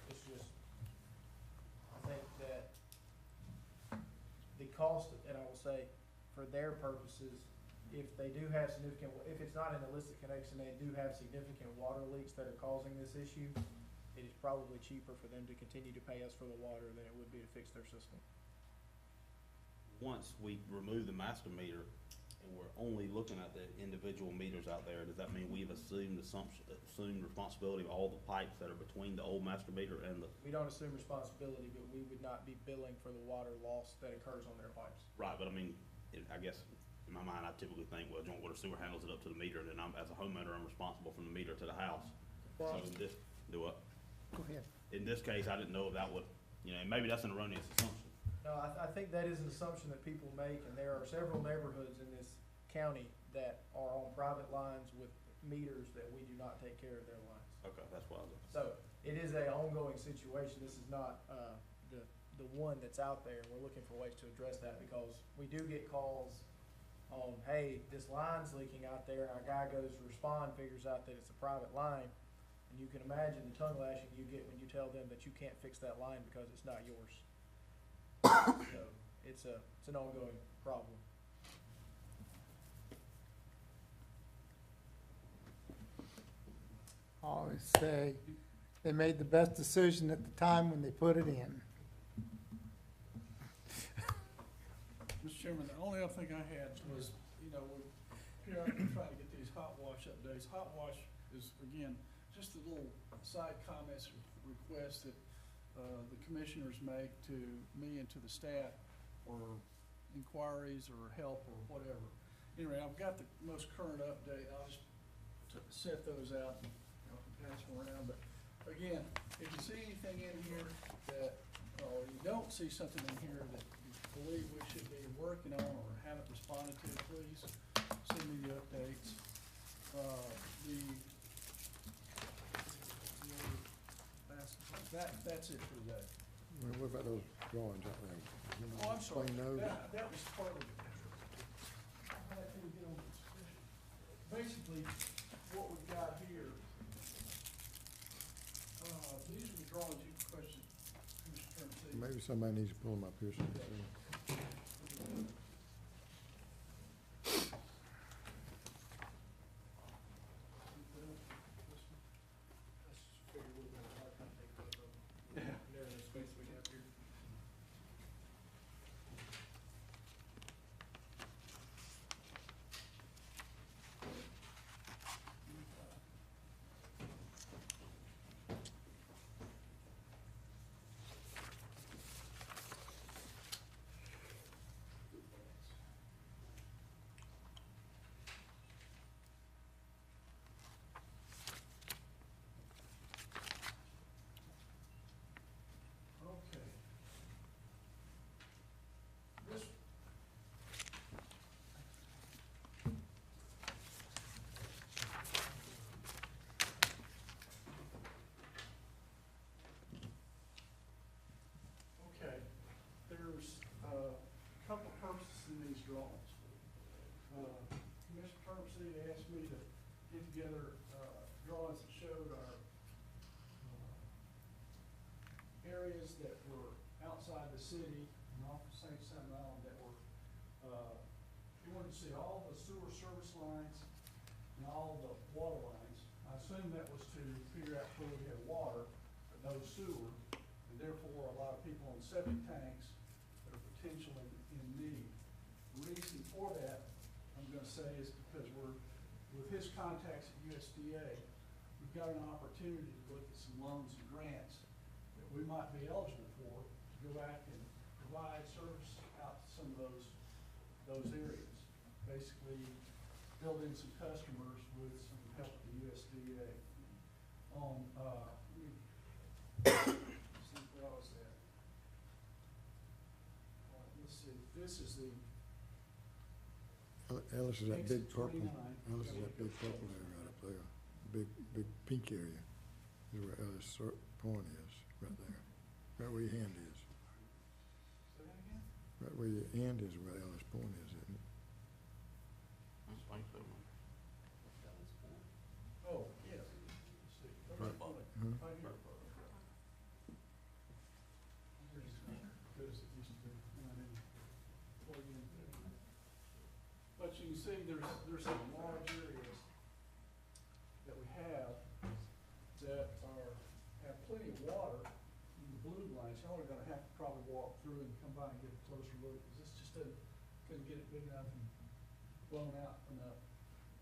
it's just, I think that the cost, and I will say, for their purposes, if they do have significant, if it's not an illicit connection, they do have significant water leaks that are causing this issue, it is probably cheaper for them to continue to pay us for the water than it would be to fix their system. Once we remove the master meter and we're only looking at the individual meters out there, does that mean we've assumed responsibility of all the pipes that are between the old master meter and the? We don't assume responsibility, but we would not be billing for the water loss that occurs on their pipes. Right, but I mean, I guess in my mind, I typically think, well, joint water sewer handles it up to the meter, and then I'm, as a homeowner, I'm responsible from the meter to the house. So in this, do what? Go ahead. In this case, I didn't know if that would, you know, maybe that's an erroneous assumption. No, I think that is an assumption that people make, and there are several neighborhoods in this county that are on private lines with meters that we do not take care of their lines. Okay, that's what I was. So it is a ongoing situation. This is not, the one that's out there. We're looking for ways to address that because we do get calls on, hey, this line's leaking out there, and our guy goes to respond, figures out that it's a private line. And you can imagine the tongue lashing you get when you tell them that you can't fix that line because it's not yours. So it's an ongoing problem. I always say they made the best decision at the time when they put it in. Mr. Chairman, the only other thing I had was, you know, here I'm trying to get these hot wash updates. Hot wash is, again, just a little side comments, request that the commissioners make to me and to the staff for inquiries or help or whatever. Anyway, I've got the most current update. I'll just set those out and y'all can pass them around. But again, if you see anything in here that, or you don't see something in here that you believe we should be working on or haven't responded to, please send me the updates. That's it for today. Well, what about those drawings out there? You know, Oh, I'm sorry, explain those? that was part of it. Basically, what we've got here, these are the drawings you questioned, Mr. Turnbull. Maybe somebody needs to pull them up here so you can see them. Couple purposes in these drawings. Mr. Turnbull asked me to get together drawings that showed our areas that were outside the city and off of St. Simon Island that were, he wanted to see all the sewer service lines and all the water lines. I assume that was to figure out where we had water, but no sewer, and therefore a lot of people on septic tanks that are potentially in need. The reason for that, I'm gonna say, is because with his contacts at USDA, we've got an opportunity to look at some loans and grants that we might be eligible for to go back and provide service out to some of those areas. Basically, build in some customers with some help from USDA. On, see, where was that? Let's see, this is the Ellis is that big Exit purple, 29. Ellis is that big purple area right up there. Big pink area is where Ellis Point is, right there. Right where your hand is. Say that again? Right where your end is where Ellis Point is, isn't it? Oh, yes. Right. Huh? Right here. Good as it used to be, and I didn't plug in. But you can see there's some large areas that we have that have plenty of water in the blue lines. Y'all are gonna have to probably walk through and come by and get a closer look, because this just couldn't get it big enough and blown out enough.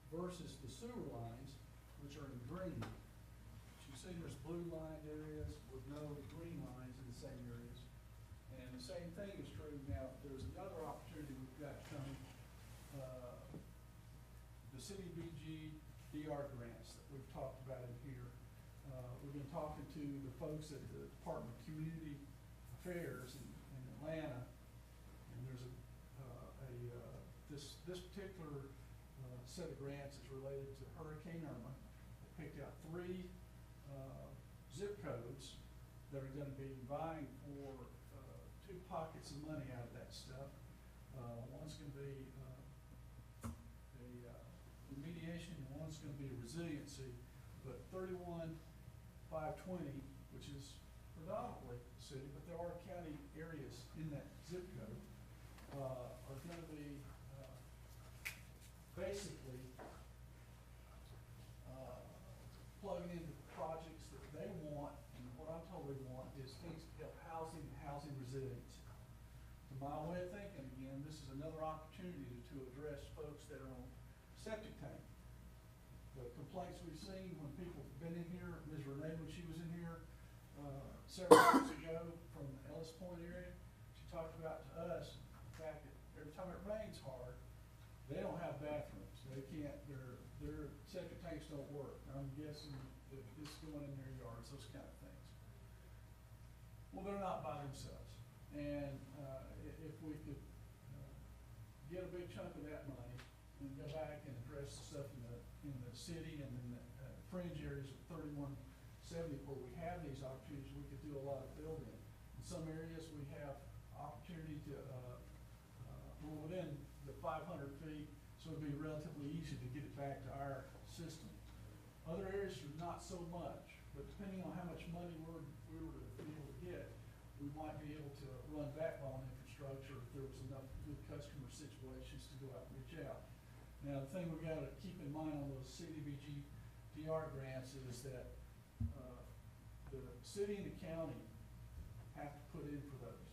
Versus the sewer lines, which are in green. You see there's blue lined areas with no green lines in the same areas. And the same thing is true now. There's another opportunity we've got coming. The city BGDR grants that we've talked about in here. We've been talking to the folks at the Department of Community Affairs in Atlanta. And there's this particular set of grants is related to Hurricane Irma. They picked out 3 zip codes that are gonna be vying for 2 pockets of money out of that stuff. One's gonna be a remediation, and one's gonna be a resiliency. But 31,520, which is predominantly the city, but there are county areas in that zip code, are gonna be basically plugging into projects that they want, and what I'm told they want is things to help housing and housing resilience. To my way of thinking, again, this is another opportunity to address folks that are on septic tank. The complaints we've seen when people have been in here, Ms. Renee, when she was in here several years ago from the Ellis Point area, she talked about to us the fact that every time it rains hard, they don't have bathrooms. They can't, their septic tanks don't work. I'm guessing that it's going in their yards, those kind of things. Well, they're not by themselves. And if we could get a big chunk of that money and go back and address the stuff in the city and in the fringe areas of 3170 where we have these opportunities, we could do a lot of building. In some areas, we have opportunity to, we're within the 500 feet, so it'd be relatively easy to get it back to our system. Other areas are not so much, but depending on how much money we were to be able to get, we might be able to run backbone infrastructure if there was enough good customer situations to go out and reach out. Now, the thing we've got to keep in mind on those CDBG-DR grants is that the city and the county have to put in for those.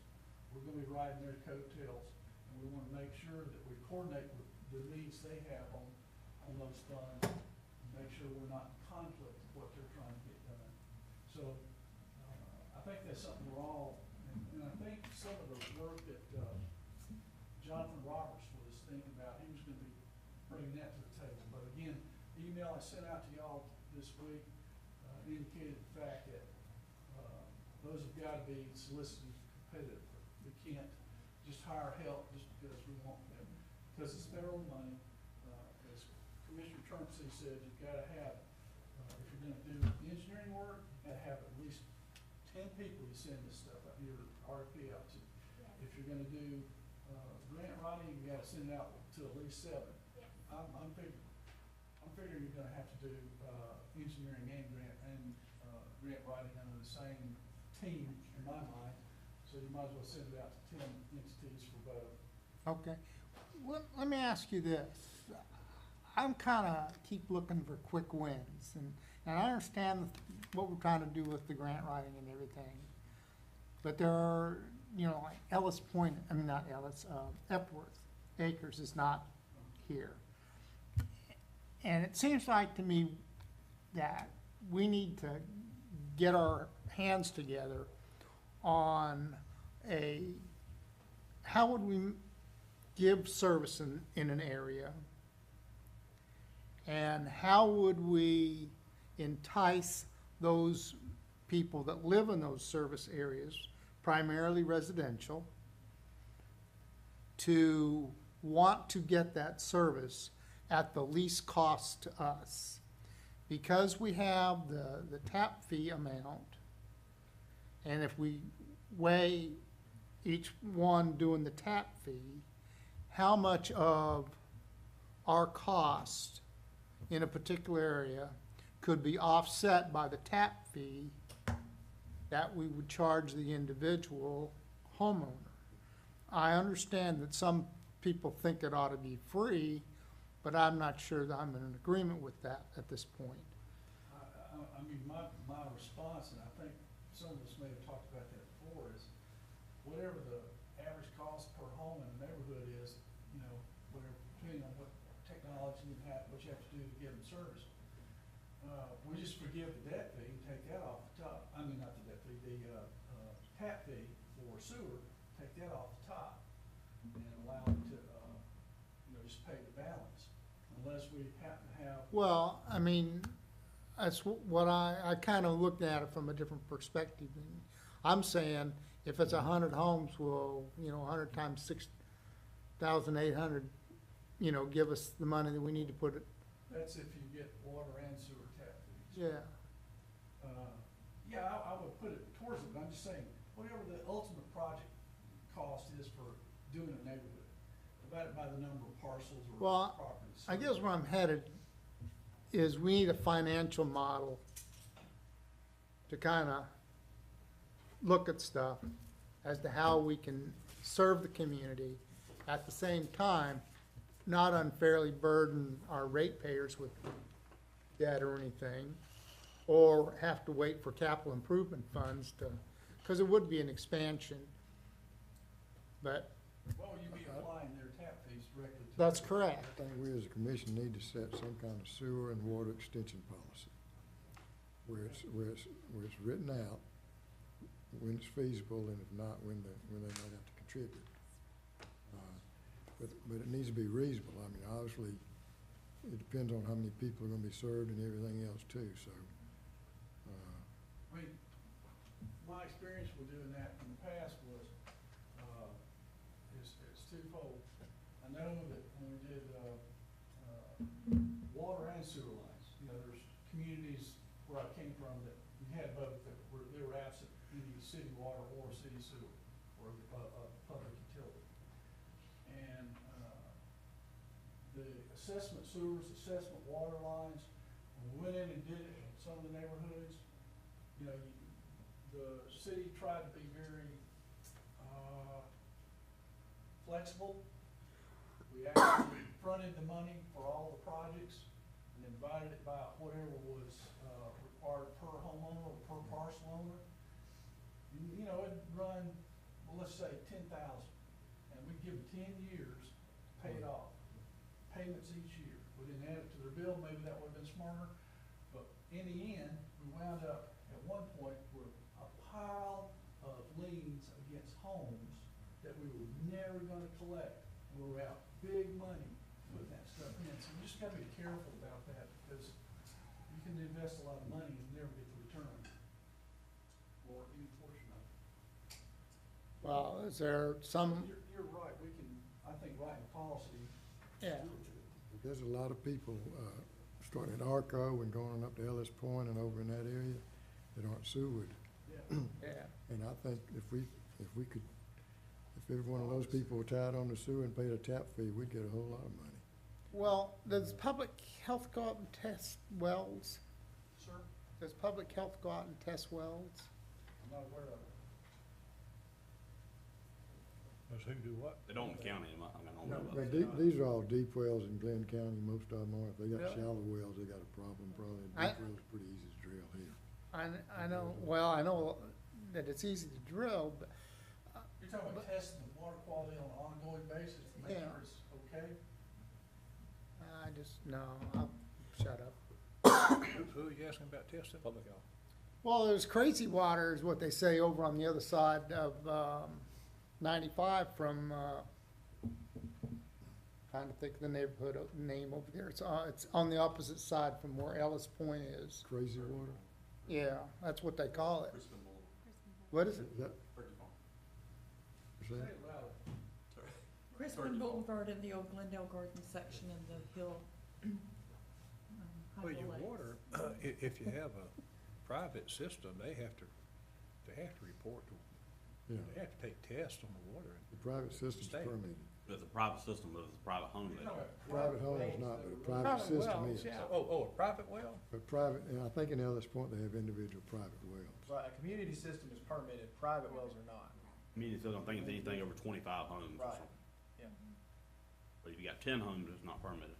We're going to be riding their coattails, and we want to make sure that we coordinate with the needs they have on those funds, and make sure we're not in conflict with what they're trying to get done. So I think that's something we're all, and I think some of the work that Jonathan Roberts was thinking about, he was going to be bringing that to the table. But again, the email I sent out to y'all this week indicated the fact that those have got to be solicited competitively. We can't just hire help just because we want them, because it's federal money. As Commissioner Trumpsey said, you've got to have, if you're going to do engineering work, you've got to have at least 10 people you send this stuff out, your RFP out to. If you're going to do grant writing, you got to send it out to at least 7. I'm figuring you're going to have to do engineering and grant writing under the same team, in my mind. So you might as well send it out to 10 entities for both. Okay. Let me ask you this. I'm kind of keep looking for quick wins, and I understand what we're trying to do with the grant writing and everything. But there are, like Ellis Point, I mean, not Ellis, Epworth Acres is not here. And it seems like to me that we need to get our hands together on how would we give service in an area, and how would we entice those people that live in those service areas, primarily residential, to want to get that service at the least cost to us. Because we have the tap fee amount, and if we weigh each one doing the tap fee, how much of our cost in a particular area could be offset by the tap fee that we would charge the individual homeowner. I understand that some people think it ought to be free, but I'm not sure that I'm in agreement with that at this point. I mean, my response, and I think some of us may have talked about that before, is whatever the average cost per home in the neighborhood is, you know, whatever, depending on what technology you have, what you have to do to get them serviced. We just forgive the debt fee and take that off the top. I mean, not the debt fee, the tap fee for sewer, take that off the top and allow it to, you know, just pay the balance, unless we happen to have. Well, I mean, that's what I kind of looked at it from a different perspective. I'm saying if it's 100 homes, well, you know, 100 times 6,800, you know, give us the money that we need to put it. That's if you get water and sewer tap fees. Yeah. Yeah, I would put it towards it, but I'm just saying, whatever the ultimate project cost is for doing a neighborhood, divide it by the number of parcels or Well, properties. I guess where I'm headed is we need a financial model to kind of look at stuff as to how we can serve the community, at the same time, not unfairly burden our ratepayers with debt or anything, or have to wait for capital improvement funds to, because it would be an expansion. But What would you be applying their tap fees directly to? that's correct. I think we as a commission need to set some kind of sewer and water extension policy, where it's written out, when it's feasible, and if not, when they might have to contribute. But it needs to be reasonable. I mean, obviously, it depends on how many people are gonna be served and everything else too, so. I mean, my experience with doing that in the past was, is twofold. I know that when we did, water and sewer lines, you know, there's communities where I came from that you had both, that they were absent, either city water or city sewer, or public utility. And, the assessment sewers, assessment water lines, when we went in and did it in some of the neighborhoods, you know, the city tried to be very, flexible. We actually fronted the money for all the projects and then divided it by whatever was, required per homeowner or per parcel owner. You know, it'd run, well, let's say 10,000, and we'd give them 10 years to pay it off. Payments each year. We didn't add it to their bill, maybe that would've been smarter, but in the end, we wound up at one point with a pile of liens against homes that we were never gonna collect, and we were out big money putting that stuff in. So we just gotta be careful about that, because you can invest a lot of money and never get the return, or any portion of it. Well, is there some, You're right, we can, I think, write a policy. yeah, There's a lot of people, starting at Arco and going up to Ellis Point and over in that area that aren't sewered. Yeah. yeah. And I think if we could, if every one of those people were tied on the sewer and paid a tap fee, we'd get a whole lot of money. Well, does public health go out and test wells? Sir, Does public health go out and test wells? I'm not aware of it. Does who do what? They don't count him, I don't know about But that. these are all deep wells in Glynn County, most of them are. If they got Really? shallow wells, they got a problem probably. I- Deep wells pretty easy to drill here. I know, well, I know that it's easy to drill, but, You're talking about testing the water quality on an ongoing basis to make Yeah. sure it's okay? I just, no, I'll shut up. Who are you asking about testing? Public health. Well, there's crazy water is what they say over on the other side of, 95 from, trying to think of the neighborhood name over there. It's on the opposite side from where Ellis Point is. Crazy water? Yeah, that's what they call it. Crispin Bowl, What is it? Is that, Turkey Farm. is Say that? it louder. Crispin Boulevard and the old Glendale Garden section and the hill. Well, Highway your Lakes. water, if you have a private system, they have to report to, Yeah, they have to take tests on the water. the private system's State. permitted. It's a private system, but it's a private home. Private home is not, but a private system is. Yeah, a private well? But private, and I think in Ellis Point, they have individual private wells. Right, a community system is permitted, private wells are not. Community system, I think it's anything over 25 homes or Right. something. Yeah. But if you got 10 homes, it's not permitted.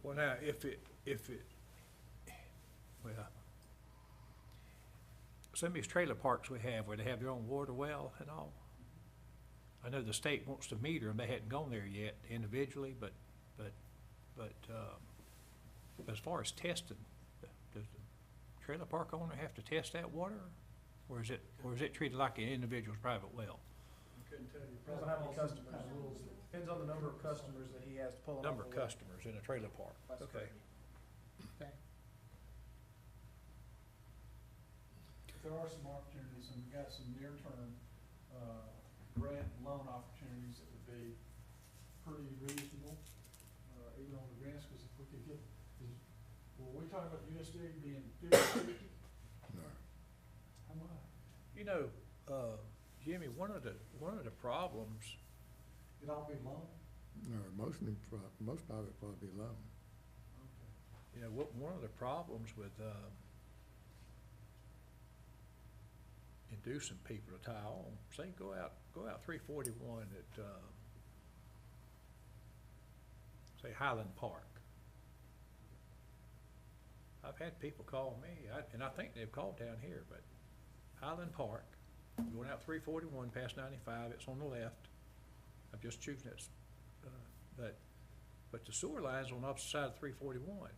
Well, now, well, some of these trailer parks we have where they have their own water well and all, I know the state wants to meter them, they hadn't gone there yet individually, but as far as testing, does the trailer park owner have to test that water? Or is it treated like an individual's private well? Couldn't tell you. Depends on how many customers. Depends on the number of customers that he has to pull in. Number of customers in a trailer park, That's okay. correct. Okay. There are some opportunities, and we've got some near-term, grant and loan opportunities that would be pretty reasonable, even on the grants, because if we could get, were we talking about USDA being 50/50? No. How much? You know, Jimmy, one of the problems, It all be loan? No, most of them, most of it probably be loan. Okay. you know, one of the problems with, inducing people to tie on, say, go out 341 at, say Highland Park. I've had people call me, and I think they've called down here, but Highland Park, going out 341 past 95, it's on the left. I'm just choosing it, but the sewer line's on the opposite side of 341.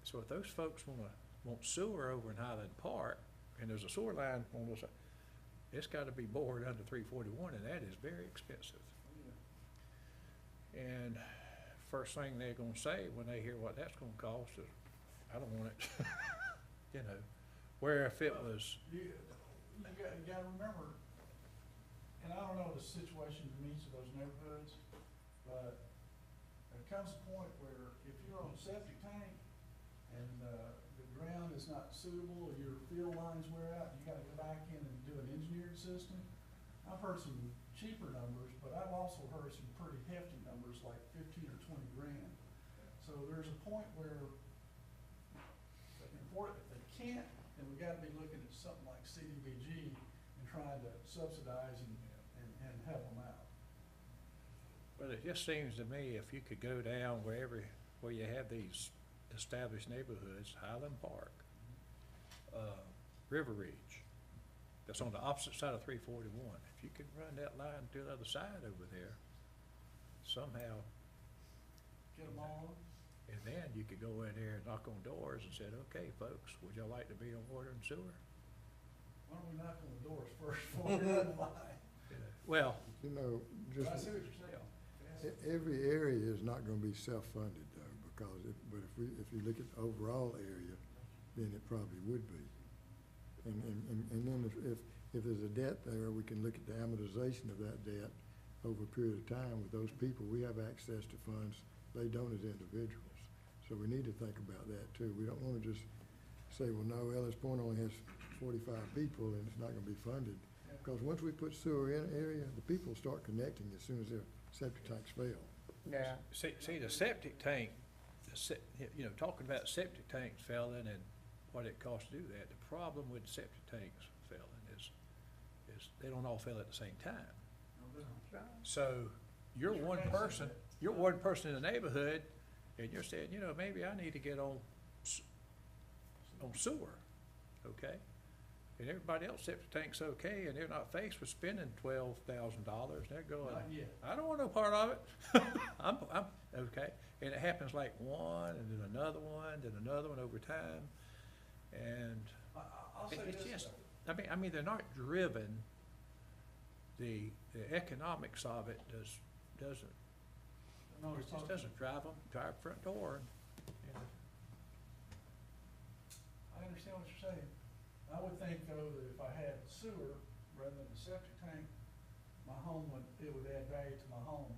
So if those folks want sewer over in Highland Park, and there's a sewer line on the side, it's gotta be bored under 341, and that is very expensive. And first thing they're gonna say when they hear what that's gonna cost is, I don't want it. You know, where if it was, You gotta remember, and I don't know the situation in each of those neighborhoods, but there comes a point where if you're on a septic tank and, the ground is not suitable, or your field lines wear out, you gotta go back in and do an engineered system. I've heard some cheaper numbers, but I've also heard some pretty hefty numbers, like 15 or 20 grand. So there's a point where they can afford it. If they can't, then we gotta be looking at something like CDBG and trying to subsidize and help them out. but it just seems to me if you could go down where you have these established neighborhoods, Highland Park, River Ridge, that's on the opposite side of 341. If you could run that line to the other side over there, somehow, Get them all on. and then you could go in there and knock on doors and said, okay, folks, would y'all like to be on water and sewer? Why don't we knock on the doors first before we run the line? Well, You know, But I just, see what you're saying. every area is not gonna be self-funded though, because but if you look at the overall area, then it probably would be. And then if there's a debt there, we can look at the amortization of that debt over a period of time. With those people, we have access to funds, they don't as individuals. So we need to think about that too. We don't wanna just say, well, no, Ellis Point only has 45 people and it's not gonna be funded. Because once we put sewer in an area, the people start connecting as soon as their septic tanks fail. Yeah. see, the septic tank, you know, talking about septic tanks failing and what it costs to do that, the problem with septic tanks failing is they don't all fail at the same time. So you're one person in the neighborhood, and you're saying, you know, maybe I need to get on sewer, okay? And everybody else septic tank's okay, and they're not faced with spending $12,000, they're going, Not yet. I don't want no part of it. I'm okay, and it happens like one, and then another one over time, and I'll say it's this, just, though. I mean, they're not driven, the economics of it doesn't, No, it it's just not- doesn't drive them to our front door, you know. I understand what you're saying. I would think though that if I had sewer rather than a septic tank, my home it would add value to my home,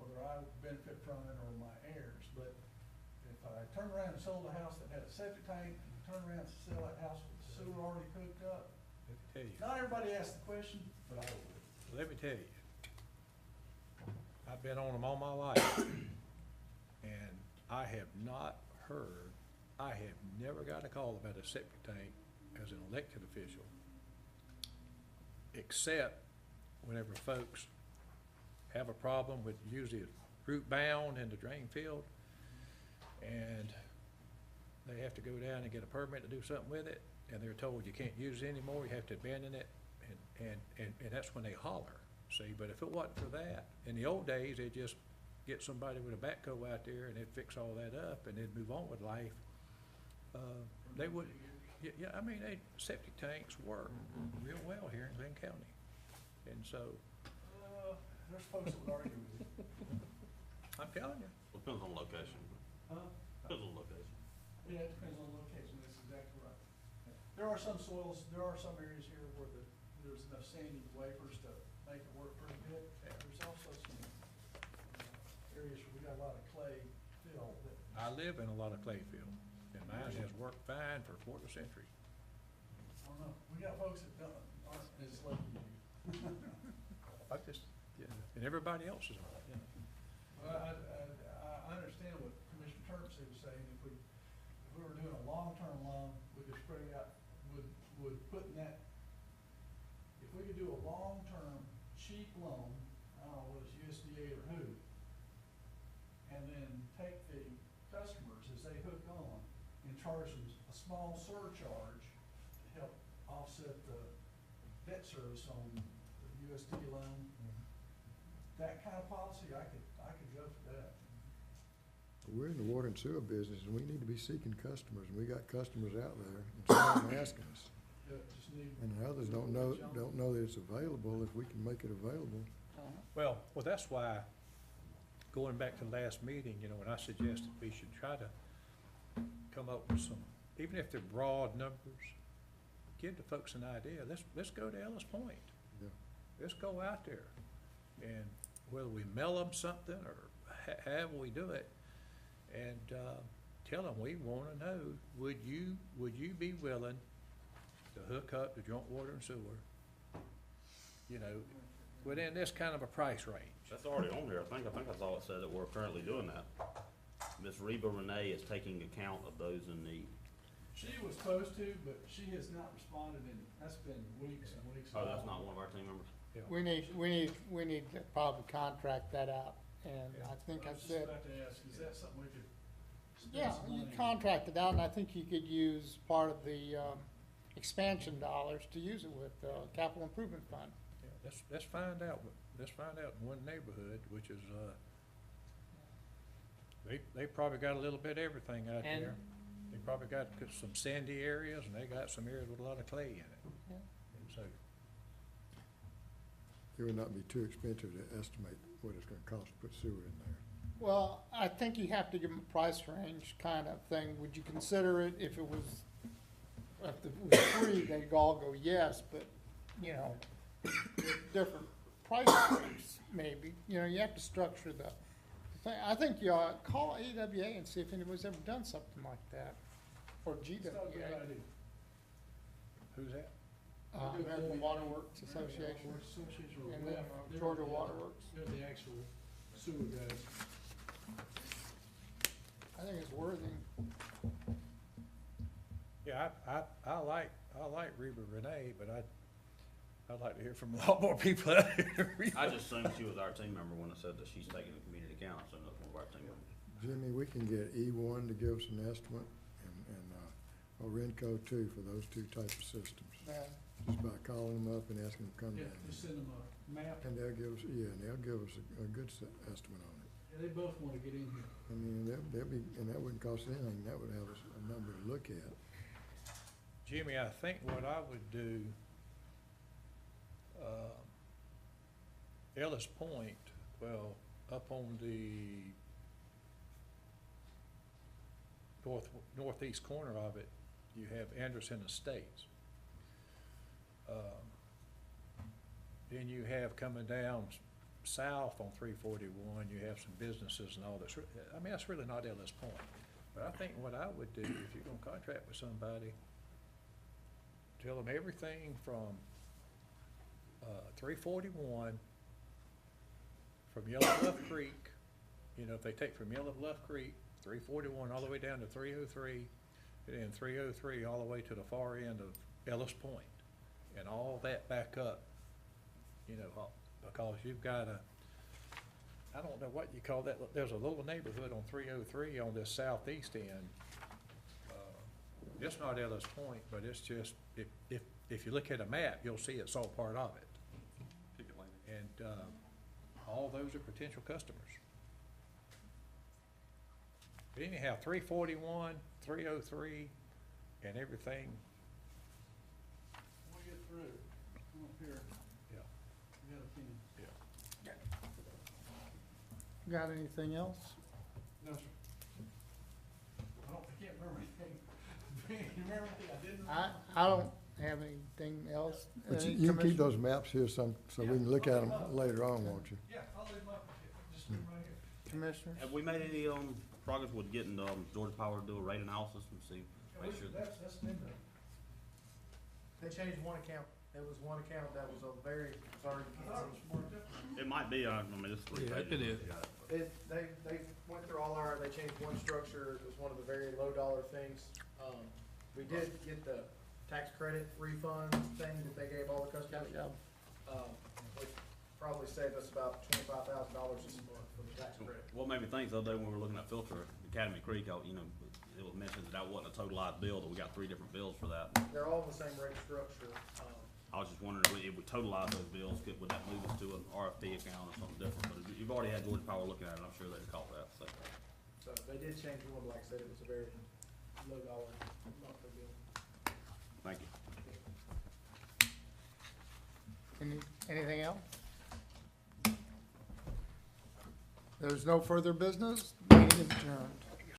whether I would benefit from it or my heirs. But if I turned around and sold a house that had a septic tank, and turned around and sell that house with the sewer already hooked up, Let me tell you, not everybody asks the question, but I would. let me tell you, I've been on them all my life, and I have not heard, I have never gotten a call about a septic tank as an elected official, except whenever folks have a problem with usually it's root bound in the drain field, and they have to go down and get a permit to do something with it, and they're told you can't use it anymore, you have to abandon it, and that's when they holler, see? But if it wasn't for that, in the old days, they'd just get somebody with a backhoe out there and they'd fix all that up and they'd move on with life. They would, yeah, I mean, septic tanks work real well here in Glynn County. And so, There's folks that would argue with you. I'm telling you, Depends on location. Huh? Depends on location. Yeah, it depends on the location, that's exactly right. There are some soils, there are some areas here where there's enough sandy wafers to make it work pretty good. There's also some areas where we got a lot of clay fill that. I live in a lot of clay field, and mine has worked fine for a quarter century. I don't know, we got folks that aren't as lucky as you. I just, yeah, and everybody else is on it, you know. Well, I understand what Commissioner Terpsey was saying, if we were doing a long-term loan, we could spread it out, would put in that, if we could do a long-term cheap loan, I don't know whether it's USDA or who, and then take the customers as they hook on and charge them a small surcharge to help offset the debt service on the USD loan. That kind of policy, I could go for that. We're in the water and sewer business, and we need to be seeking customers, and we got customers out there, and some of them asking us. Just need. And the others don't know that it's available, if we can make it available. Well, that's why, going back to last meeting, you know, when I suggested we should try to come up with some, even if they're broad numbers, give the folks an idea. Let's go to Ellis Point. Yeah. Let's go out there, and whether we mail them something or however we do it, and tell them we want to know, would you be willing to hook up the joint water and sewer, you know, within this kind of a price range? That's already on there, I think that's all it said, that we're currently doing that. Ms. Reba Renee is taking account of those in need. She was supposed to, but she has not responded that's been weeks and weeks. Oh, that's not one of our team members? Yeah. We need to probably contract that out, and I think I've said. I was just about to ask, is that something we could spend Yeah, some you money on? contract it out, and I think you could use part of the expansion dollars to use it with capital improvement fund. Yeah, let's find out, let's find out in one neighborhood, which is, they probably got a little bit of everything out And- there. They probably got some sandy areas, and they got some areas with a lot of clay in it. Yeah. And so, It would not be too expensive to estimate what it's gonna cost to put sewer in there. Well, I think you have to give them a price range kind of thing. Would you consider it if it was free, they'd all go yes, but, you know, different price points, maybe. You know, you have to structure the thing. I think you ought to call AWA and see if anybody's ever done something like that, or It's not a good GWA. idea. who's that? American Water Works Association, Association. and then Georgia Water Works. They're the actual sewer guys. I think it's worthy. Yeah, I like Reba Renee, but I'd like to hear from a lot more people out here. I just assumed she was our team member when it said that she's taking the community account, so that's one of our team members. Jimmy, we can get E1 to give us an estimate, and Orenco too, for those two types of systems. Yeah. Just by calling them up and asking them to come Yeah, down. just send them a map. And they'll give us, and they'll give us a good estimate on it. Yeah, they both wanna get in here. I mean, they'll be, and that wouldn't cost anything, that would have us a number to look at. Jimmy, I think what I would do, Ellis Point, well, up on the northeast corner of it, you have Anderson Estates. Then you have coming down south on 341, you have some businesses and all that's, I mean, that's really not Ellis Point. But I think what I would do, if you're gonna contract with somebody, tell them everything from 341, from Yellow Bluff Creek, you know, if they take from Yellow Bluff Creek, 341 all the way down to 303, and then 303 all the way to the far end of Ellis Point, and all that back up, you know, because you've got a, I don't know what you call that, there's a little neighborhood on 303 on this southeast end. It's not Ellis Point, but it's just, if you look at a map, you'll see it's all part of it. Picket Lane. And all those are potential customers. But anyhow, 341, 303, and everything. When we get through, come up here. Yeah. We got a pen. Yeah. Got anything else? No, sir. I can't remember anything. You remember anything I didn't? I don't have anything else. But Any you can keep commissioner- those maps here so we can look at them later on, won't you? Yeah, I'll leave my, just leave 'em right here. Commissioners? Have we made any, progress with getting, Georgia Power to do a rate analysis and see, make sure? That's been done. They changed one account. It was one account that was a very, sorry, you can't see. It might be, I mean, it's 3 pages. it is. They went through all our, they changed one structure, it was one of the very low dollar things. We did get the tax credit refund thing that they gave all the customers. Which probably saved us about $25,000 this month for the tax credit. What made me think the other day when we were looking at filter, Academy Creek, you know, it was mentioned that wasn't a totalized bill, that we got 3 different bills for that. They're all the same rate structure. I was just wondering if we totalize those bills, would that move us to an RFP account or something different? But you've already had Georgia Power looking at it, I'm sure they'd call that, so. So they did change one, but like I said, it was a very low dollar monthly bill. Thank you. Anything else? There's no further business, meeting is adjourned.